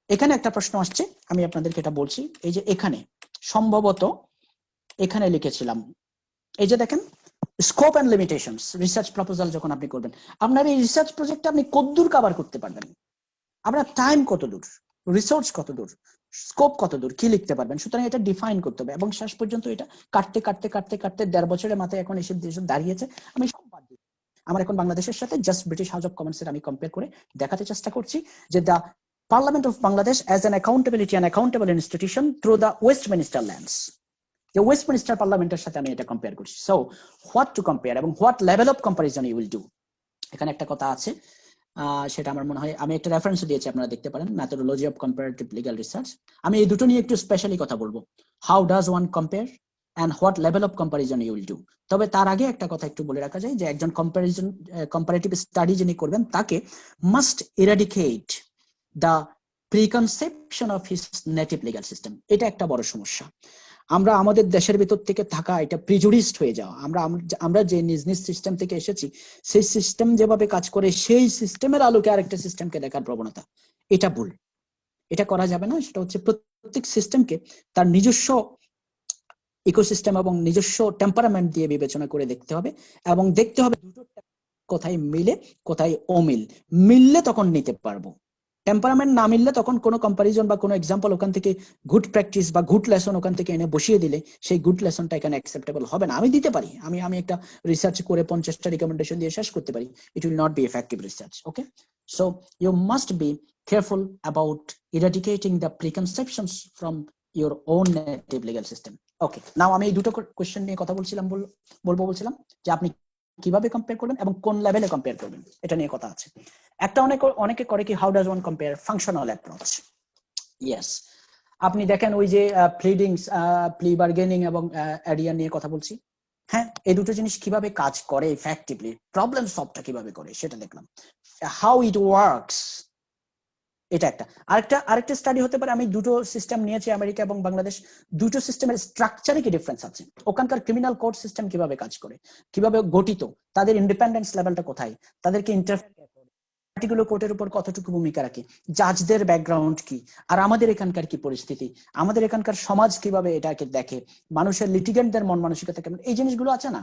Speaker 1: এখানে একটা প্রশ্ন আসছে, আমি আপনাদেরকে এটা বলছি। এই যে এখানে সম্ভবত এখানে লিখেছিলাম, এই যে দেখেন, scope and limitations, research proposal যখন আপনি করবেন, আপনার এই রিসার্চ প্রজেক্টটা আপনি কতদূর কভার করতে পারবেন, আপনার টাইম কত দূর, রিসোর্স কত দূর, স্কোপ কত দূর, কি লিখতে পারবেন, সুতরাং এটা ডিফাইন করতে হবে। এবং শেষ পর্যন্ত এটা কাটতে কাটতে কাটতে কাটতে 1.5 বছরের মাথায় এখন এসে দাঁড়িয়েছে, আমি সব বাদ দিই। আমার এখন বাংলাদেশের সাথে just British House of Commons এর আমি কম্পেয়ার করে দেখাতে চেষ্টা করছি যে the parliament of Bangladesh as an accountability and accountable institution through the Westminster lands, যে ওয়েস্টমিনিস্টার পার্লামেন্টের সাথে আমি এটা কম্পেয়ার করছি। সো হোয়াট টু কম্পেয়ার এবং what level of comparison you will do, এখানে একটা কথা আছে, সেটা আমার মনে হয় আমি একটা রেফারেন্স দিয়েছি, আপনারা দেখতে পারেন, methodology of comparative legal research. আমি এই দুটো নিয়ে একটু স্পেশালি কথা বলবো, how does one compare and what level of comparison you will do. তবে তার আগে একটা কথা একটু বলে রাখা যায় যে একজন কম্পারেটিভ স্টাডি যিনি করবেন তাকে must eradicate the preconception of his native legal system. এটা একটা বড় সমস্যা। আমরা আমাদের দেশের ভিতর থেকে থাকা এটা প্রিজুডিসড হয়ে যাওয়া, আমরা যে নিজ নিজ সিস্টেম থেকে এসেছি সেই সিস্টেম যেভাবে কাজ করে সেই সিস্টেমের আলোকে আরেকটা সিস্টেমকে দেখার প্রবণতা, এটা ভুল, এটা করা যাবে না। সেটা হচ্ছে প্রত্যেক সিস্টেমকে তার নিজস্ব ইকোসিস্টেম এবং নিজস্ব টেম্পারামেন্ট দিয়ে বিবেচনা করে দেখতে হবে এবং দেখতে হবে দুটো কোথায় মিলে কোথায় অমিল, মিললে তখন নিতে পারবো, টেম্পারামেন্ট না মিললে তখন কোনো কম্পারিজন বা কোনো এক্সাম্পল ওখান থেকে গুড প্র্যাকটিস বা গুড লেসন ওখান থেকে এনে বসিয়ে দিলে সেই গুড লেসনটা এখানে অ্যাকসেপ্টেবল হবে না। আমি দিতে পারি, আমি একটা রিসার্চ করে 50টা রিকমেন্ডেশন দিয়ে শেষ করতে পারি, it will not be effective research. Okay, so you must be careful about eradicating the preconceptions from your own native legal system. Okay, now আমি এই দুটো কোয়েশ্চেন নিয়ে কথা বলছিলাম যে আপনি কিভাবে কম্পেয়ার করবেন এবং কোন লেভেলে কম্পেয়ার করবেন, এটা নিয়ে কথা আছে। একটা অনেকে করে কি, how does one compare functional approach. Yes, আপনি দেখেন ওই যে প্লি বার্গেনিং এবং অ্যাডিয়ান নিয়ে কথা বলছি, হ্যাঁ, এই দুটো জিনিস কিভাবে কাজ করে ইফেক্টিভলি, প্রবলেম সলভটা কিভাবে করে সেটা দেখলাম, হাউ ইট ওয়ার্কস, এটা একটা। আরেকটা স্টাডি হতে পারে, আমি দুটো সিস্টেম নিয়েছি, আমেরিকা এবং বাংলাদেশ, দুটো সিস্টেমের স্ট্রাকচারে কি ডিফারেন্স আছে, ওখানকার ক্রিমিনাল কোর্ট সিস্টেম কিভাবে কাজ করে, কিভাবে গঠিত, তাদের ইন্ডিপেন্ডেন্স লেভেলটা কোথায়, তাদেরকে পার্টিকুলার কোর্টের উপর কতটুকু ভূমিকা রাখে, জাজদের ব্যাকগ্রাউন্ড কি, আর আমাদের এখানকার কি পরিস্থিতি, আমাদের এখানকার সমাজ কিভাবে এটাকে দেখে, মানুষের লিটিগেন্টদের মন মানসিকতা কেমন, এই জিনিসগুলো আছে না।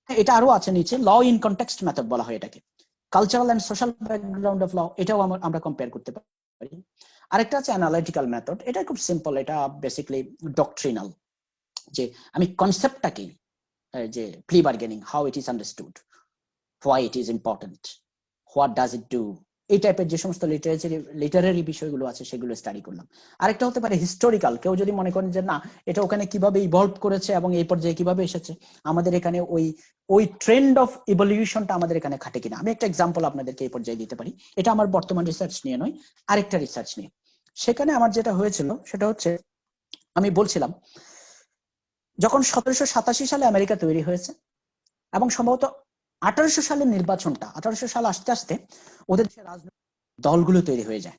Speaker 1: এটা আরো আছে নিচে, ল ইন কনটেক্সট মেথড বলা হয় এটাকে, cultural and social background of law, এটাও আমরা কম্পেয়ার করতে পারি। আরেকটা আছে অ্যানালিটিক্যাল মেথড, এটা খুব সিম্পল, এটা বেসিক্যালি ডক্ট্রিনাল, যে আমি কনসেপ্টটা কি, যে plea bargaining, how it is understood, why it is important, what does it do, এই টাইপের যে সমস্ত লিটারারি বিষয়গুলো আছে সেগুলো স্টাডি করলাম। আরেকটা হতে পারে হিস্টোরিক্যাল, কেউ যদি মনে করেন যে না এটা ওখানে কিভাবে ইভলভ করেছে এবং এই পর্যায়ে কিভাবে এসেছে, আমাদের এখানে ওই ট্রেন্ড অফ ইভলিউশনটা আমাদের এখানে খাটে কিনা। আমি একটা এক্সাম্পল আপনাদেরকে এই পর্যায়ে দিতে পারি, এটা আমার বর্তমান রিসার্চ নিয়ে নয়, আরেকটা রিসার্চ নিয়ে। সেখানে আমার যেটা হয়েছিল সেটা হচ্ছে, আমি বলছিলাম যখন 1787 সালে আমেরিকা তৈরি হয়েছে এবং সম্ভবত 1800 সালের নির্বাচনটা, 1800 সাল আসতে আসতে ওদের দেশের রাজনৈতিক দলগুলো তৈরি হয়ে যায়।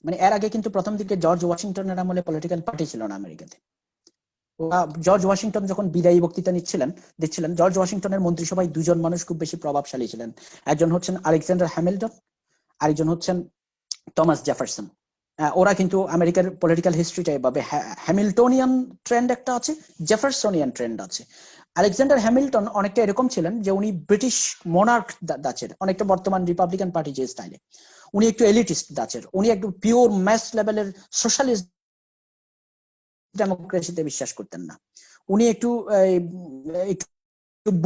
Speaker 1: মানে এর আগে কিন্তু প্রথম দিকে জর্জ ওয়াশিংটনের আমলে পলিটিক্যাল পার্টি ছিল না আমেরিকাতে। জর্জ ওয়াশিংটন যখন বিদায়ী বক্তৃতা দিচ্ছিলেন, জর্জ ওয়াশিংটনের মন্ত্রিসভায় দুজন মানুষ খুব বেশি প্রভাবশালী ছিলেন, একজন হচ্ছেন আলেকজান্ডার হ্যামিল্টন, আরেকজন হচ্ছেন টমাস জেফারসন। ওরা কিন্তু আমেরিকার পলিটিক্যাল হিস্ট্রিটা এভাবে হ্যামিল্টনিয়ান ট্রেন্ড একটা আছে, জেফারসনিয়ান ট্রেন্ড আছে। আলেকজান্ডার হ্যামিল্টন অনেকটা এরকম ছিলেন যে উনি ব্রিটিশ মনার্ক দাচের, অনেকটা বর্তমান রিপাবলিকান পার্টি যে স্টাইলে, উনি একটু এলিটিস্ট দাচের, উনি একটু পিওর ম্যাস লেভেলের সোশ্যালিস্ট ডেমোক্রেসিতে বিশ্বাস করতেন না, উনি একটু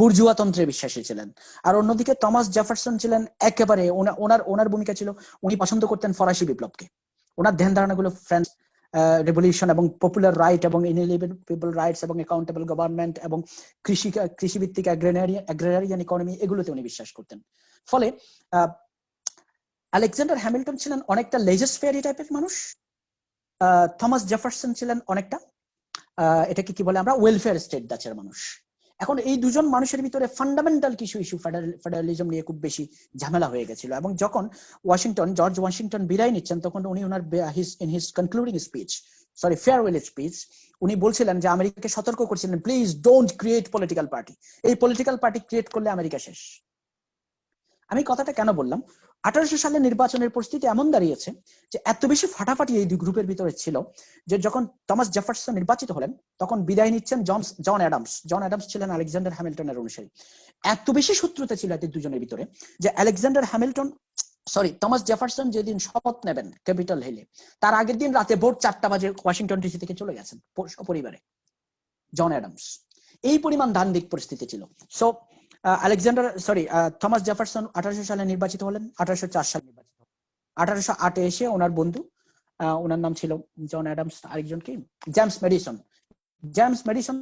Speaker 1: বুর্জুয়াতন্ত্রে বিশ্বাসী ছিলেন। আর অন্যদিকে টমাস জেফারসন ছিলেন একেবারে, ওনার ভূমিকা ছিল, উনি পছন্দ করতেন ফরাসি বিপ্লবকে, ওনার ধ্যান ধারণাগুলো ফ্রেঞ্চ রেভলিউশন এবং পপুলার রাইট এবং ইনএলিয়েনেবল রাইটস এবং অ্যাকাউন্টেবল গভর্নমেন্ট এবং কৃষিভিত্তিক অ্যাগ্রারিয়ান ইকোনমি, এগুলোতে উনি বিশ্বাস করতেন। ফলে আলেকজান্ডার হ্যামিল্টন ছিলেন অনেকটা লেজিসফেয়ারি টাইপের মানুষ, থমাস জেফারসন ছিলেন অনেকটা এটাকে কি বলে আমরা ওয়েলফেয়ার স্টেট দাচের মানুষ। এখন এই দুজন মানুষের ভিতরে ফান্ডামেন্টাল কিছু ইস্যু, ফেডারালিজম নিয়ে খুব বেশি ঝামেলা হয়ে গেছিল। এবং যখন জর্জ ওয়াশিংটন বিদায় নিচ্ছেন, তখন উনি ওনার in his concluding speech, farewell speech, উনি বলছিলেন যে আমেরিকাকে সতর্ক করছিলেন, please don't create political party, এই পলিটিক্যাল পার্টি ক্রিয়েট করলে আমেরিকা শেষ। আমি কথাটা কেন বললাম, 1800 সালের নির্বাচনের পরিস্থিতি এমন দাঁড়িয়েছে যে এত বেশি ফাটাফাটি এই দুই গ্রুপের ভিতরে ছিল যে যখন টমাস জেফারসন নির্বাচিত হলেন তখন বিদায় নিচ্ছেন জন অ্যাডামস ছিলেন আলেকজান্ডার হ্যামিল্টনের অনুসারী। এত বেশি শত্রুতা ছিল এদের দুজনের ভিতরে যে টমাস জেফারসন যেদিন শপথ নেবেন ক্যাপিটাল হিলে, তার আগের দিন রাতে ভোর 4টা বাজে ওয়াশিংটন ডিসি থেকে চলে গেছেন পরিবারে জন অ্যাডামস। এই পরিমাণ দান্দিক পরিস্থিতি ছিল। সো আলেকজান্ডার থমাস জেফারসন 1800 সালে নির্বাচিত হলেন, 1804 সালে নির্বাচিত হলেন। 1808 এসে ওনার বন্ধু, ওনার নাম ছিল জন অ্যাডামস, আরেকজন কি জেমস ম্যাডিসন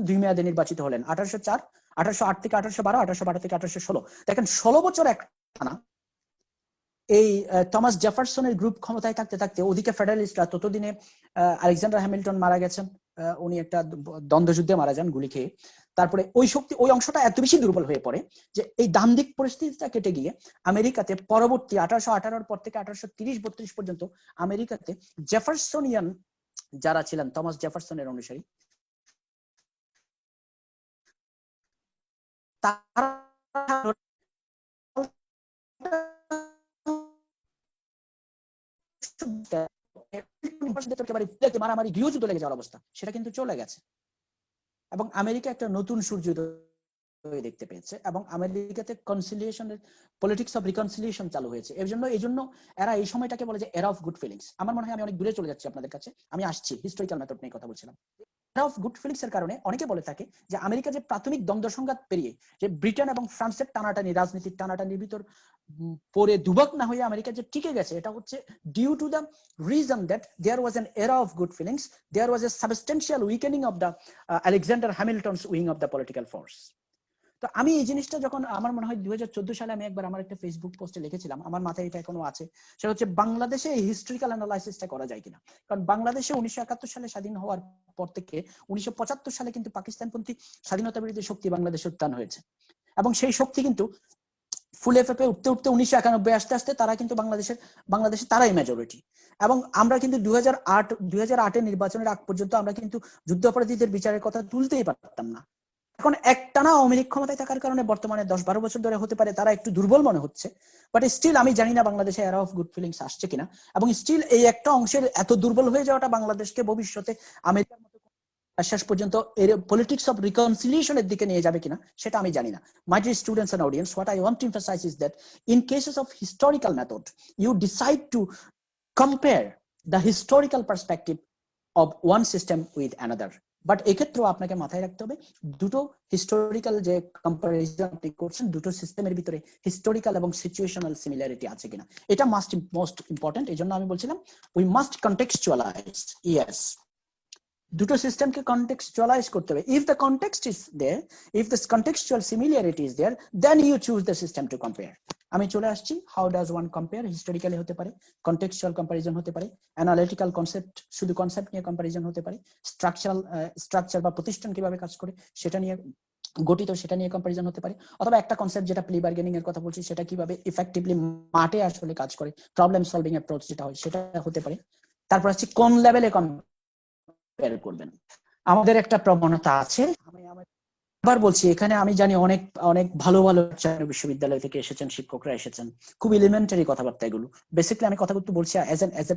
Speaker 1: 2 মেয়াদে নির্বাচিত হলেন, 1804, 1808 থেকে 1812, 1812 থেকে 1816। দেখেন 16 বছর একটানা এই থমাস জেফারসনের গ্রুপ ক্ষমতায় থাকতে থাকতে ওদিকে ফেডারেলিস্টরা, ততদিনে আলেকজান্ডার হ্যামিল্টন মারা গেছেন, উনি একটা দ্বন্দ্বযুদ্ধে মারা যান গুলি খেয়ে। তারপরে ওই অংশটা এত বেশি দুর্বল হয়ে পড়ে যে এই ডান দিক পরিস্থিতিটা কেটে গিয়ে আমেরিকাতে পরবর্তী 1818 পর থেকে 1830-32 পর্যন্ত আমেরিকাতে জেফারসনিয়ান যারা ছিলেন, থমাস জেফারসনের অনুসারী, মারামারি গৃহযুদ্ধ লেগে যাওয়ার অবস্থা, সেটা কিন্তু চলে গেছে এবং আমেরিকা একটা নতুন সূর্যোদয় দেখতে পেয়েছে এবং আমেরিকাতে কনসিলিয়েশনের পলিটিক্স অফ রিকনসিলিয়েশন চালু হয়েছে। এই জন্য এরা এই সময়টাকে বলে যে এরা অফ গুড ফিলিংস। আমার মনে হয় আমি অনেক দূরে চলে যাচ্ছি আপনাদের কাছে, আমি আসছি হিস্টোরিক্যাল মেথড নিয়ে কথা বলছিলাম। এরা অফ গুড ফিলিংস এর কারণে অনেকে বলে থাকে যে আমেরিকা যে প্রাথমিক দ্বন্দ্ব সংঘাত পেরিয়ে যে ব্রিটেন এবং ফ্রান্সের টানাটানি, রাজনীতির টানাটানির ভিতর পরে দুবক না হয়ে আমেরিকা যে টিকে গেছে, এটা হচ্ছে due to the reason that there was an era of good feelings, there was a substantial weakening of the Alexander Hamilton's wing of the political force. তো আমি এই জিনিসটা যখন আমার মনে হয় 2014 সালে আমি একবার আমার একটা ফেসবুক পোস্টে লিখেছিলাম, আমার মাথায় এটা এখনো আছে, সেটা হচ্ছে বাংলাদেশে এই হিস্ট্রিক্যাল অ্যানালাইসিসটা করা যায় কিনা। কারণ বাংলাদেশে 1971 সালে স্বাধীন হওয়ার পর থেকে 1975 সালে কিন্তু পাকিস্তানপন্থী স্বাধীনতা বিরোধী শক্তি বাংলাদেশে উত্থান হয়েছে এবং সেই শক্তি কিন্তু ফুলে ফেপে উঠতে 1991 আসতে আসতে তারা কিন্তু বাংলাদেশে তারাই মেজরিটি। এবং আমরা কিন্তু 2008 নির্বাচনের আগ পর্যন্ত আমরা কিন্তু যুদ্ধাপরাধীদের বিচারের কথা তুলতেই পারতাম না। এখন একটানা আওয়ামী লীগ ক্ষমতায় থাকার কারণে বর্তমানে 10-12 বছর ধরে হতে পারে তারা একটু দুর্বল মনে হচ্ছে, বাট স্টিল আমি জানি না বাংলাদেশে এরা অফ গুড ফিলিংস আসছে কিনা এবং স্টিল এই একটা অংশের এত দুর্বল হয়ে যাওয়াটা বাংলাদেশকে ভবিষ্যতে আমেরিকার মতো শেষ পর্যন্ত এর পলিটিক্স অফ রিকনসিলিয়েশনের দিকে নিয়ে যাবে কিনা সেটা আমি জানি না। My dear students and audience, what I want to emphasise is that in cases of historical method you decide to compare the historical perspective of one system with another. But এক্ষেত্রেও আপনাকে মাথায় রাখতে হবে দুটো হিস্টোরিক্যাল যে comparison আপনি করছেন, দুটো সিস্টেমের ভিতরে হিস্টোরিক্যাল এবং সিচুয়েশনাল সিমিলারিটি আছে কিনা, এটা মোস্ট ইম্পর্টেন্ট। এই জন্য আমি বলছিলাম উই মাস্ট কন্টেক্সচুয়ালাইজ, ইয়েস, দুটো সিস্টেমকে কন্টেক্সচুয়ালাইজ করতে হবে। If the context is there, if this contextual similarity is there, then you choose the system to compare. আমি চলে আসছি, how does one compare? Historically হতে পারে, কন্টেক্সচুয়াল কম্পারিজন হতে পারে, অ্যানালিটিক্যাল কনসেপ্ট, শুধু কনসেপ্ট নিয়ে কম্পারিজন হতে পারে, স্ট্রাকচার বা প্রতিষ্ঠান কিভাবে কাজ করে সেটা নিয়ে গঠিত, সেটা নিয়ে কম্পারিজন হতে পারে, অথবা একটা কনসেপ্ট যেটা প্লি বার্গেনিং এর কথা বলছি সেটা কিভাবে ইফেক্টিভলি মাঠে আসলে কাজ করে, প্রবলেম সলভিং অ্যাপ্রোচ যেটা হয় সেটা হতে পারে। তারপর হচ্ছে কোন লেভেলে কম্পেয়ার করবেন। আমাদের একটা প্রবণতা আছে, আবার বলছি, এখানে আমি জানি অনেক অনেক ভালো ভালো বিশ্ববিদ্যালয় থেকে এসেছেন, শিক্ষকরা এসেছেন, খুব এলিমেন্টারি কথাবার্তা এগুলো। বেসিক্যালি আমি কথা বলতে বলছি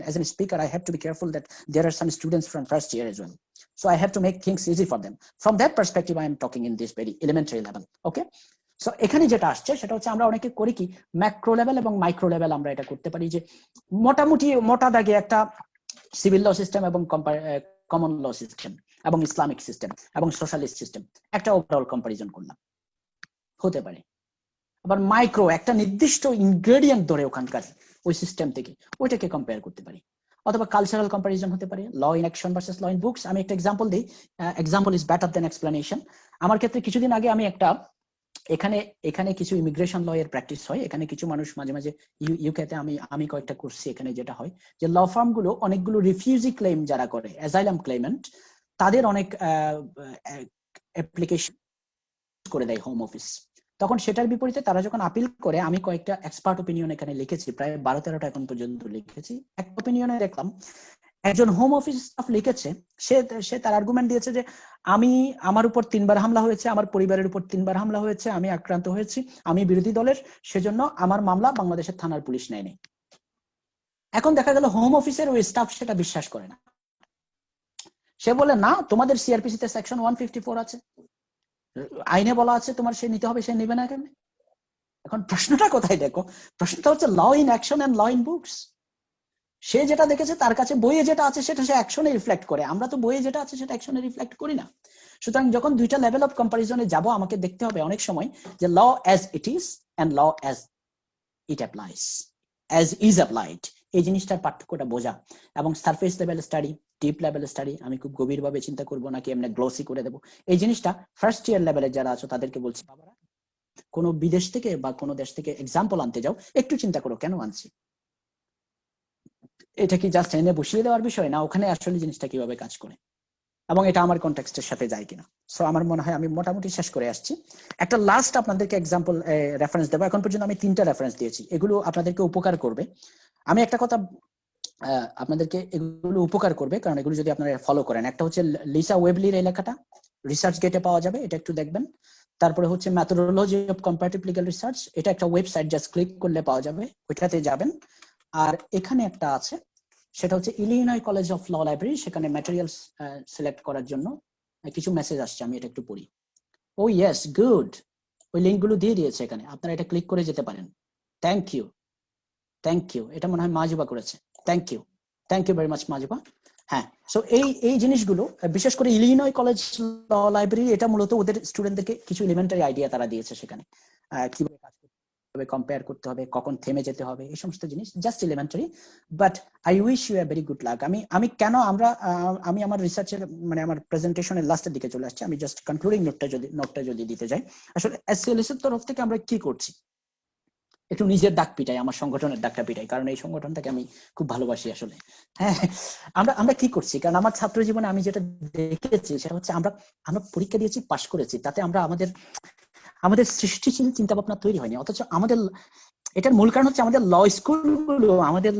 Speaker 1: as an speaker, I have to be careful that there are some students from first year as well, so I have to make things easy for them. From that perspective I am talking in this very elementary level, okay? So এখানে যেটা আসছে সেটা হচ্ছে আমরা অনেকে করি কি, macro level এবং মাইক্রো লেভেল আমরা এটা করতে পারি, যে মোটামুটি মোটা দাগে একটা সিভিল ল সিস্টেম এবং কমন ল সিস্টেম এবং ইসলামিক সিস্টেম এবং সোশ্যালিস্ট সিস্টেম একটা ওভারঅল কম্পারিজন করলাম, হতে পারে। আবার মাইক্রো একটা নির্দিষ্ট ইনগ্রেডিয়েন্ট ধরে ওখানকার ওই সিস্টেম থেকে ওইটাকে কম্পেয়ার করতে পারি, অথবা কালচারাল কম্পারিজন হতে পারে, law in action versus law in books. আমি একটা এক্সাম্পল দিই, example is better than explanation. আমার ক্ষেত্রে কিছুদিন আগে আমি একটা এখানে কিছু ইমিগ্রেশন ল এর প্র্যাকটিস হয়, এখানে কিছু মানুষ মাঝে মাঝে ইউকেতে আমি কয়েকটা করছি, এখানে যেটা হয় যে ল ফার্ম গুলো অনেকগুলো রিফিউজি ক্লেম যারা করে, অ্যাজাইলাম ক্লেমেন্ট, তাদের অনেক অ্যাপ্লিকেশন করে দেয় হোম অফিস। তখন সেটার বিপরীতে তারা যখন আপিল করে, আমি কয়েকটা এক্সপার্ট ওপিনিয়ন এখানে লিখেছি, প্রায় 12-13টা এখন পর্যন্ত লিখেছি। এক ওপিনিয়নে দেখলাম একজন হোম অফিস স্টাফ লিখেছে, সে তার আর্গুমেন্ট দিয়েছে যে আমার উপর 3বার হামলা হয়েছে, আমার পরিবারের উপর 3বার হামলা হয়েছে, আমি আক্রান্ত হয়েছি, আমি বিরোধী দলের, সেজন্য আমার মামলা বাংলাদেশের থানার পুলিশ নেয়নি। এখন দেখা গেল হোম অফিসের ওই স্টাফ সেটা বিশ্বাস করে না, সে বলে না, তোমাদের সিআরপিসি তে সেকশন 154 আছে, আইনে বলা আছে তোমার সে নিতে হবে, সে নেবে না কেন? এখন প্রশ্নটা কোথায় দেখো, প্রশ্নটা হচ্ছে law in action and law in books. সে যেটা দেখেছে তার কাছে বইয়ে যেটা আছে সেটা সে অ্যাকশনে রিফ্লেক্ট করে, আমরা তো বইয়ে যেটা আছে সেটা অ্যাকশনে রিফ্লেক্ট করি না। সুতরাং যখন দুইটা লেভেল অফ কম্পারিজনে যাব আমাকে দেখতে হবে অনেক সময় যে law as it is and law as it applies, as is applied, এই জিনিসটার পার্থক্যটা বোঝা। এবং surface level study, deep level study, আমি খুব গভীরভাবে চিন্তা করবো নাকি এমনি গ্লোসি করে দেবো, এই জিনিসটা ফার্স্ট ইয়ার লেভেলে যারা আছো তাদেরকে বলছি, বাবারা কোনো বিদেশ থেকে বা কোনো দেশ থেকে এক্সাম্পল আনতে যাও, একটু চিন্তা করো কেন আনছি, এটা কি জাস্ট এনে বসিয়ে দেওয়ার বিষয় না ওখানে আসলে জিনিসটা কিভাবে কাজ করে এবং এটা আমার কনটেক্সটের সাথে যায় কিনা। সো আমার মনে হয় আমি মোটামুটি শেষ করে আসছি। একটা লাস্ট আপনাদেরকে এক্সাম্পল রেফারেন্স দেবো। এখন পর্যন্ত আমি 3টা রেফারেন্স দিয়েছি, এগুলো আপনাদেরকে উপকার করবে। আমি একটা কথা আপনাদেরকে, এগুলো উপকার করবে কারণ এগুলো যদি আপনারা ফলো করেন। একটা হচ্ছে লিসা ওয়েবলির এই লেখাটা, রিসার্চ গেটে পাওয়া যাবে, এটা একটু দেখবেন। তারপরে হচ্ছে methodology of comparative legal research, এটা একটা ওয়েবসাইট, জাস্ট ক্লিক করলে পাওয়া যাবে, ওইটাতে যাবেন। আর এখানে একটা আছে, সেটা হচ্ছে Illinois college of law library, সেখানে ম্যাটেরিয়ালস সিলেক্ট করার জন্য কিছু মেসেজ আসছে, আমি এটা একটু পড়ি। ও ইয়েস, গুড, ওই লিঙ্কগুলো দিয়ে দিয়েছে এখানে, আপনারা এটা ক্লিক করে যেতে পারেন। থ্যাংক ইউ, থ্যাংক ইউ, এটা মনে হয় মাজুবা করেছে। Thank you, thank you very much Majuba. হ্যাঁ, সো এই জিনিসগুলো বিশেষ করে ইলিনয় কলেজ ল লাইব্রেরি, এটা মূলত ওদের স্টুডেন্টদেরকে কিছু এলিমেন্টারি আইডিয়া তারা দিয়েছে সেখানে, কিভাবে কাজ করতে হবে, কম্পেয়ার করতে হবে, কখন থেমে যেতে হবে, এই সমস্ত জিনিস just elementary. But I wish you a very good luck. আমি আমার রিসার্চের মানে আমার প্রেজেন্টেশনের লাস্টের দিকে চলে আসছি, আমি জাস্ট কনক্লুডিং নোটটা যদি দিতে যাই, আসলে এসএলএস এর তরফ থেকে আমরা কি করছি, একটু নিজের ডাক পিটাই, আমার সংগঠনের ডাকটা পিটাই, কারণ এই সংগঠনটাকে আমি খুব ভালোবাসি আসলে। হ্যাঁ, আমরা কি করছি, কারণ আমার ছাত্র জীবনে আমি যেটা দেখেছি সেটা হচ্ছে আমরা পরীক্ষা দিয়েছি, পাশ করেছি, তাতে আমরা আমাদের সৃষ্টিশীল চিন্তা ভাবনা তৈরি হয়নি। অথচ এটার মূল কারণ হচ্ছে আমাদের ল স্কুলগুলো আমাদের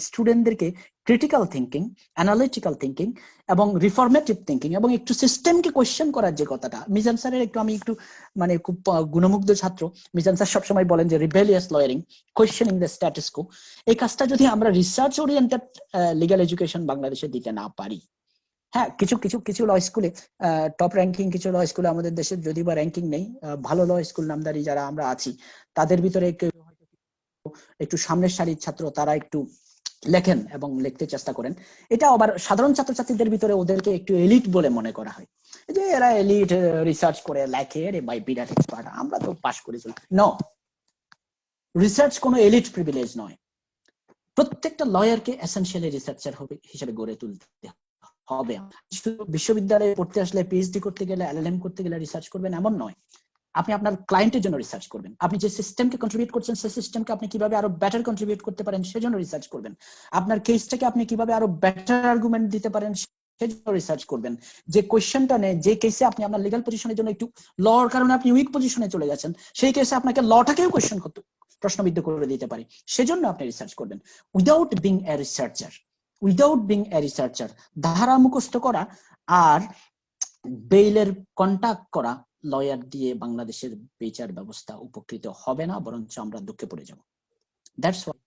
Speaker 1: স্টুডেন্টদেরকে ক্রিটিক্যাল থিঙ্কিং, অ্যানালিটিক্যাল থিঙ্কিং এবং রিফর্মেটিভ থিঙ্কিং এবং একটু সিস্টেমকে কোয়েশ্চেন করার যে কথাটা, মিজান স্যারের আমি একটু মানে খুব গুণমুগ্ধ ছাত্র। মিজান স্যার সবসময় বলেন যে রিবেলিয়াস লয়ারিং, কোয়েশ্চেনিং দ্য স্ট্যাটাস কো, এই কাজটা যদি আমরা রিসার্চ ওরিয়েন্টেড লিগ্যাল এডুকেশন বাংলাদেশে দিতে না পারি, হ্যাঁ, কিছু ল স্কুলে টপ র্যাঙ্কিং কিছু ল স্কুলে আমাদের দেশের যদি বা র্যাঙ্কিং নেই, ভালো ল স্কুল নামদারি যারা আমরা আছি তাদের ভিতরে একটু সামনের সারির ছাত্র, তারা একটু লেখেন এবং লিখতে চেষ্টা করেন। এটা আবার সাধারণ ছাত্রছাত্রীদের ভিতরে ওদেরকে একটু এলিট বলে মনে করা হয়, যে এরা এলিট, রিসার্চ করে লেখে, রে বাই বিরাট এক্সপার্ট, আমরা তো পাস করে চলি। নো, রিসার্চ কোনো এলিট প্রিভিলেজ নয়। প্রত্যেকটা লয়ারকে এসেনশিয়ালি রিসার্চার হিসেবে গড়ে তুলতে হবে। বিশ্ববিদ্যালয়ে পড়তে আসলে পিএইচডি করতে গেলে, এলএলএম করতে গেলে রিসার্চ করবেন এমন নয়। আপনি আপনার ক্লায়েন্টের জন্য রিসার্চ করবেন, আপনি যে সিস্টেমকে কন্ট্রিবিউট করছেন সেই সিস্টেমকে আপনি কিভাবে আরো বেটার কন্ট্রিবিউট করতে পারেন সেজন্য রিসার্চ করবেন, আপনার কেসটাকে আপনি কিভাবে আরো বেটার আর্গুমেন্ট দিতে পারেন সেজন্য রিসার্চ করবেন। যে কোয়েশ্চেনটা নেই, যে কেসে আপনি আপনার লিগ্যাল পজিশনের জন্য একটু লর কারণে আপনি উইক পজিশনে চলে যাচ্ছেন, সেই কেসে আপনাকে লটাকেও কোয়েশ্চেন করতে, প্রশ্নবিদ্ধ করে দিতে পারে, সেজন্য আপনি রিসার্চ করবেন। উইদাউট বিং এ রিসার্চার, ধারা মুখস্থ করা আর বেইলের কন্টাক্ট করা লয়ার দিয়ে বাংলাদেশের বিচার ব্যবস্থা উপকৃত হবে না, বরঞ্চ আমরা দুঃখে পড়ে যাব। দ্যাটস ওয়াই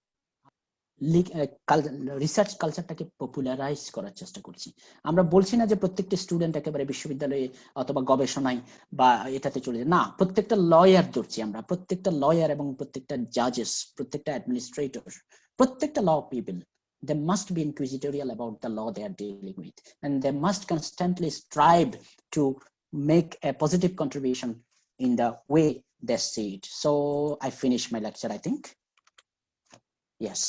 Speaker 1: রিসার্চ কালচারটাকে পপুলারাইজ করার চেষ্টা করছি। আমরা বলছি না যে প্রত্যেকটা স্টুডেন্ট একেবারে বিশ্ববিদ্যালয়ে অথবা গবেষণায় বা এটাতে চলে যায়, না, প্রত্যেকটা লয়ার ধরছি আমরা, প্রত্যেকটা লয়ার এবং প্রত্যেকটা জাজেস, প্রত্যেকটা অ্যাডমিনিস্ট্রেটর, প্রত্যেকটা ল people, they must be inquisitorial about the law they are dealing with, and they must constantly strive to make a positive contribution in the way they see it. So I finished my lecture, I think. Yes.